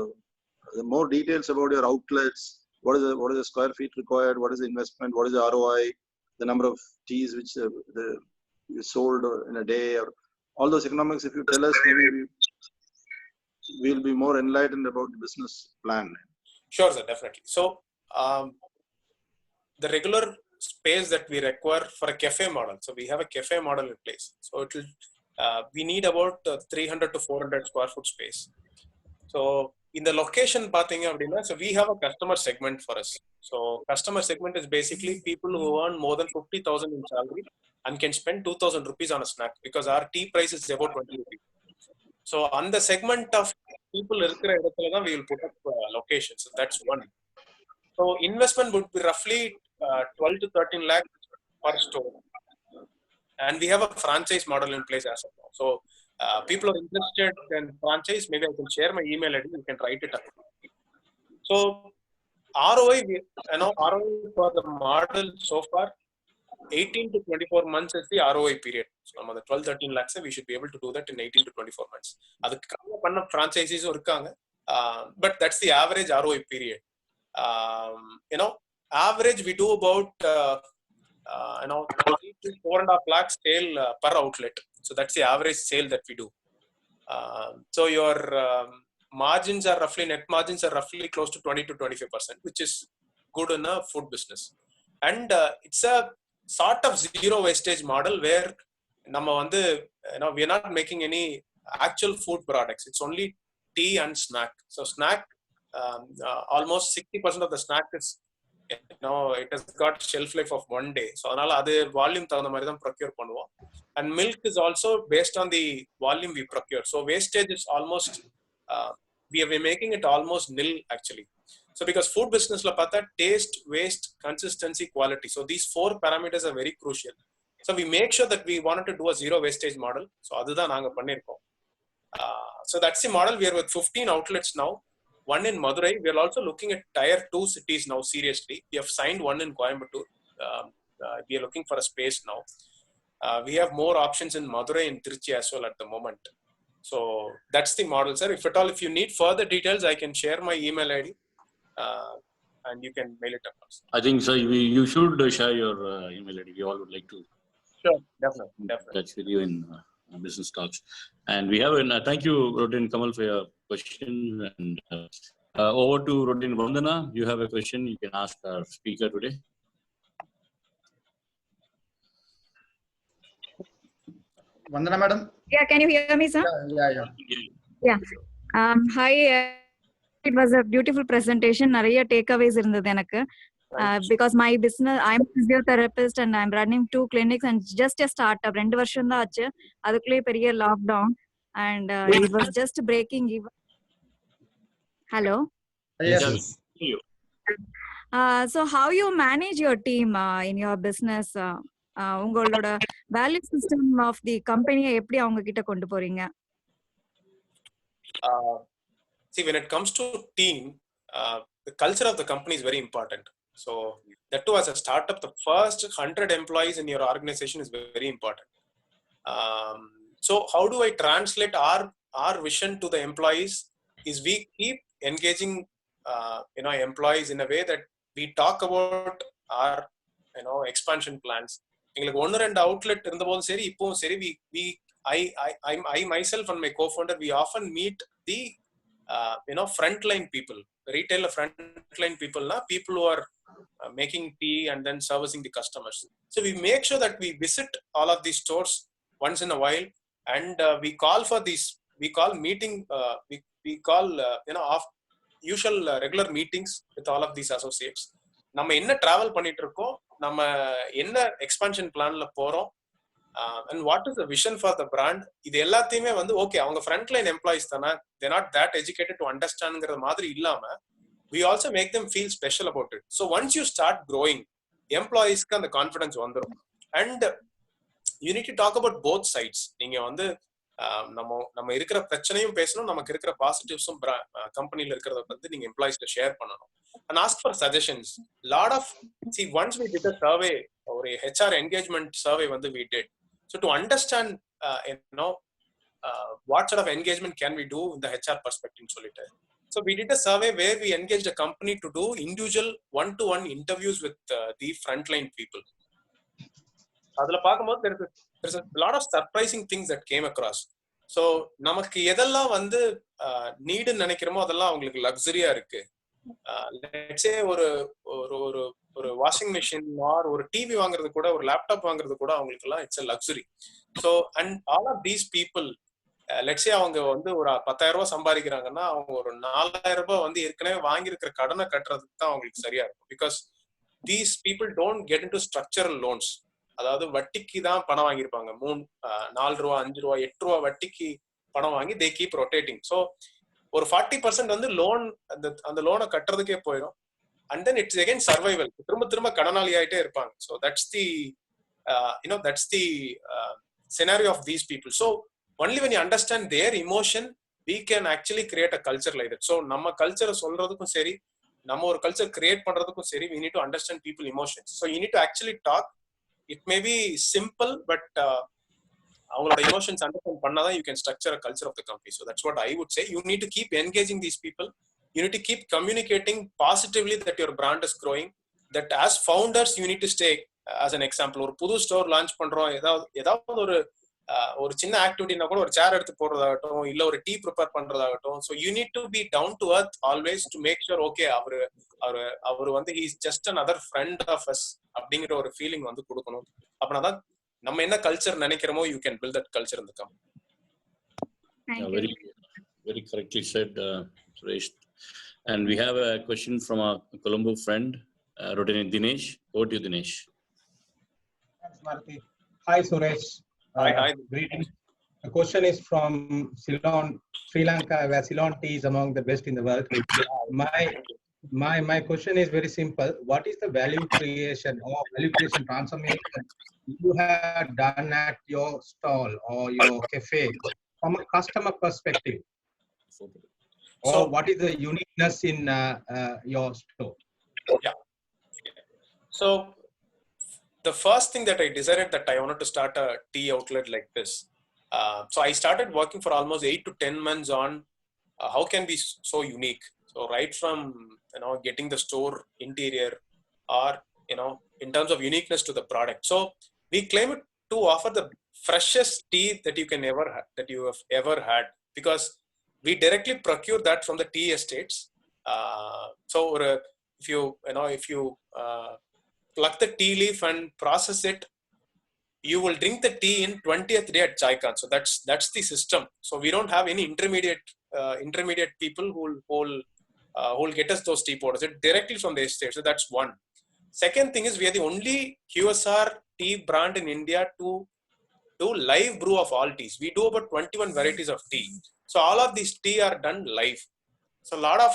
more details about your outlets. What is the square feet required? What is the investment? What is the ROI? The number of teas which you sold in a day, or all those economics. If you tell us, maybe we'll be more enlightened about the business plan. Sure, sir, definitely. So the regular space that we require for a cafe model. So we have a cafe model in place. So it will, we need about 300 to 400 square foot space. So in the location, so we have a customer segment for us. So customer segment is basically people who earn more than 50,000 in salary and can spend 2,000 rupees on a snack, because our tea price is about 20 rupees. So on the segment of people, we will put up locations. So that's one. So investment would be roughly 12 to 13 lakh per store. And we have a franchise model in place as of now. So people are interested in franchise. Maybe I can share my email ID. You can write it up. So ROI, ROI for the model so far, 18 to 24 months is the ROI period. So on the 12-13 lakhs, we should be able to do that in 18 to 24 months. That's franchises but that's the average ROI period. Average we do about 3 to 4.5 lakhs sale per outlet. So that's the average sale that we do. So your margins are roughly, net margins are roughly close to 20 to 25%, which is good in a food business. And it's a sort of zero wastage model where we are not making any actual food products. It's only tea and snack. So snack, almost 60% of the snack is, it has got shelf life of 1 day. So another volume procure pannuvom. And milk is also based on the volume we procure. So wastage is almost, we are making it almost nil actually. So because food business la pata, taste, waste, consistency, quality. So these 4 parameters are very crucial. So we make sure that we wanted to do a zero wastage model. So adudha naanga pannirkom. So that's the model. We are with 15 outlets now. One in Madurai. We are also looking at tier 2 cities now seriously. We have signed one in Coimbatore. We are looking for a space now. We have more options in Madurai and Trichy as well at the moment. So that's the model, sir. If at all, if you need further details, I can share my email ID and you can mail it across. I think, sir, you should share your email ID. We all would like to. Sure, definitely. Touch with you in business talks. And we have, thank you, Rodin Kamal, for your question. And over to Rodin Vandana. You have a question you can ask our speaker today. Vandana, madam. Yeah, can you hear me, sir? Yeah. Hi. It was a beautiful presentation. Nariya takeaways irundhathu enakku. Because my business, I'm a physiotherapist and I'm running 2 clinics and just a startup. 2 varsham da achu. Adukulle periya lockdown and it was just breaking even. Hello. Yes. So how you manage your team in your business? உங்களோட value system of the கம்பெனியை எப்படி அவங்க கிட்ட கொண்டு போறீங்க? See, when it comes to team, the culture of the company is very important. So that too, as a startup, the first 100 employees in your organization is very important. So how do I translate our vision to the employees? Is we keep engaging employees in a way that we talk about our expansion plans. எங்களுக்கு 1-2 outlet இருந்தபோதும் சரி இப்பவும் சரி I myself and my co-founder, we often meet the frontline people, retail frontline people, people who are making tea and then servicing the customers. So we make sure that we visit all of these stores once in a while, and we call for these, we call meeting, we call usual regular meetings with all of these associates. நம்ம என்ன travel பண்ணிட்டு இருக்கோம், நம்ம என்ன expansion பிளான்ல போறோம், and what is the vision for the brand, இது எல்லாத்தையுமே வந்து ஓகே அவங்க ஃப்ரண்ட் லைன் எம்ப்ளாயிஸ் தானே, they not that educated to அண்டர்ஸ்டாண்ட்ங்கிற மாதிரி இல்லாம we also make them feel special about it. So once you start growing, employees ku and confidence vandrum, and you need to talk about both sides. நீங்க வந்து நம்ம இருக்கிற பிரச்சனையும் பேசணும், நமக்கு இருக்கிற பாசிட்டிவ்ஸும் கம்பெனில இருக்கிறத வந்து நீங்க எம்ப்ளாயிஸ்ட ஷேர் பண்ணணும், and ask for suggestions. Lot of once we did a survey, ஒரு HR engagement survey வந்து we did, so to understand what sort of engagement can we do in the HR perspective சொல்லிட்டு. So we did a survey where we engaged a company to do individual one-to-one interviews with the frontline people. அதுல பாக்கும்போது there's a lot of surprising things that came across. So நமக்கு எதெல்லாம் வந்து need நினைக்கிறோமோ அதெல்லாம் அவங்களுக்கு லக்ஸரியா இருக்கு. Let's say ஒரு வாஷிங் மிஷின் ஆர் ஒரு டிவி வாங்குறது கூட, ஒரு லேப்டாப் வாங்குறது கூட அவங்களுக்கு எல்லாம் it's a luxury. So and all of these people, let's say அவங்க வந்து ஒரு 10,000 ரூபாய் சம்பாதிக்கிறாங்கன்னா அவங்க ஒரு 4,000 ரூபாய் வந்து ஏற்கனவே வாங்கியிருக்கிற கடனை கட்டுறதுக்கு தான் அவங்களுக்கு சரியா இருக்கும். Because these people don't get into structural loans. அதாவது வட்டிக்கு தான் பணம் வாங்கியிருப்பாங்க, 4 ரூபா 5 ரூபா 8 ரூபா வட்டிக்கு பணம் வாங்கி தே கீப் ரொட்டேட்டிங். ஸோ ஒரு 40% வந்து லோன் அந்த லோனை கட்டுறதுக்கே போயிடும். And then it's again survival, திரும்ப கடனாளி ஆகிட்டே இருப்பாங்க. So that's the scenario of these people. So only when you understand their emotion, we can actually create a culture like that. So நம்ம கல்ச்சரை சொல்றதுக்கும் சரி, நம்ம ஒரு கல்ச்சர் கிரியேட் பண்றதுக்கும் சரி, we need to understand people emotions. So you need to actually talk. It may be simple, but அவங்களோட emotions understand பண்ணாதான் you can structure a culture of the company. So that's what I would say. You need to keep engaging these people. You need to keep communicating positively that your brand is growing. That as founders you need to stay. As an example, ஒரு புது store launch பண்றோம், ஏதாவது ஒரு சின்ன ஆக்டிவிட்டினா கூட ஒரு சேர் எடுத்து போடுறதாகட்டும், இல்ல ஒரு டீ ப்ரிப்பேர் பண்றதாகட்டும். So you need to be down to earth always to make sure okay அவர் வந்து he is just another friend of us அப்படிங்கிற ஒரு ஃபீலிங் வந்து கொடுக்கணும். அப்படின்னாதான் நம்ம என்ன கல்ச்சர் நினைக்கிறோமோ you can build that culture in the company. Very correctly said, Suresh. And we have a question from our Colombo friend, Dinesh. Over to you, Dinesh. Thanks, Marty. Hi, Suresh. Hi. Greetings. The question is from Ceylon, Sri Lanka, where Ceylon tea is among the best in the world. My question is very simple. What is the value creation or value creation transformation you have done at your stall or your cafe from a customer perspective? Or what is the uniqueness in your store? Yeah. So the first thing that I decided that I wanted to start a tea outlet like this. So I started working for almost 8 to 10 months on how can be so unique. So right from getting the store interior or in terms of uniqueness to the product. So we claim it to offer the freshest tea that you have ever had, because we directly procure that from the tea estates. So if you pluck the tea leaf and process it, you will drink the tea in 20th day at Chai Kant. So that's the system. So we don't have any intermediate people who will get us those tea powders. It directly from the estate. So that's one. Second thing is we are the only QSR tea brand in India to do live brew of all teas. We do about 21 varieties of tea. So all of these tea are done live. So a lot of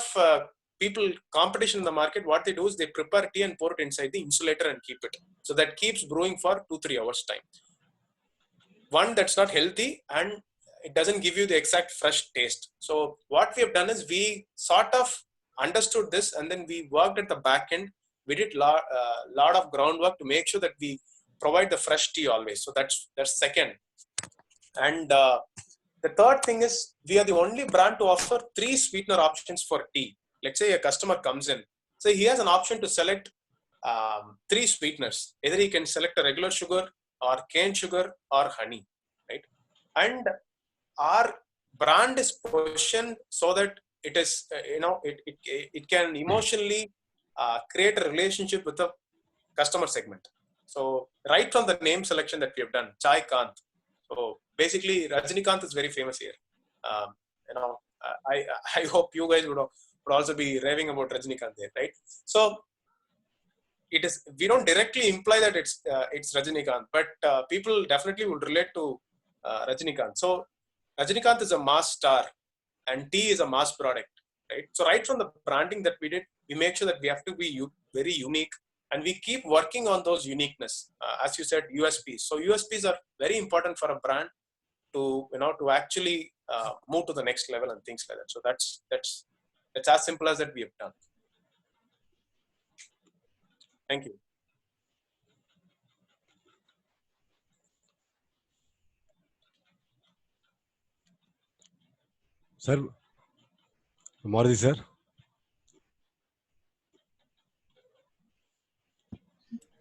competition in the market, what they do is they prepare tea and pour it inside the insulator and keep it. So that keeps brewing for 2-3 hours time. One, that's not healthy and it doesn't give you the exact fresh taste. So what we have done is we sort of understood this and then we worked at the back end. We did lot of groundwork to make sure that we provide the fresh tea always. So that's second. And the third thing is we are the only brand to offer 3 sweetener options for tea. Let's say a customer comes in, so he has an option to select 3 sweeteners. Either he can select a regular sugar or cane sugar or honey, right? And our brand is positioned so that it is it can emotionally create a relationship with the customer segment. So right from the name selection that we have done, Chai Kant. So basically Rajinikanth is very famous here. I hope you guys would also be raving about Rajinikanth there, right? So it is, we don't directly imply that it's Rajinikanth, but people definitely would relate to Rajinikanth. So Rajinikanth is a mass star and tea is a mass product, right? So right from the branding that we did, we make sure that we have to be very unique, and we keep working on those uniqueness. As you said, USPs. So USPs are very important for a brand to, you know, to actually move to the next level and things like that. So that's as simple as that we have done. Thank you. Sir, Maruti sir.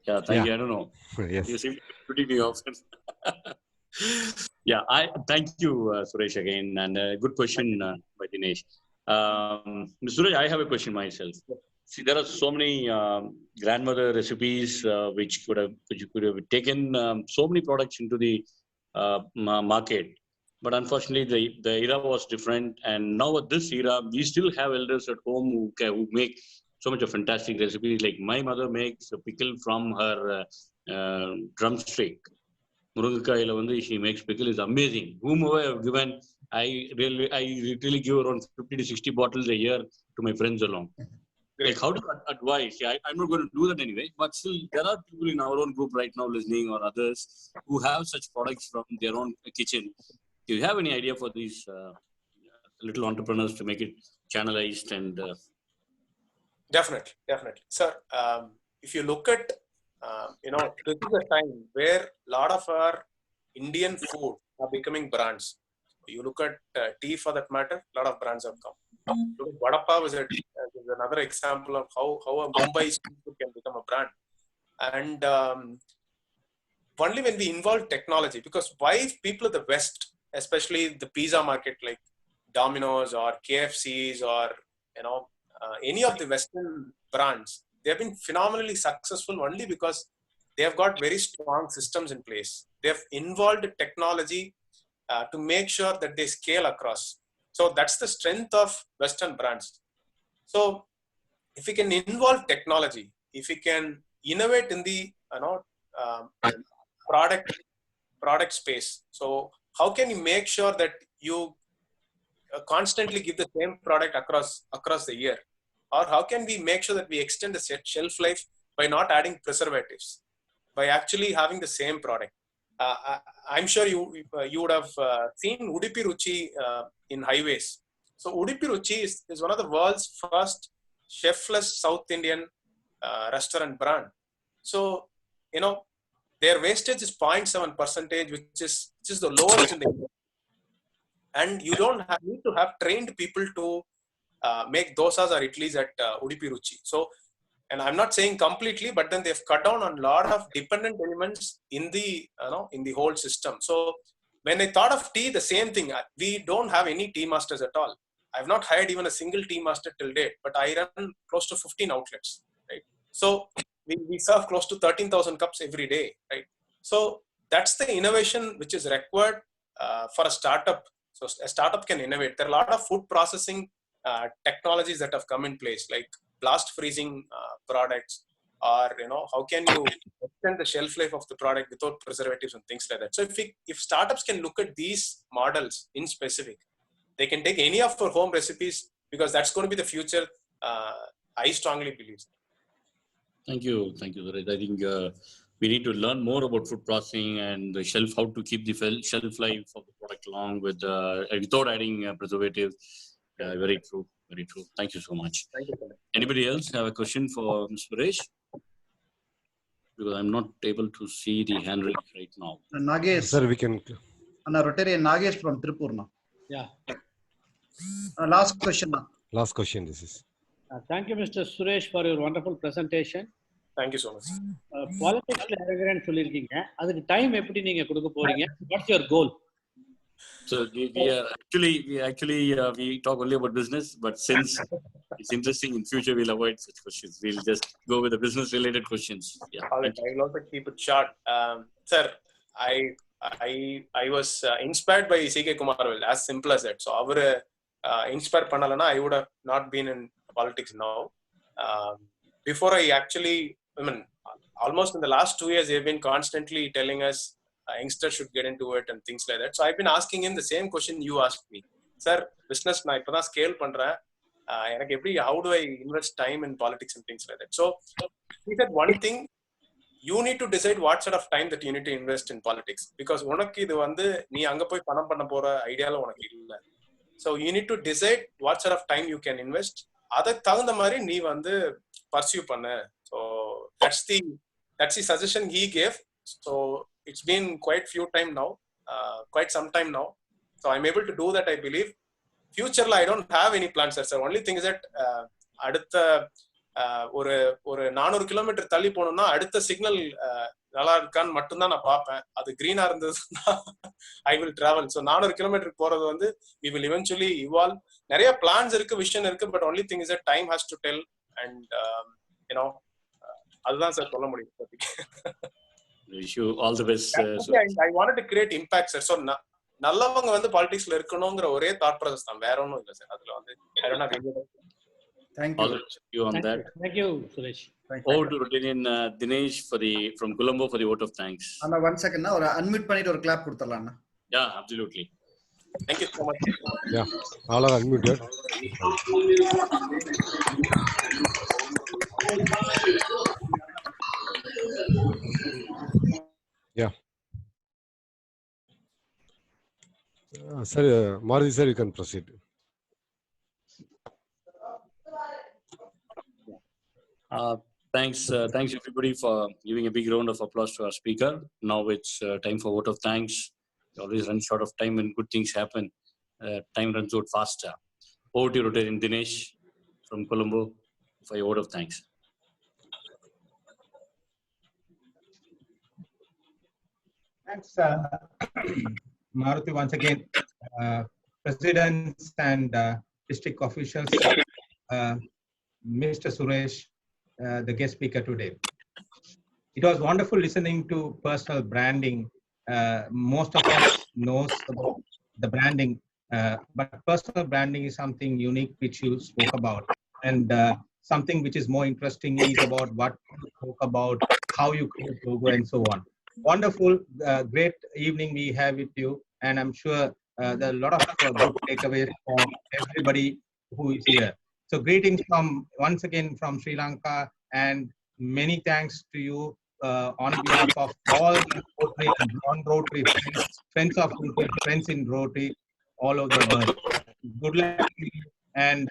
Yeah, thank you. I don't know. Yes. You seem to be putting me off. Yeah, thank you, Suresh, again, and good question by Dinesh. Mr. Suresh, I have a question myself. See, there are so many grandmother recipes which could have taken so many products into the market, but unfortunately the era was different. And now at this era, we still have elders at home who make so much of fantastic recipes. Like my mother makes a pickle from her drumstick. Murungakaila vandu she makes pickle is amazing. Whomever I have given, I literally give around 50 to 60 bottles a year to my friends along. Like, how do you advise? Yeah, I'm not going to do that anyway, but still there are people in our own group right now listening, or others who have such products from their own kitchen. Do you have any idea for these little entrepreneurs to make it channelized and Definitely. Sir, if you look at, you know, this is a time where a lot of our Indian food are becoming brands. You look at tea for that matter, a lot of brands have come. Vada Pav is another example of how a Mumbai food can become a brand. And only when we involve technology, because why people of the West, especially the pizza market like Domino's or KFC's or, you know, any of the Western brands, they have been phenomenally successful only because they have got very strong systems in place. They have involved technology to make sure that they scale across. So that's the strength of Western brands. So if we can involve technology, if we can innovate in the, you know, product space. So how can you make sure that you constantly give the same product across the year? Or how can we make sure that we extend the shelf life by not adding preservatives, by actually having the same product? I'm sure you would have seen Udupi Ruchi in highways. So Udupi Ruchi is one of the world's first chefless South Indian restaurant brand. So, you know, their wastage is 0.7%, which is the lowest in the India. And you don't need to have trained people to make dosas or idlis at Udupi Ruchi. So, and I'm not saying completely, but then they've cut down on a lot of dependent elements in the, you know, in the whole system. So when I thought of tea, the same thing. We don't have any tea masters at all. I've not hired even a single tea master till date, but I run close to 15 outlets, right? So we serve close to 13,000 cups every day, right? So that's the innovation which is required for a startup. So a startup can innovate. There are a lot of food processing technologies that have come in place, like blast freezing products, or, you know, how can you extend the shelf life of the product without preservatives and things like that. So if startups can look at these models in specific, they can take any of our home recipes, because that's going to be the future. I strongly believe. Thank you, Suresh. I think we need to learn more about food processing and the shelf, how to keep the shelf life of the product long with without adding preservatives. Very true. Thank you so much. Thank you. Anybody else have a question for Mr. Suresh? Because I'm not able to see the hand raise right now. Nagesh. Sir, we can. Rotarian Nagesh from Tripurna. Yeah. Last question. Last question, this is. Thank you, Mr. Suresh, for your wonderful presentation. Thank you so much. Politics இறங்குறேன்னு சொல்லிருக்கீங்க. அதுக்கு time எப்படி நீங்க கொடுக்க போறீங்க? What's your goal? So we talk only about business, but since it's interesting, in future we'll avoid such questions. We'll just go with the business-related questions. Yeah. All right. I will also keep it short. Sir, I was inspired by C.K. Kumarvel, as simple as that. So our inspired pannalana, I would have not been in politics now. Before I actually I mean, almost in the last 2 years, they've been constantly telling us youngsters should get into it and things like that. So I've been asking him the same question you asked me. Sir, business na ipo da scale pandren. How do I invest time in politics and things like that? So he said one thing, you need to decide what sort of time that you need to invest in politics, because உனக்கு இது வந்து நீ அங்க போய் பணம் பண்ண போற ஐடியால உனக்கு இல்ல. So you need to decide what sort of time you can invest. அதுக்கு தகுந்த மாதிரி நீ வந்து pursue பண்ணு. So that's the suggestion he gave. So it's been quite some time now. So I'm able to do that, I believe. Future I don't have any plans, sir. Only thing is that அடுத்த ஒரு 400 kilometre தள்ளி போனோம்னா அடுத்த signal நல்லா இருக்கான்னு மட்டும்தான் நான் பார்ப்பேன். அது கிரீனா இருந்ததுன்னா ஐ வில் டிராவல். ஸோ 400 கிலோமீட்டருக்கு போறது வந்து we will eventually evolve. நிறைய பிளான்ஸ் இருக்கு, விஷன் இருக்கு, but only thing is that time has to tell. And அதுதான் சார் சொல்ல முடியும். Wish you all the best. I wanted to create impact, sir. So நல்லவங்க வந்து பாலிடிக்ஸ்ல இருக்கணும்ங்கற ஒரே தாட் ப்ராசஸ் தான், வேற ஒண்ணும் இல்ல சார். அதுல வந்து I don't have any. Thank you. All the best to you on that. Thank you, Suresh. Over to Rotarian Dinesh from Colombo for the vote of thanks. Anna, 1 second na, or unmute பண்ணிட்டு ஒரு clap கொடுத்தறலாம் Anna. Yeah, absolutely. Thank you so much. Yeah, all are unmuted. Yeah. Sir, Maruti sir, you can proceed. Thanks everybody for giving a big round of applause to our speaker. Now it's time for vote of thanks. We always run short of time when good things happen. Time runs out faster. Over to Rotarian Dinesh from Colombo for your vote of thanks. Thanks, Maruti, once again. Presidents and district officials, Mr. Suresh, the guest speaker today. It was wonderful listening to personal branding. Most of us knows about the branding, but personal branding is something unique which you spoke about. And something which is more interesting is about what you spoke about, how you create logo and so on. Wonderful, great evening we have with you. And I'm sure there are a lot of good takeaways for everybody who is here. So greetings once again from Sri Lanka, and many thanks to you on behalf of all Rotary and non-Rotary friends of Rotary, friends in Rotary all over the world. Good luck to you. And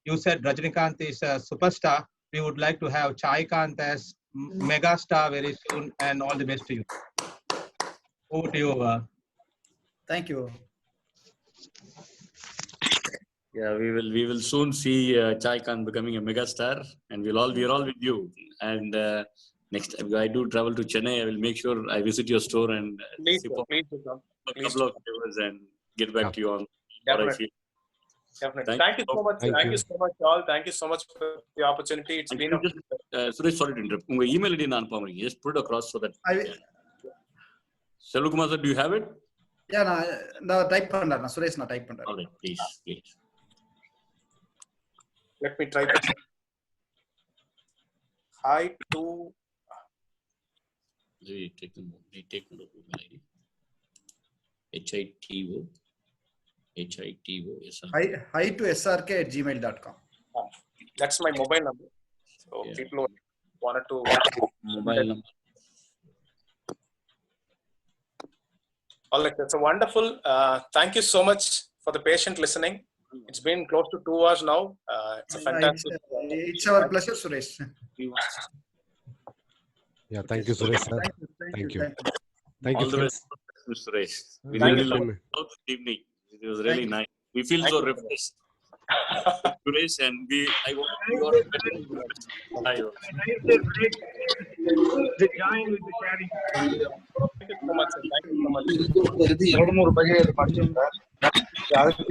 you said Rajinikanth is a superstar. We would like to have Chaikant as mega star very soon, and all the best to you. Over to you. Thank you. Yeah, we will soon see Chaikant becoming a mega star, and we are all with you. And next time I do travel to Chennai, I will make sure I visit your store and sip up a couple of flavors and get back to you on what I feel. Definitely. Thank you so much. Thank you so much, all. Thank you so much for the opportunity. It's been Suresh, sorry to interrupt. Unga email ID na anupamri. Just put it across so that. Selvakumar sir, do you have it? Yeah, na type pannra. Na Suresh na type pannra. All right, please. Let me try that. Hi to. Take note of email ID. HITO. Hi to srk@gmail.com. That's my mobile number. So people wanted to mobile number. All right, that's a wonderful. Thank you so much for the patient listening. It's been close to 2 hours now. It's a fantastic. It's our pleasure, Suresh. Yeah, thank you, Suresh sir. Thank you. Thank you, All the best, Suresh. We really loved the evening. It was really nice. We feel so refreshed. Suresh, and I want to better. The join with the sharing. Thank you so much, sir. Thank you so much. 200 ಬಗೆ ಮಾಡ್ತೀನಿ sir. ಅದಕ್ಕೆ